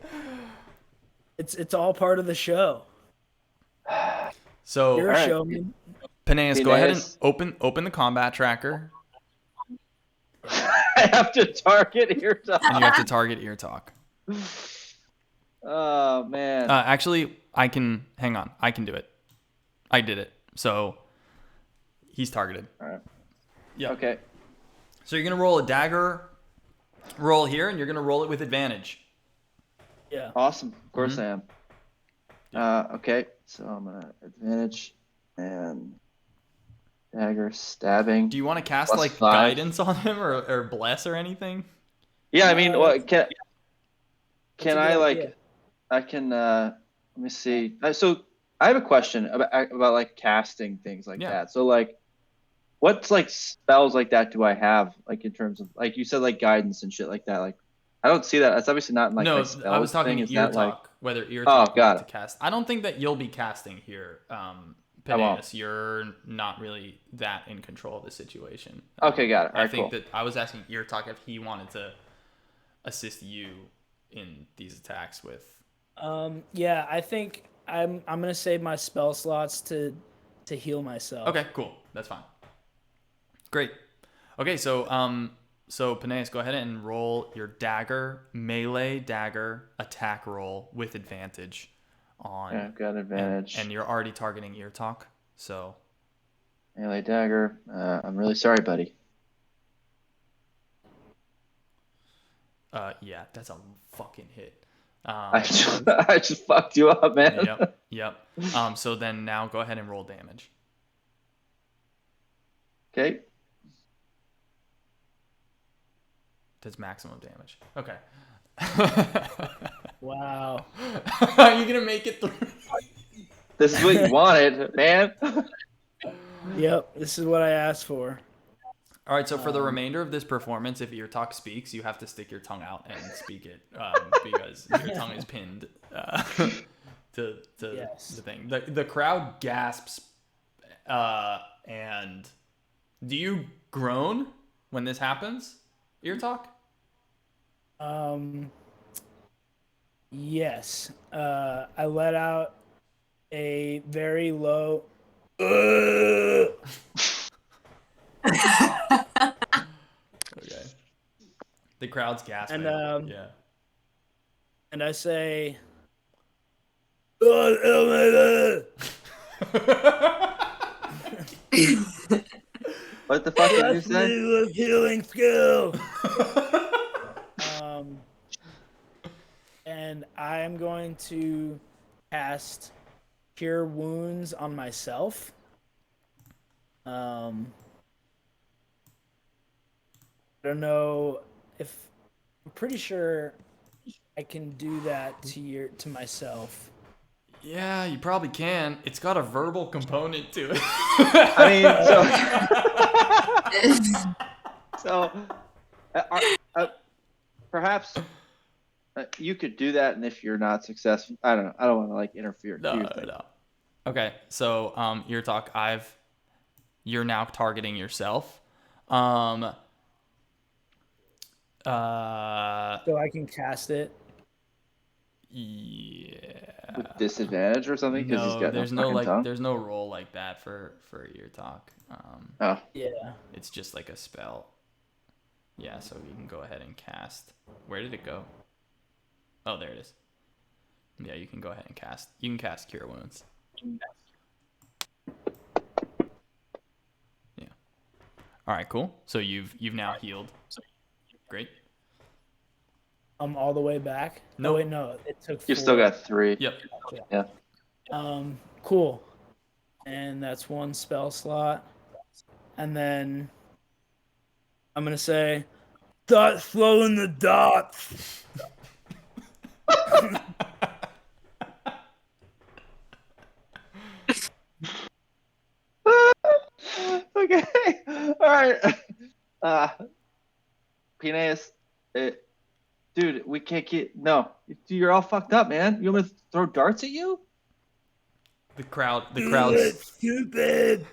It's all part of the show. So You're a Alright. showman. Penaeus, go ahead and Penaeus. open the combat tracker, I have to target Irtok. and you have to target Irtok. Oh, man. Actually, I can hang on. I can do it. I did it. So he's targeted. All right. Yeah. Okay. So you're gonna roll a dagger roll here, and you're gonna roll it with advantage. Yeah. Awesome. Of course Mm-hmm. I am. Okay. So I'm going to advantage and dagger stabbing. Do you want to cast Plus like 5. guidance on him or bless or anything? Yeah, I mean, what can That's a I good like? idea. I can. Let me see. So I have a question about like casting things like Yeah. that. So like, what's like spells like that do I have like in terms of like you said like guidance and shit like that? Like, I don't see that. That's obviously not in, like No, my spells I was talking thing. to Is that Irtok. like Whether Irtok Oh, wanted got to it. cast. I don't think that you'll be casting here, won't. Penaeus. You're not really that in control of the situation. Okay, got it. I Alright, think cool. that I was asking Irtok if he wanted to assist you in these attacks with. Yeah, I think I'm gonna save my spell slots to heal myself. Okay, cool. That's fine. Great. Okay, so Penaeus, go ahead and roll your melee dagger attack roll with advantage on. Yeah, I've got advantage. And you're already targeting Irtok, so Melee dagger. I'm really sorry, buddy. yeah, that's a fucking hit. I just fucked you up, man. Yep. So then now go ahead and roll damage. Okay. That's maximum damage. Okay. Wow. Are you gonna make it through? This is what you wanted, man. Yep, this is what I asked for. All right. So for the remainder of this performance, if Irtok speaks, you have to stick your tongue out and speak it because your tongue is pinned to Yes. the thing. The crowd gasps, and do you groan when this happens, Irtok? Yes. I let out a very low. Okay. The crowd's gasping. And, yeah. And I say, What the fuck did you say? with healing skill. And I'm going to cast Cure Wounds on myself. I don't know if I'm pretty sure I can do that to myself. Yeah, you probably can. It's got a verbal component to it. I mean, so perhaps you could do that, and if you're not successful, I don't know. I don't want to like interfere. No. Okay, so Irtok, you're now targeting yourself. So I can cast it. Yeah. With disadvantage or something because he's No, got there's no no fucking like tongue. there's no roll like that for Irtok. Oh, Yeah. It's just like a spell. Yeah, so you can go ahead and cast. Where did it go? Oh, there it is. Yeah, you can go ahead and cast. You can cast Cure Wounds. Yeah. All right, cool. So you've now healed. Great. All the way back. Nope. Oh wait, no, it took. You've 4. still got 3. Yep. Yeah. Cool. And that's 1 spell slot. And then I'm gonna say, start throwing the dots. Okay. All right. Penaeus, dude, we can't get. No, you're all fucked up, man. You want me to throw darts at you? The crowd's Stupid.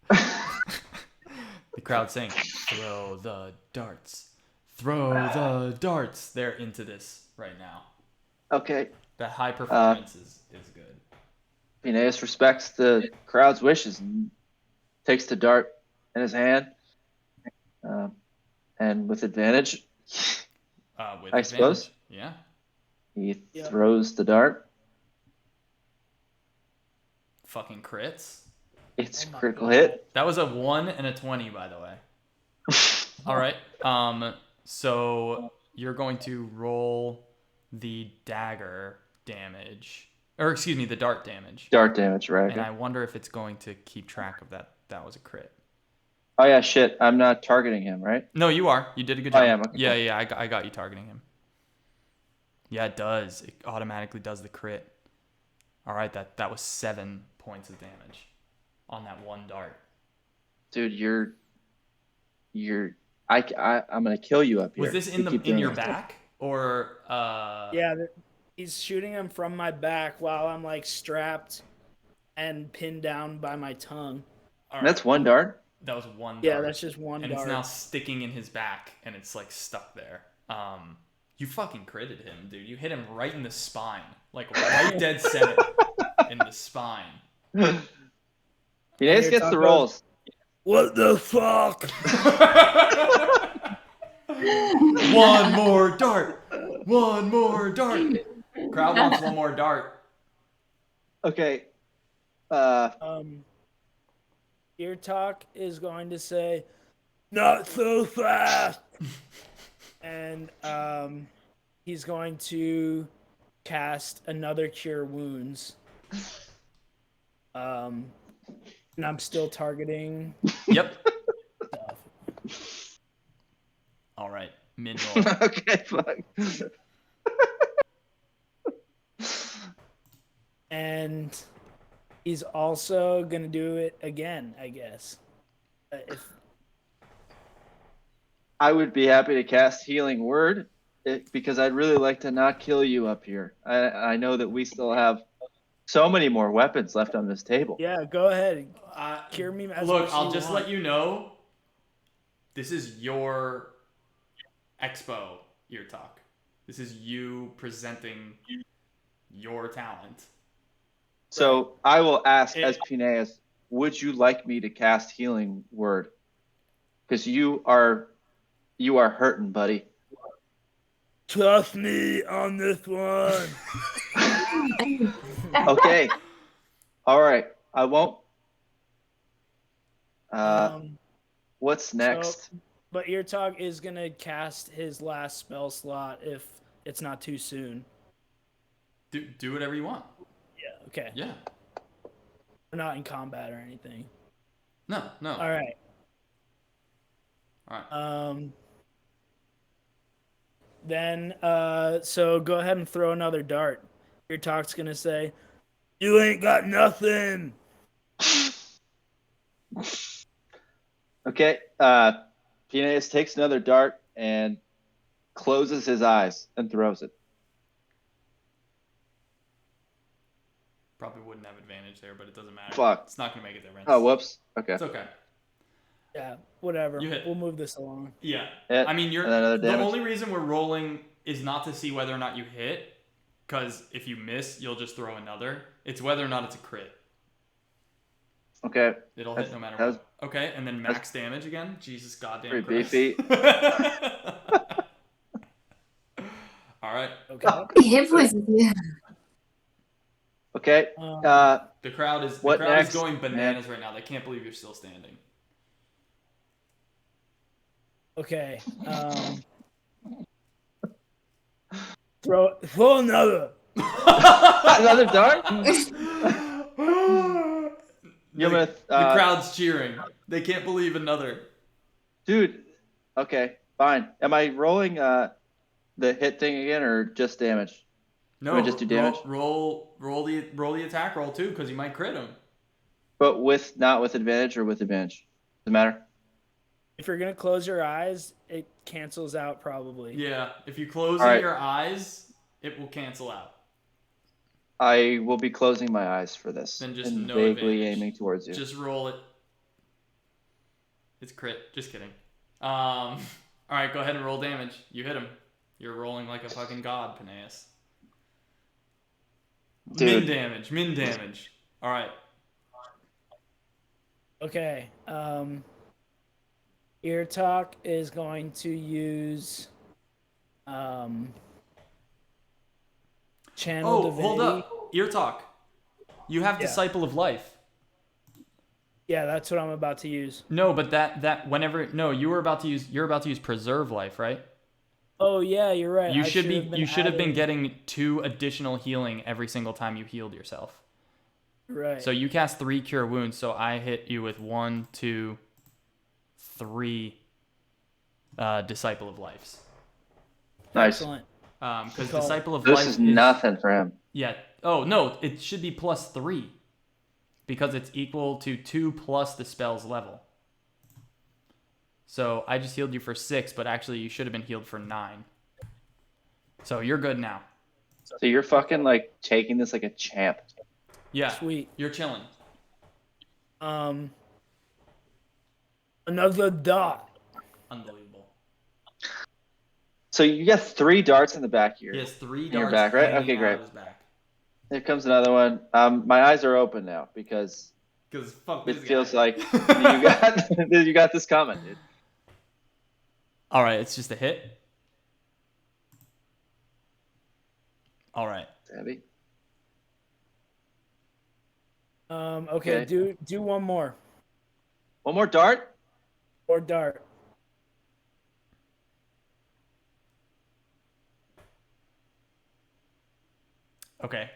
the crowd saying, "Throw the darts, throw the darts." They're into this right now. Okay. That high performance is good. Penaeus respects the crowd's wishes and takes the dart in his hand, and with advantage, With I advantage. suppose. Yeah. He Yeah. throws the dart. Fucking crits. It's Oh my critical God. hit. That was a 1 and a 20, by the way. All right. So you're going to roll the dagger damage, or excuse me, the dart damage. Dart damage, right? And I wonder if it's going to keep track of that. That was a crit. Oh yeah, shit. I'm not targeting him, right? No, you are. You did a good job. I am, okay, Yeah, cool. I got you targeting him. Yeah, it does. It automatically does the crit. All right, that was 7 points of damage on that 1 dart. Dude, I'm gonna kill you up here. Was this You keep in doing your this. back or Yeah, he's shooting him from my back while I'm like strapped and pinned down by my tongue. All And that's 1 dart. That was 1 dart. Yeah, that's just 1 and dart. it's now sticking in his back and it's like stuck there. You fucking critted him, dude. You hit him right in the spine, like right dead center in the spine. Penaeus gets the tacos. rolls. What the fuck? 1 more dart. 1 more dart. Crowd wants 1 more dart. Okay. Irtok is going to say, not so fast. And he's going to cast another Cure Wounds. And I'm still targeting. Yep. All right. Mid roll. Okay, fuck. And he's also going to do it again, I guess. I would be happy to cast Healing Word because I'd really like to not kill you up here. I know that we still have so many more weapons left on this table. Yeah, go ahead. Cure me as Look, much as I'll you just want. let you know. This is your Expo, Irtok. This is you presenting your talent. So I will ask as Penaeus, would you like me to cast Healing Word? Because you are hurting, buddy. Trust me on this one. Okay. All right. I won't. What's next? But Irtok is going to cast his last spell slot if it's not too soon. Do whatever you want. Yeah, okay. Yeah. We're not in combat or anything. No. All right. All right. Then, so go ahead and throw another dart. Irtok's going to say, you ain't got nothing. Okay. Penaeus takes another dart and closes his eyes and throws it. Probably wouldn't have advantage there, but it doesn't matter. Fuck. It's not going to make a difference. Oh, whoops. Okay. It's okay. Yeah, whatever. You hit. We'll move this along. Yeah. Hit. I mean, And another the damage. only reason we're rolling is not to see whether or not you hit, because if you miss, you'll just throw another. It's whether or not it's a crit. Okay. It'll hit no matter that was- what. Okay, and then max damage again. Jesus goddamn Pretty Christ. beefy. All right. Okay. Hit points. Yeah. Okay. The crowd is What next, going bananas right now. They can't believe you're still standing. Okay. throw another. Another dart? You're The with, crowd's cheering. They can't believe another. dude. Okay, fine. Am I rolling the hit thing again or just damage? No, Can I just do damage? roll the attack roll too, because you might crit him. But not with advantage or with advantage? Doesn't matter. If you're gonna close your eyes, it cancels out probably. Yeah, if you close All right. your eyes, it will cancel out. I will be closing my eyes for this. Then just and no vaguely advantage. aiming towards you. Just roll it. It's crit. Just kidding. All right, go ahead and roll damage. You hit him. You're rolling like a fucking god, Penaeus. Dude. Min damage. All right. Okay. Irtok is going to use Channel Divinity. Hold up. Irtok. You have Disciple of Life. Yeah, that's what I'm about to use. No, but you're about to use Preserve Life, right? Oh yeah, you're right. You should have been getting 2 additional healing every single time you healed yourself. Right. So you cast 3 Cure Wounds, so I hit you with 1, 2, 3 Disciple of Lives. Nice. Excellent. Because Disciple of This Life is nothing for him. Yeah. Oh no, it should be +3 because it's equal to 2 plus the spell's level. So I just healed you for 6, but actually you should have been healed for 9. So you're good now. So you're fucking like taking this like a champ. Yeah. Sweet. You're chilling. Another dot. Unbelievable. So you got 3 darts in the back here. He has 3 In your darts back, right? hanging Okay, out great. of his back. Here comes another one. My eyes are open now because Because fuck it this feels guy. like you got this coming, dude. All right, it's just a hit. All right. Heavy. Okay, Okay. do one more. One more dart. Or dart. Okay.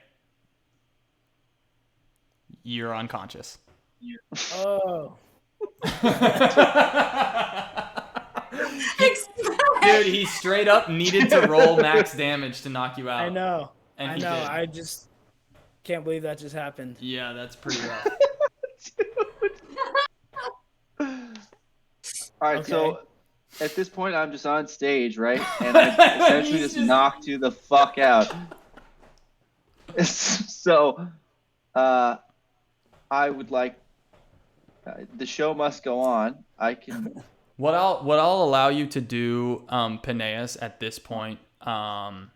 You're unconscious. Oh. Dude, he straight up needed to roll max damage to knock you out. I know. And I he know. did. I just can't believe that just happened. Yeah, that's pretty rough. All right, Okay. so at this point I'm just on stage, right? And I essentially just knocked you the fuck out. So, I would like the show must go on. I can. What I'll allow you to do, Penaeus, at this point, and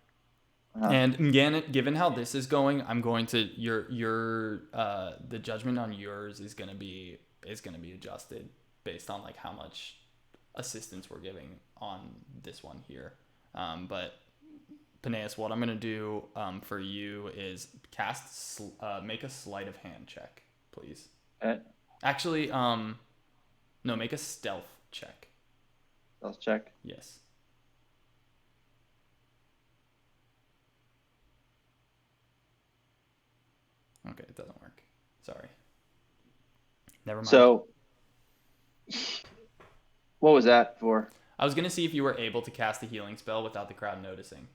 Mgannet, given how this is going, I'm going to the judgment on yours is gonna be adjusted based on like how much assistance we're giving on this one here. But Penaeus, what I'm gonna do for you is make a sleight of hand check, please. Actually, no, make a stealth check. Stealth check. Yes. Okay, it doesn't work. Sorry. Never mind. So, what was that for? I was gonna see if you were able to cast a healing spell without the crowd noticing.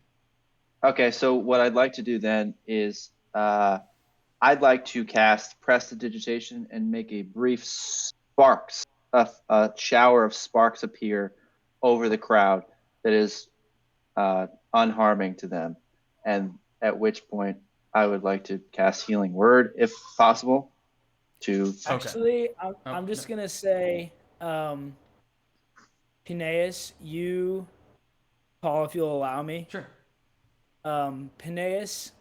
Okay, so what I'd like to do then is I'd like to cast Prestidigitation and make a brief sparks, a shower of sparks appear over the crowd that is unharming to them, and at which point I would like to cast Healing Word, if possible, to... Actually, I'm just going to say, Penaeus, you, Paul, if you'll allow me. Sure. Penaeus,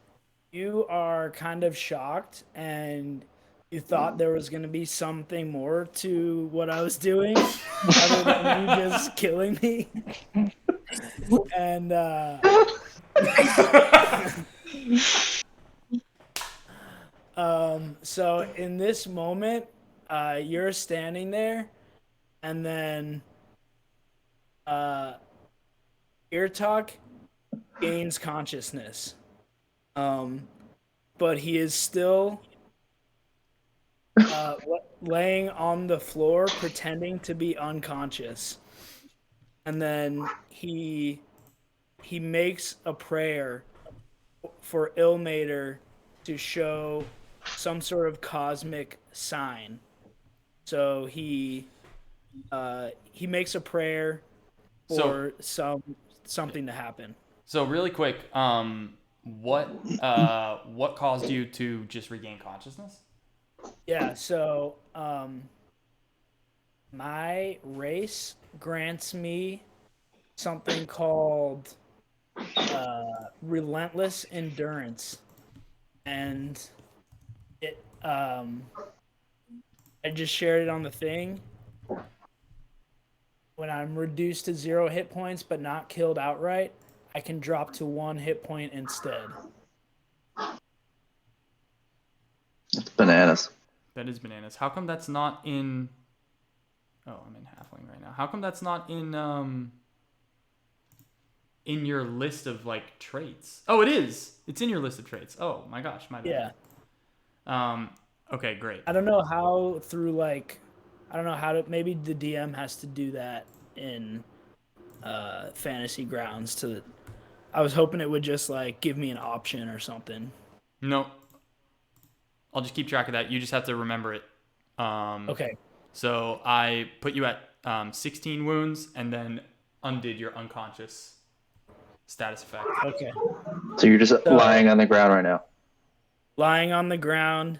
you are kind of shocked and you thought there was going to be something more to what I was doing other than you just killing me. And so in this moment, you're standing there and then Irtok, gains consciousness. But he is still laying on the floor pretending to be unconscious. And then he makes a prayer for Ilmater to show some sort of cosmic sign. So he makes a prayer for something to happen. So really quick, what caused you to just regain consciousness? Yeah, so my race grants me something called relentless endurance, and it I just shared it on the thing. When I'm reduced to 0 hit points but not killed outright, I can drop to 1 hit point instead. It's bananas. That is bananas. How come that's not in? Oh, I'm in halfling right now. How come that's not in your list of like traits? Oh, it is. It's in your list of traits. Oh my gosh, my bad. Yeah. Okay, great. I don't know how maybe the DM has to do that in Fantasy Grounds I was hoping it would just like give me an option or something. No. I'll just keep track of that. You just have to remember it. Okay. So I put you at 16 wounds and then undid your unconscious status effect. Okay. So you're just lying on the ground right now. Lying on the ground,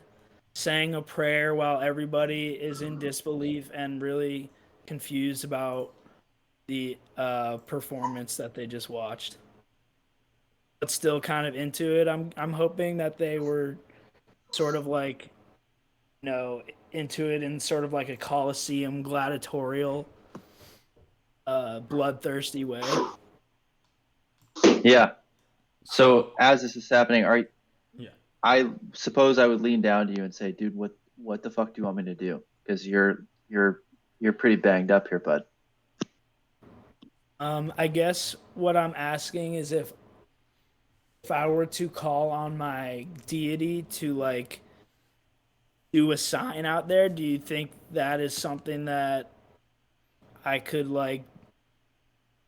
saying a prayer while everybody is in disbelief and really confused about the performance that they just watched. But still kind of into it. I'm hoping that they were sort of like, into it in sort of like a Colosseum gladiatorial, bloodthirsty way. Yeah. So as this is happening, Yeah. I suppose I would lean down to you and say, dude, what the fuck do you want me to do? Because you're pretty banged up here, bud. I guess what I'm asking is if I were to call on my deity to like do a sign out there, do you think that is something that I could like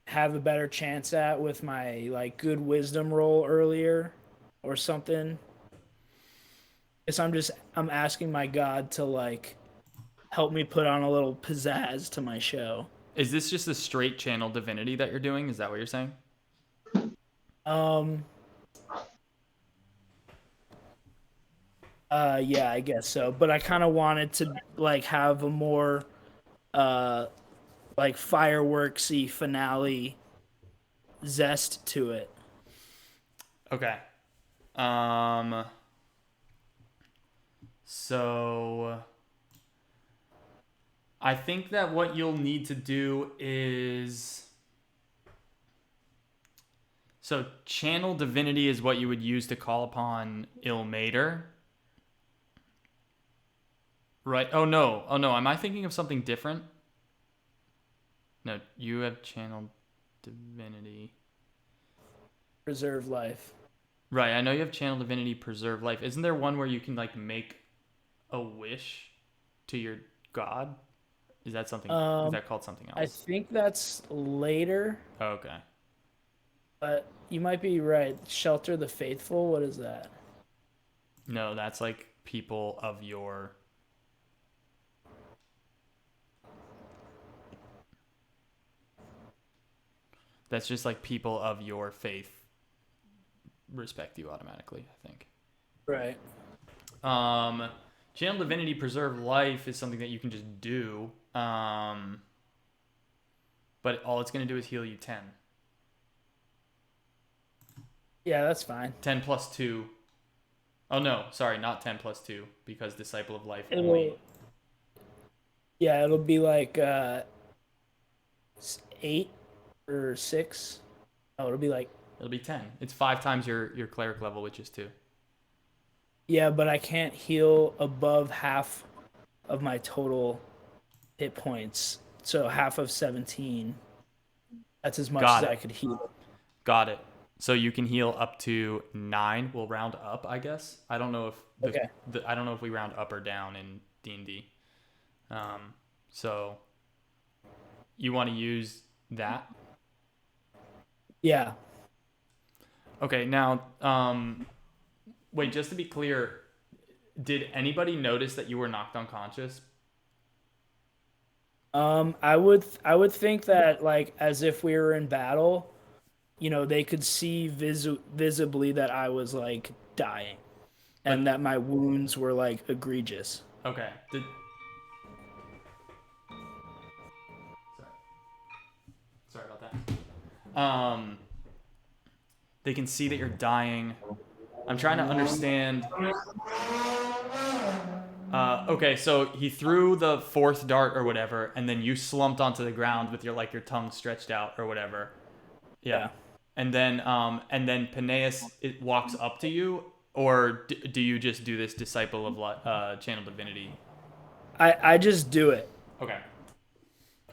have a better chance at with my like good wisdom roll earlier or something? Guess I'm asking my god to like help me put on a little pizzazz to my show. Is this just a straight channel divinity that you're doing? Is that what you're saying? Yeah, I guess so. But I kind of wanted to like have a more like fireworksy finale zest to it. Okay. So I think that what you'll need to do is channel divinity is what you would use to call upon Ilmater. Right. Oh no. Am I thinking of something different? No, you have channeled divinity. Preserve life. Right, I know you have channel divinity preserve life. Isn't there one where you can like make a wish to your god? Is that something? Is that called something else? I think that's later. Oh, okay. But you might be right. Shelter the Faithful. What is that? No, that's like people of your. That's just like people of your faith respect you automatically, I think. Right. Channel Divinity Preserve Life is something that you can just do. But all it's going to do is heal you 10. Yeah, that's fine. 10 plus 2. Oh, no. Sorry, not 10 plus 2. Because Disciple of Life Yeah, it'll be like 8 or 6. Oh, it'll be like... It'll be 10. It's 5 times your cleric level, which is 2. Yeah, but I can't heal above half of my total hit points. So half of 17. That's as much as I could heal. Got it. So you can heal up to 9. We'll round up, I guess. I don't know if I don't know if we round up or down in D&D. So you want to use that? Yeah. Okay, now, wait, just to be clear, did anybody notice that you were knocked unconscious? I would think that, like, as if we were in battle, you know, they could see visibly that I was, like, dying, and that my wounds were, like, egregious. Okay. Sorry about that. They can see that you're dying. I'm trying to understand. Okay, so he threw the 4th dart or whatever, and then you slumped onto the ground with your tongue stretched out or whatever. Yeah. And then Penaeus walks up to you, or do you just do this Disciple of Channel Divinity? I just do it. Okay.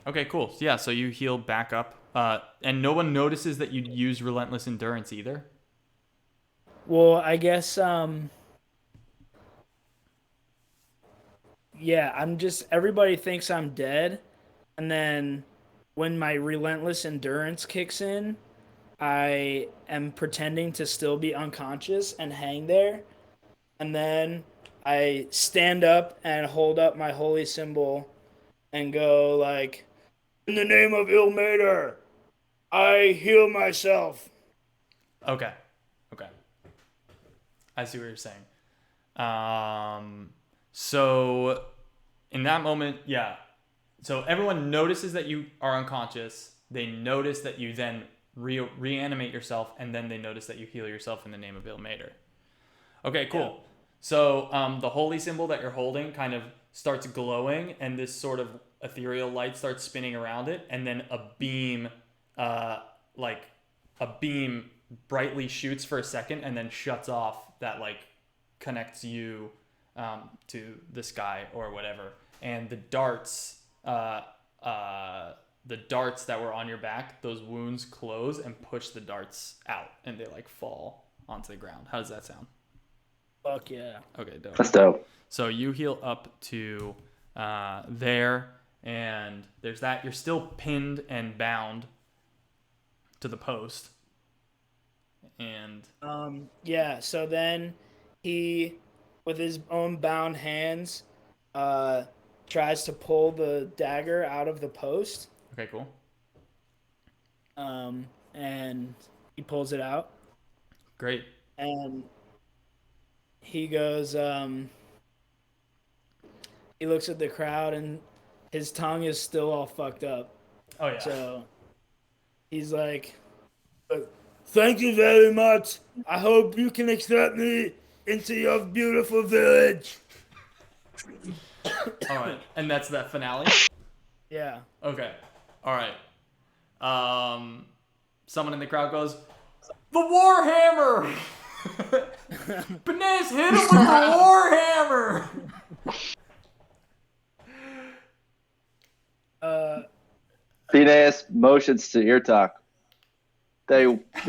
Okay, cool. Yeah, so you heal back up, and no one notices that you use Relentless Endurance either? Well, I guess, yeah, everybody thinks I'm dead, and then when my Relentless Endurance kicks in, I am pretending to still be unconscious and hang there, and then I stand up and hold up my holy symbol and go, like, in the name of Ilmater, I heal myself. Okay. I see what you're saying. So in that moment, yeah. So everyone notices that you are unconscious. They notice that you then reanimate yourself, and then they notice that you heal yourself in the name of Ilmater. Okay, cool. Yeah. So the holy symbol that you're holding kind of starts glowing, and this sort of ethereal light starts spinning around it, and then a beam brightly shoots for a second and then shuts off that connects you to the sky or whatever. And the darts that were on your back, those wounds close and push the darts out, and they fall onto the ground. How does that sound? Fuck yeah. Okay, dope. That's dope. So you heal up to there, and there's that. You're still pinned and bound to the post. And yeah, so then he, with his own bound hands, tries to pull the dagger out of the post. Okay, cool. And he pulls it out. Great. And he goes, he looks at the crowd, and his tongue is still all fucked up. Oh, yeah. So he's like, thank you very much. I hope you can accept me into your beautiful village. All right. And that's that finale? Yeah. Okay. All right. Someone in the crowd goes, the Warhammer! Penaeus hit him with the Warhammer! Penaeus motions to Irtok.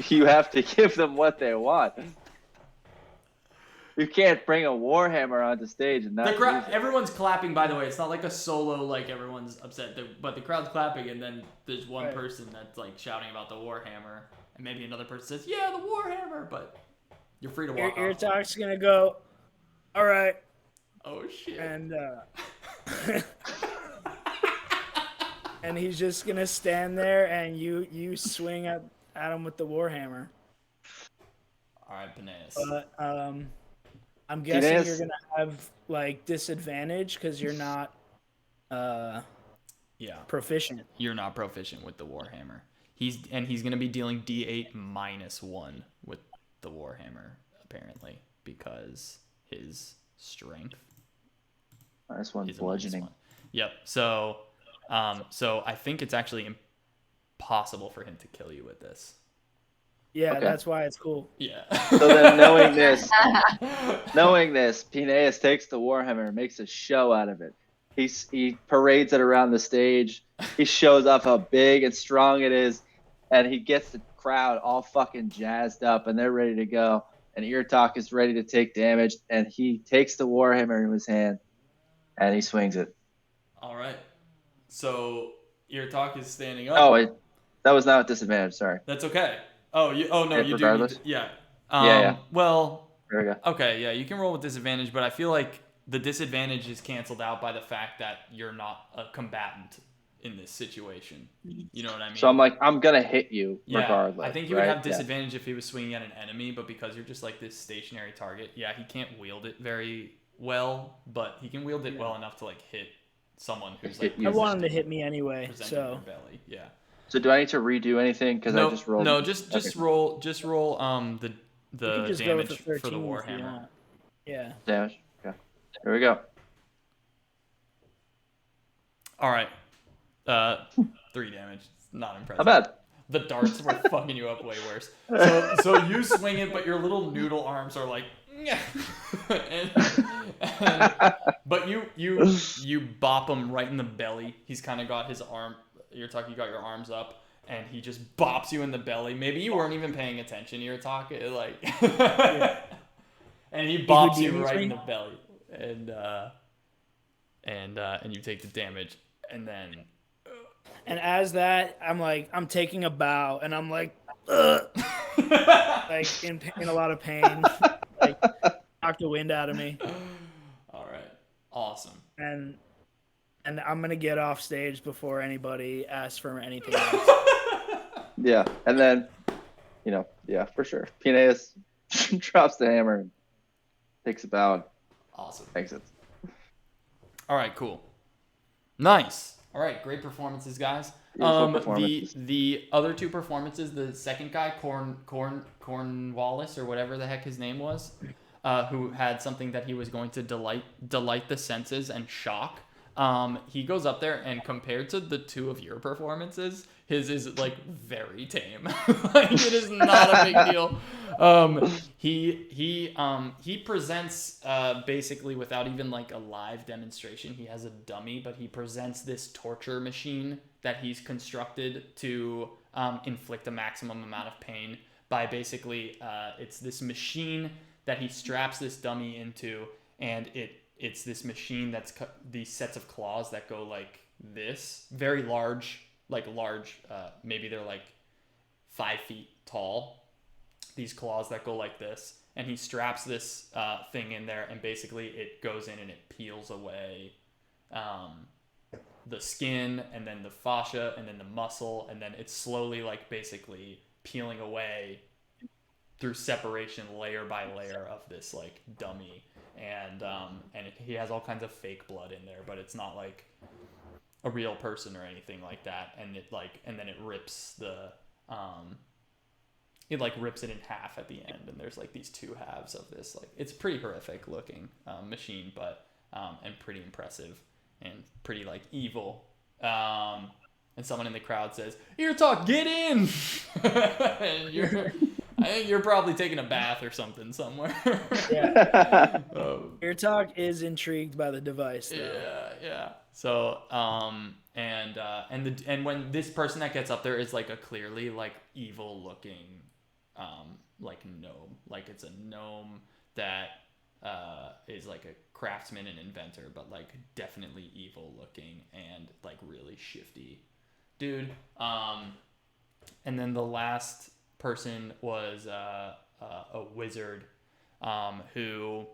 You have to give them what they want. You can't bring a Warhammer onto stage and not. Everyone's clapping, by the way. It's not like a solo, everyone's upset. But the crowd's clapping, and then there's one person that's shouting about the Warhammer, and maybe another person says, "Yeah, the Warhammer," but you're free to walk off. Irtok's gonna go, all right. Oh shit. And and he's just gonna stand there, and you swing at him with the Warhammer. All right, Penaeus. But I'm guessing you're gonna have disadvantage because you're not proficient. You're not proficient with the Warhammer. He's gonna be dealing D8 -1 with the Warhammer, apparently, because his strength. -1 bludgeoning. Yep. So I think it's actually impossible for him to kill you with this. Yeah, okay. That's why it's cool. Yeah. So then, knowing this, Penaeus takes the Warhammer and makes a show out of it. He parades it around the stage. He shows off how big and strong it is, and he gets the crowd all fucking jazzed up and they're ready to go. And Irtok is ready to take damage, and he takes the Warhammer in his hand and he swings it. All right. So Irtok is standing up. Oh, that was not a disadvantage. Sorry. That's okay. Oh, no, you regardless? do. Yeah. Yeah. Well. There we go. Okay. Yeah, you can roll with disadvantage, but I feel like the disadvantage is canceled out by the fact that you're not a combatant in this situation. You know what I mean? So I'm like, I'm gonna hit you Yeah, regardless. I think you right? would have disadvantage if he was swinging at an enemy, but because you're just like this stationary target, yeah, he can't wield it very well, but he can wield it well enough to like hit someone who's like. You. I want him to hit me anyway, presenting so. their belly. Yeah. So do I need to redo anything? Because I just rolled. No, just roll the You can just go with damage the 13 for the if you Warhammer. want. Yeah. Damage. Okay. Here we go. All right. 3 damage. It's not impressive. How bad? The darts were fucking you up way worse. So you swing it, but your little noodle arms are like, but you bop him right in the belly. He's kind of got his arm. You got your arms up, and he just bops you in the belly. Maybe you weren't even paying attention. You're talking like, and he bops you right in the belly, and you take the damage, and then. And as that, I'm taking a bow, and I'm like, like in a lot of pain, like knock the wind out of me. All right, awesome. And I'm gonna get off stage before anybody asks for anything else. Yeah, and then, for sure. Penaeus drops the hammer, and takes a bow, and Awesome. exits. All right, cool. Nice. All right, great performances, guys. The other 2 performances, the second guy, Cornwallis or whatever the heck his name was, who had something that he was going to delight the senses and shock. He goes up there, and compared to the 2 of your performances, his is like very tame. Like it is not a big deal. He presents basically without even like a live demonstration. He has a dummy, but he presents this torture machine that he's constructed to inflict a maximum amount of pain by basically it's this machine that he straps this dummy into, and it's this machine that's these sets of claws that go like this, very large, maybe they're like 5 feet tall, these claws that go like this, and he straps this thing in there, and basically it goes in and it peels away the skin, and then the fascia, and then the muscle, and then it's slowly like basically peeling away through separation layer by layer of this like dummy. And he has all kinds of fake blood in there, but it's not like a real person or anything like that. And then it rips rips it in half at the end, and there's like these 2 halves of this. Like it's pretty horrific looking machine, but and pretty impressive and pretty like evil. And someone in the crowd says, "Irtok, get in!" And I think you're probably taking a bath or something somewhere. Yeah. Irtok is intrigued by the device, though. Yeah. So, and when this person that gets up there is like a clearly like evil looking, like gnome, like it's a gnome that is like a craftsman and inventor, but like definitely evil looking and like really shifty dude. And then the last person was a wizard who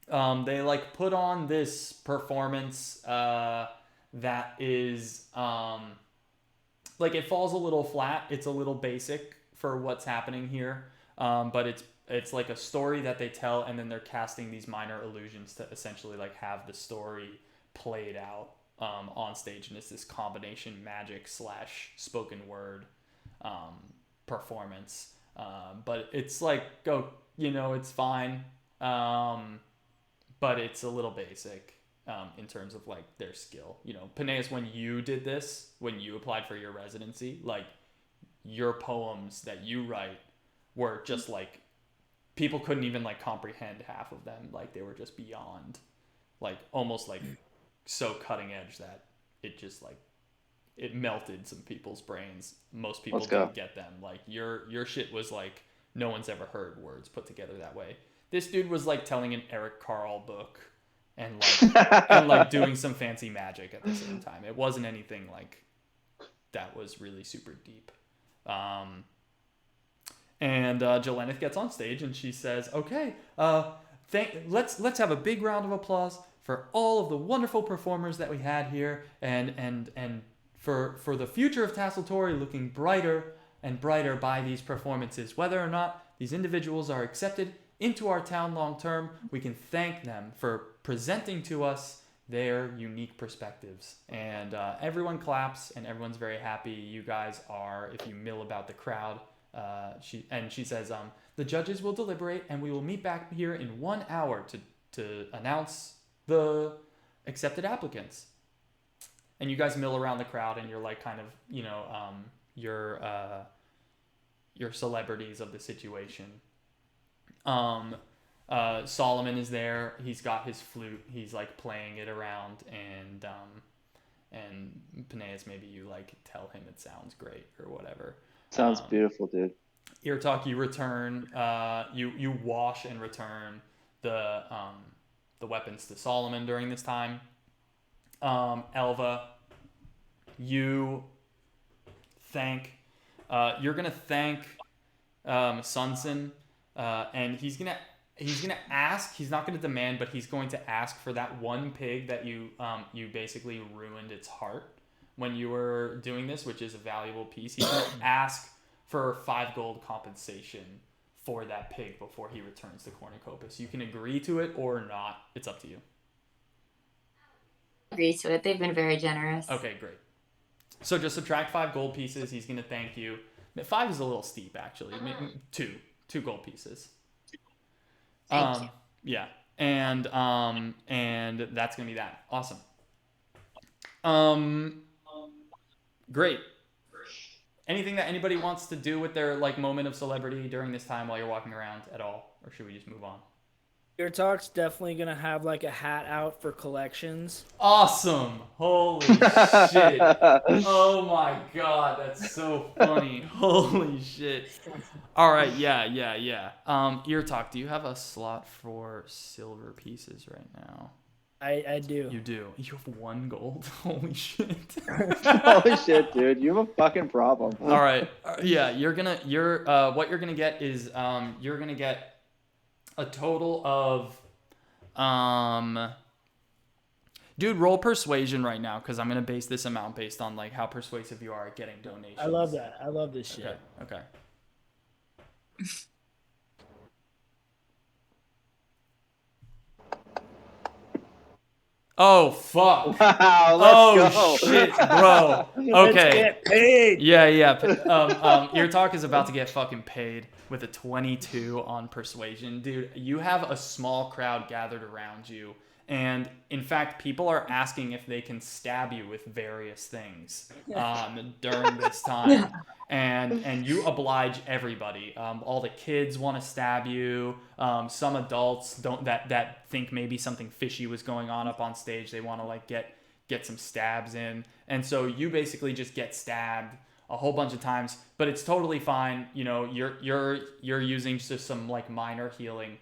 they like put on this performance that is like it falls a little flat. It's a little basic for what's happening here, but it's like a story that they tell, and then they're casting these minor illusions to essentially like have the story played out on stage, and it's this combination magic / spoken word performance, but it's like it's fine, but it's a little basic in terms of like their skill. Penaeus, when you did this, when you applied for your residency, like your poems that you write were just like people couldn't even like comprehend half of them. Like they were just beyond, like almost like so cutting edge that it just like it melted some people's brains. Most people Let's go. didn't get them. Like your shit was like no one's ever heard words put together that way. This dude was like telling an Eric Carle book and like doing some fancy magic at the same time. It wasn't anything like that was really super deep. And Jelena gets on stage and she says, "Okay, let's have a big round of applause for all of the wonderful performers that we had here, and for the future of Tasseltory looking brighter and brighter by these performances. Whether or not these individuals are accepted into our town long term, we can thank them for presenting to us their unique perspectives." And everyone claps and everyone's very happy. You guys are, if you mill about the crowd, she says, "The judges will deliberate and we will meet back here in 1 hour to announce the accepted applicants." And you guys mill around the crowd and you're like kind of, you're celebrities of the situation. Solomon is there. He's got his flute. He's like playing it around, and Penaeus, maybe you like tell him it sounds great or whatever. Sounds beautiful, dude. Irtok, you return. You wash and return the weapons to Solomon during this time. Elva, you thank. You're gonna thank Sunson, and he's gonna ask. He's not gonna demand, but he's going to ask for that one pig that you basically ruined its heart when you were doing this, which is a valuable piece. He's gonna ask for 5 gold compensation for that pig before he returns to Cornucopus. You can agree to it or not. It's up to you. Agree to it. They've been very generous. Okay, great. So just subtract 5 gold pieces. He's going to thank you. 5 is a little steep, actually. 2 gold pieces. Thank you. Yeah. And that's going to be that. Awesome. Great. Anything that anybody wants to do with their like moment of celebrity during this time while you're walking around at all? Or should we just move on? Irtok's definitely gonna have like a hat out for collections. Awesome! Holy shit! Oh my god, that's so funny. Holy shit! All right, yeah. Irtok, do you have a slot for silver pieces right now? I do. You do. You have 1 gold. Holy shit! Holy shit, dude! You have a fucking problem. All right, yeah. What you're gonna get is you're gonna get a total of dude, roll persuasion right now because I'm gonna base this amount based on like how persuasive you are at getting donations. I love that. I love this shit. Okay. Oh fuck! Wow, let's go. Shit, bro. Okay. Let's get paid. Yeah. Irtok is about to get fucking paid with a 22 on persuasion. Dude, you have a small crowd gathered around you. And in fact, people are asking if they can stab you with various things during this time. And you oblige everybody. All the kids want to stab you. Some adults that think maybe something fishy was going on up on stage. They want to like get some stabs in. And so you basically just get stabbed a whole bunch of times, but it's totally fine. You know, you're using just some like minor healing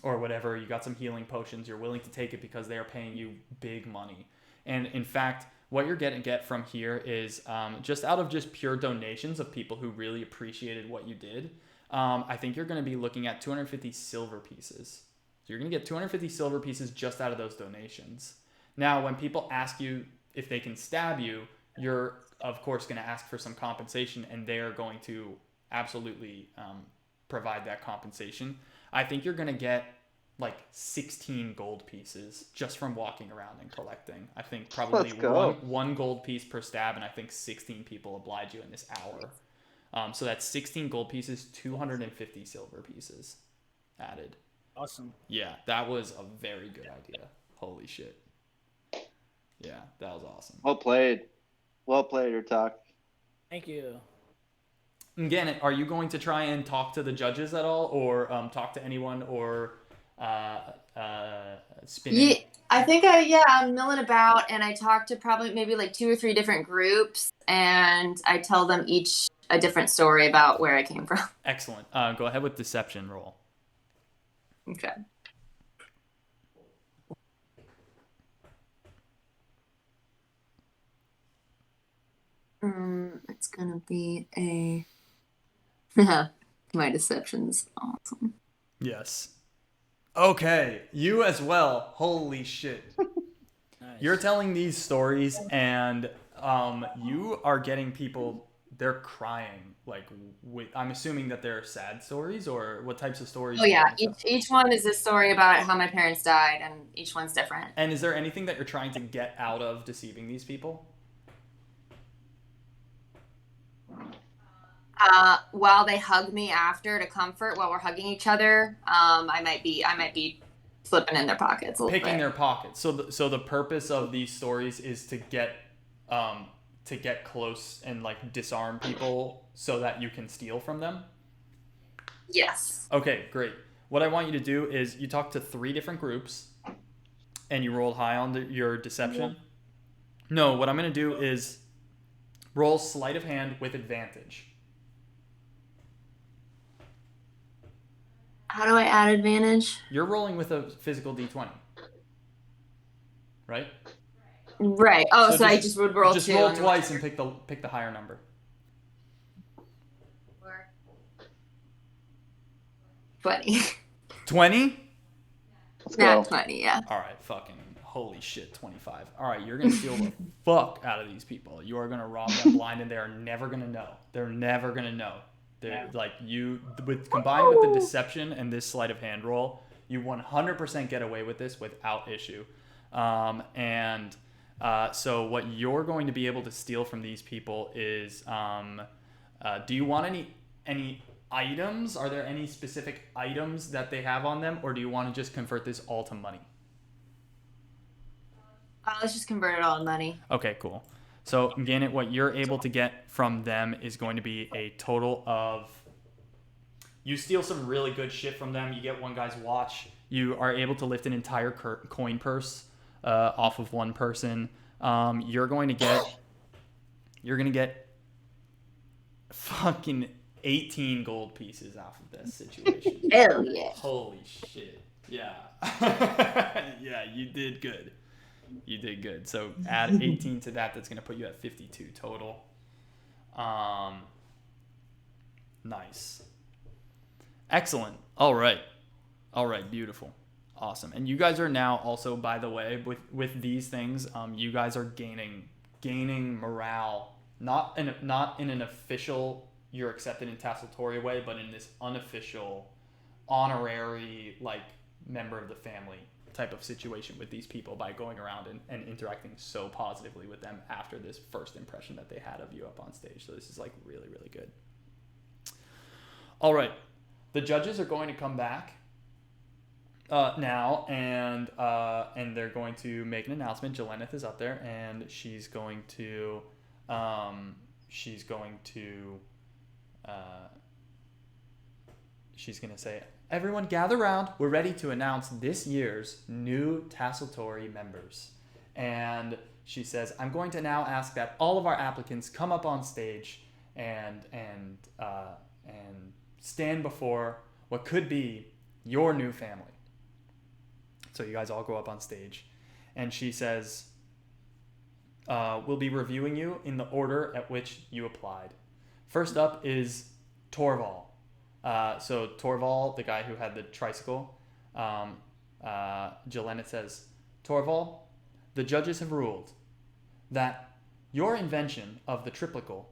or whatever. You got some healing potions. You're willing to take it because they are paying you big money. And in fact, what you're going to get from here is just out of just pure donations of people who really appreciated what you did. I think you're going to be looking at 250 silver pieces. So you're going to get 250 silver pieces just out of those donations. Now, when people ask you if they can stab you, you're of course going to ask for some compensation, and they're going to absolutely provide that compensation. I think you're going to get like 16 gold pieces just from walking around and collecting. I think probably one gold piece per stab, and I think 16 people oblige you in this hour. So that's 16 gold pieces, 250 silver pieces added. Awesome. Yeah, that was a very good idea. Holy shit. Yeah, that was awesome. Well played, Irtok. Thank you. Mgannet, are you going to try and talk to the judges at all, or talk to anyone, or spinning. Yeah, I'm milling about, and I talk to probably maybe like 2 or 3 different groups, and I tell them each a different story about where I came from. Excellent. Go ahead with deception roll. Okay. It's gonna be a. My deception's awesome. Yes. Okay, you as well. Holy shit. Nice. You're telling these stories, and you are getting people. They're crying. Like, I'm assuming that they're sad stories, or what types of stories? Oh yeah, each one is a story about how my parents died, and each one's different. And is there anything that you're trying to get out of deceiving these people? While they hug me after to comfort, while we're hugging each other, I might be slipping in their pockets a little Picking bit. their pockets. So the purpose of these stories is to get close and like disarm people so that you can steal from them. Yes. Okay, great. What I want you to do is you talk to 3 different groups, and you rolled high on your deception. No, what I'm gonna do is roll sleight of hand with advantage. How do I add advantage? You're rolling with a physical d20, right? Right. Oh, so I just would roll Just 2. roll twice and pick the higher number. 20. 20? Let's Not go. 20, yeah. All right, fucking holy shit, 25. All right, you're gonna steal the fuck out of these people. You are gonna rob them blind, and they are never gonna know. They're never gonna know. They're like combined with the deception and this sleight of hand roll, you 100% get away with this without issue. So what you're going to be able to steal from these people is, do you want any items? Are there any specific items that they have on them, or do you want to just convert this all to money? Let's just convert it all to money. Okay, cool. So, Mgannet, what you're able to get from them is going to be a total of... You steal some really good shit from them. You get one guy's watch. You are able to lift an entire coin purse off of one person. You're going to get fucking 18 gold pieces off of this situation. Hell yeah. Holy shit. Yeah. Yeah, you did good. You did good. So add 18 to that. That's going to put you at 52 total. Nice. Excellent. All right. Beautiful. Awesome. And you guys are now also, by the way, with these things, you guys are gaining morale. Not in an official, you're accepted in Tasseltoria way, but in this unofficial, honorary, like, member of the family type of situation with these people by going around and interacting so positively with them after this first impression that they had of you up on stage. So this is like really, really good. All right. The judges are going to come back now, and they're going to make an announcement. Jelenith is up there, and she's going to say, everyone gather around. We're ready to announce this year's new Tasseltory members. And she says, I'm going to now ask that all of our applicants come up on stage and stand before what could be your new family. So you guys all go up on stage. And she says, we'll be reviewing you in the order at which you applied. First up is Torval. So Torval, the guy who had the tricycle, Jelenith says, Torval, the judges have ruled that your invention of the triplical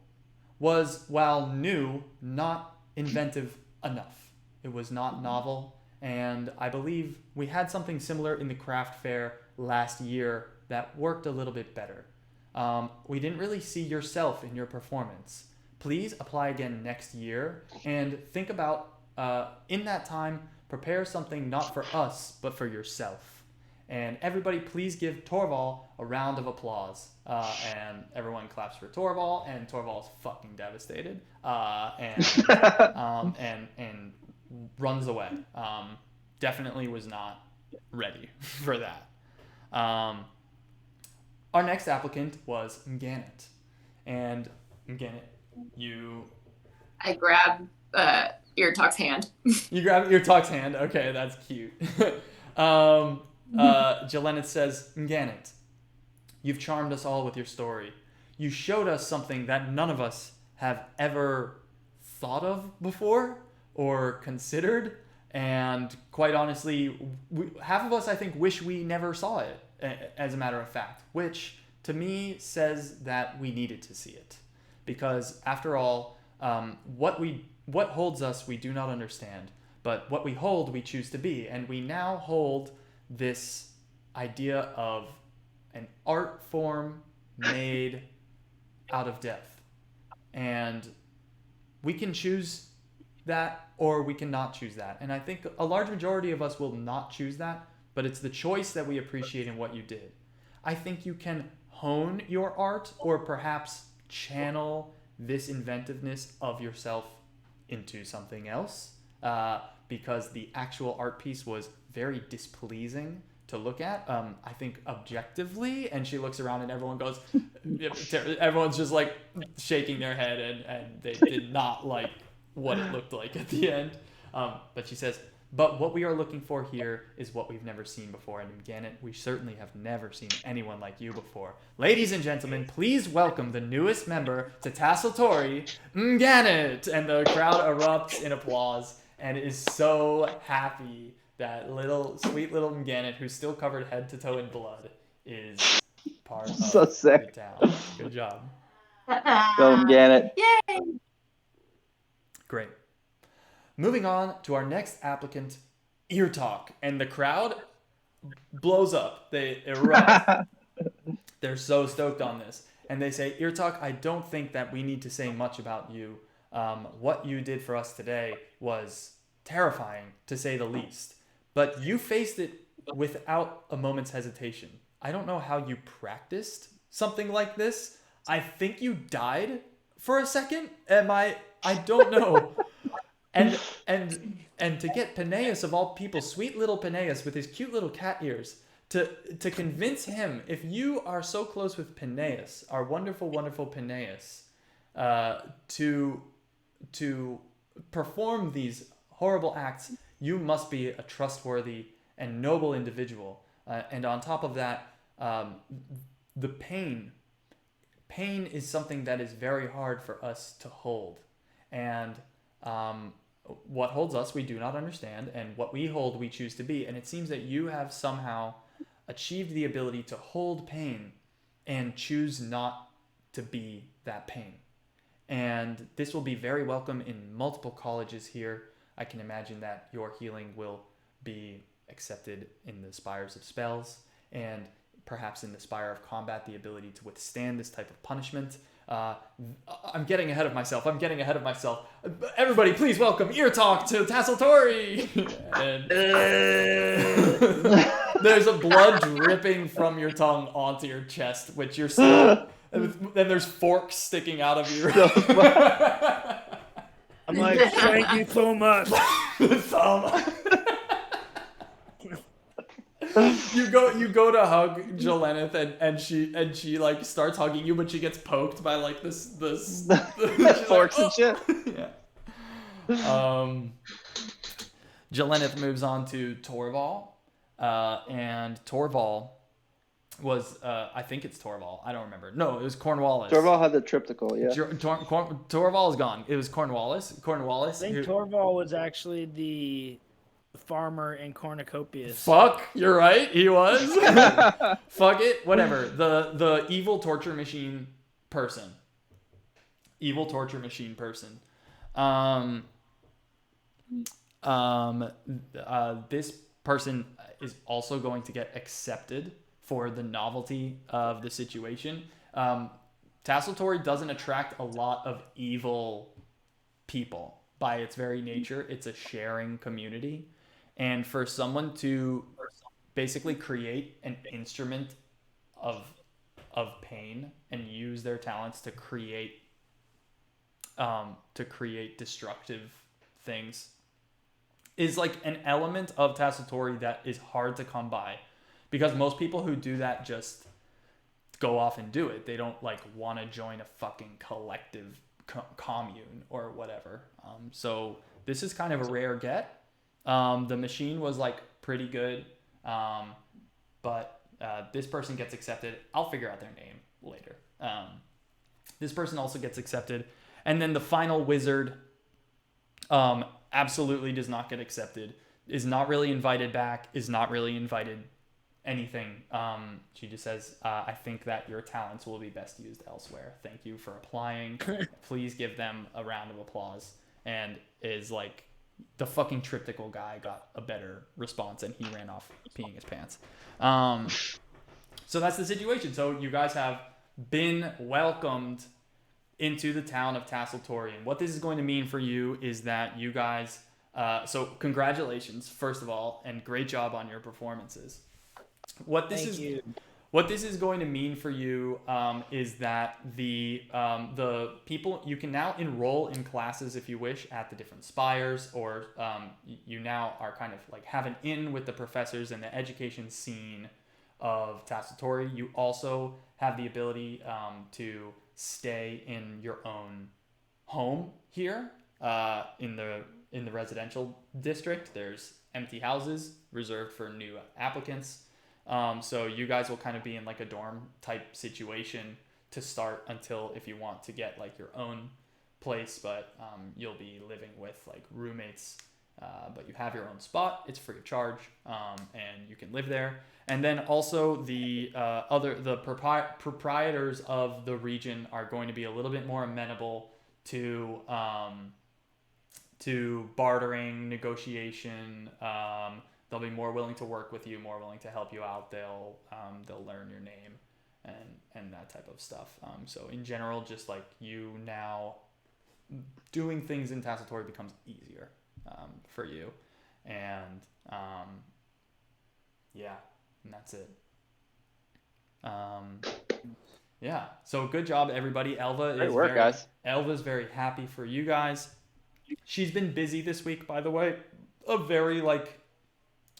was, while new, not inventive enough. It was not novel, and I believe we had something similar in the craft fair last year that worked a little bit better. We didn't really see yourself in your performance. Please apply again next year and think about, in that time, prepare something not for us, but for yourself. And everybody, please give Torval a round of applause. And everyone claps for Torval, and Torval's fucking devastated, and runs away. Definitely was not ready for that. Our next applicant was Mgannet. And Mgannet, I grab Irtok's hand. you grab Irtok's hand. Okay, that's cute. Jelenith says, Mgannet, you've charmed us all with your story. You showed us something that none of us have ever thought of before or considered. And quite honestly, half of us, I think, wish we never saw it, as a matter of fact, which to me says that we needed to see it. Because after all, what holds us, we do not understand. But what we hold, we choose to be. And we now hold this idea of an art form made out of death. And we can choose that or we cannot choose that. And I think a large majority of us will not choose that, but it's the choice that we appreciate in what you did. I think you can hone your art or perhaps channel this inventiveness of yourself into something else, because the actual art piece was very displeasing to look at, I think objectively. And she looks around and everyone goes, everyone's just like shaking their head and they did not like what it looked like at the end. But she says, but what we are looking for here is what we've never seen before. And Mgannet, we certainly have never seen anyone like you before. Ladies and gentlemen, please welcome the newest member to Tasseltori, Mgannet. And the crowd erupts in applause and is so happy that sweet little Mgannet, who's still covered head to toe in blood, is part of So sick. the town. Good job. Go Mgannet. Yay! Great. Moving on to our next applicant, Irtok. And the crowd blows up. They erupt. They're so stoked on this. And they say, Irtok, I don't think that we need to say much about you. What you did for us today was terrifying, to say the least. But you faced it without a moment's hesitation. I don't know how you practiced something like this. I think you died for a second. I don't know. And to get Penaeus, of all people, sweet little Penaeus with his cute little cat ears, to convince him, if you are so close with Penaeus, our wonderful, wonderful Penaeus, to perform these horrible acts, you must be a trustworthy and noble individual. And on top of that, the pain is something that is very hard for us to hold. And what holds us, we do not understand, and what we hold, we choose to be. And it seems that you have somehow achieved the ability to hold pain and choose not to be that pain. And this will be very welcome in multiple colleges here. I can imagine that your healing will be accepted in the Spires of Spells, and perhaps in the Spire of Combat, the ability to withstand this type of punishment. I'm getting ahead of myself. Everybody, please welcome Irtok to Tasseltori. And there's a blood dripping from your tongue onto your chest, which you're still... and there's forks sticking out of your... I'm like, thank you so much. You go to hug Jelenith and she like starts hugging you, but she gets poked by like this Forks and shit. Yeah. Jelenith moves on to Torval, and Torval was I think it's Torval. I don't remember. No, it was Cornwallis. Torval had the triptychal, yeah. Torval is gone. It was Cornwallis. I think Torval was actually the farmer in Cornucopus. Fuck, you're right. He was. Fuck it. Whatever. The evil torture machine person. This person is also going to get accepted for the novelty of the situation. Tasseltori doesn't attract a lot of evil people by its very nature. It's a sharing community. And for someone to basically create an instrument of pain and use their talents to create destructive things is like an element of Tacitory that is hard to come by, because most people who do that just go off and do it. They don't like want to join a fucking collective commune or whatever. So this is kind of a rare get. The machine was like pretty good, but this person gets accepted. I'll figure out their name later. This person also gets accepted, and then the final wizard absolutely does not get accepted, is not really invited back, is not really invited anything. She just says, I think that your talents will be best used elsewhere. Thank you for applying. Please give them a round of applause. And is like, the fucking triptychal guy got a better response, and he ran off peeing his pants. So that's the situation. So you guys have been welcomed into the town of Tasseltorian. What this is going to mean for you is that you guys, so congratulations, first of all, and great job on your performances. What this is going to mean for you is that the people, you can now enroll in classes if you wish at the different spires, or you now are kind of like have an in with the professors and the education scene of Tacitory. You also have the ability to stay in your own home here in the residential district. There's empty houses reserved for new applicants. So you guys will kind of be in like a dorm type situation to start until if you want to get like your own place, but you'll be living with like roommates, but you have your own spot. It's free of charge, and you can live there. And then also the proprietors of the region are going to be a little bit more amenable to bartering, negotiation. They'll be more willing to work with you, more willing to help you out. They'll learn your name and that type of stuff. So in general, just like you now, doing things in Tacitory becomes easier for you, and yeah, and that's it. Yeah. So good job, everybody. Elva's very happy for you guys. She's been busy this week, by the way. A very like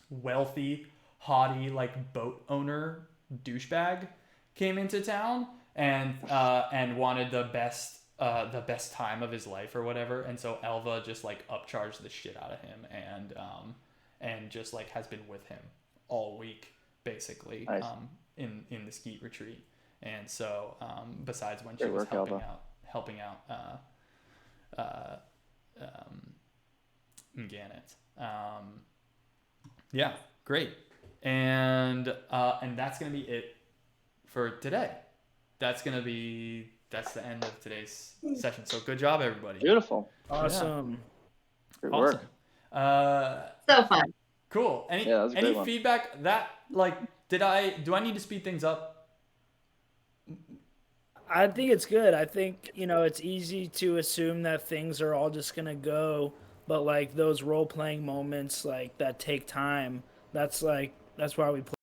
wealthy, haughty, like boat owner douchebag came into town and wanted the best time of his life or whatever, and so Elva just like upcharged the shit out of him and just like has been with him all week basically. Nice. In the skeet retreat. And so besides when she was helping out Mgannet. Yeah, great. And that's gonna be it for today. That's the end of today's session. So good job, everybody. Beautiful. Awesome. Yeah. Good work. So fun. Cool. Any feedback that like do I need to speed things up? I think it's good. I think, it's easy to assume that things are all just going to go, but like those role-playing moments like that take time, that's why we play.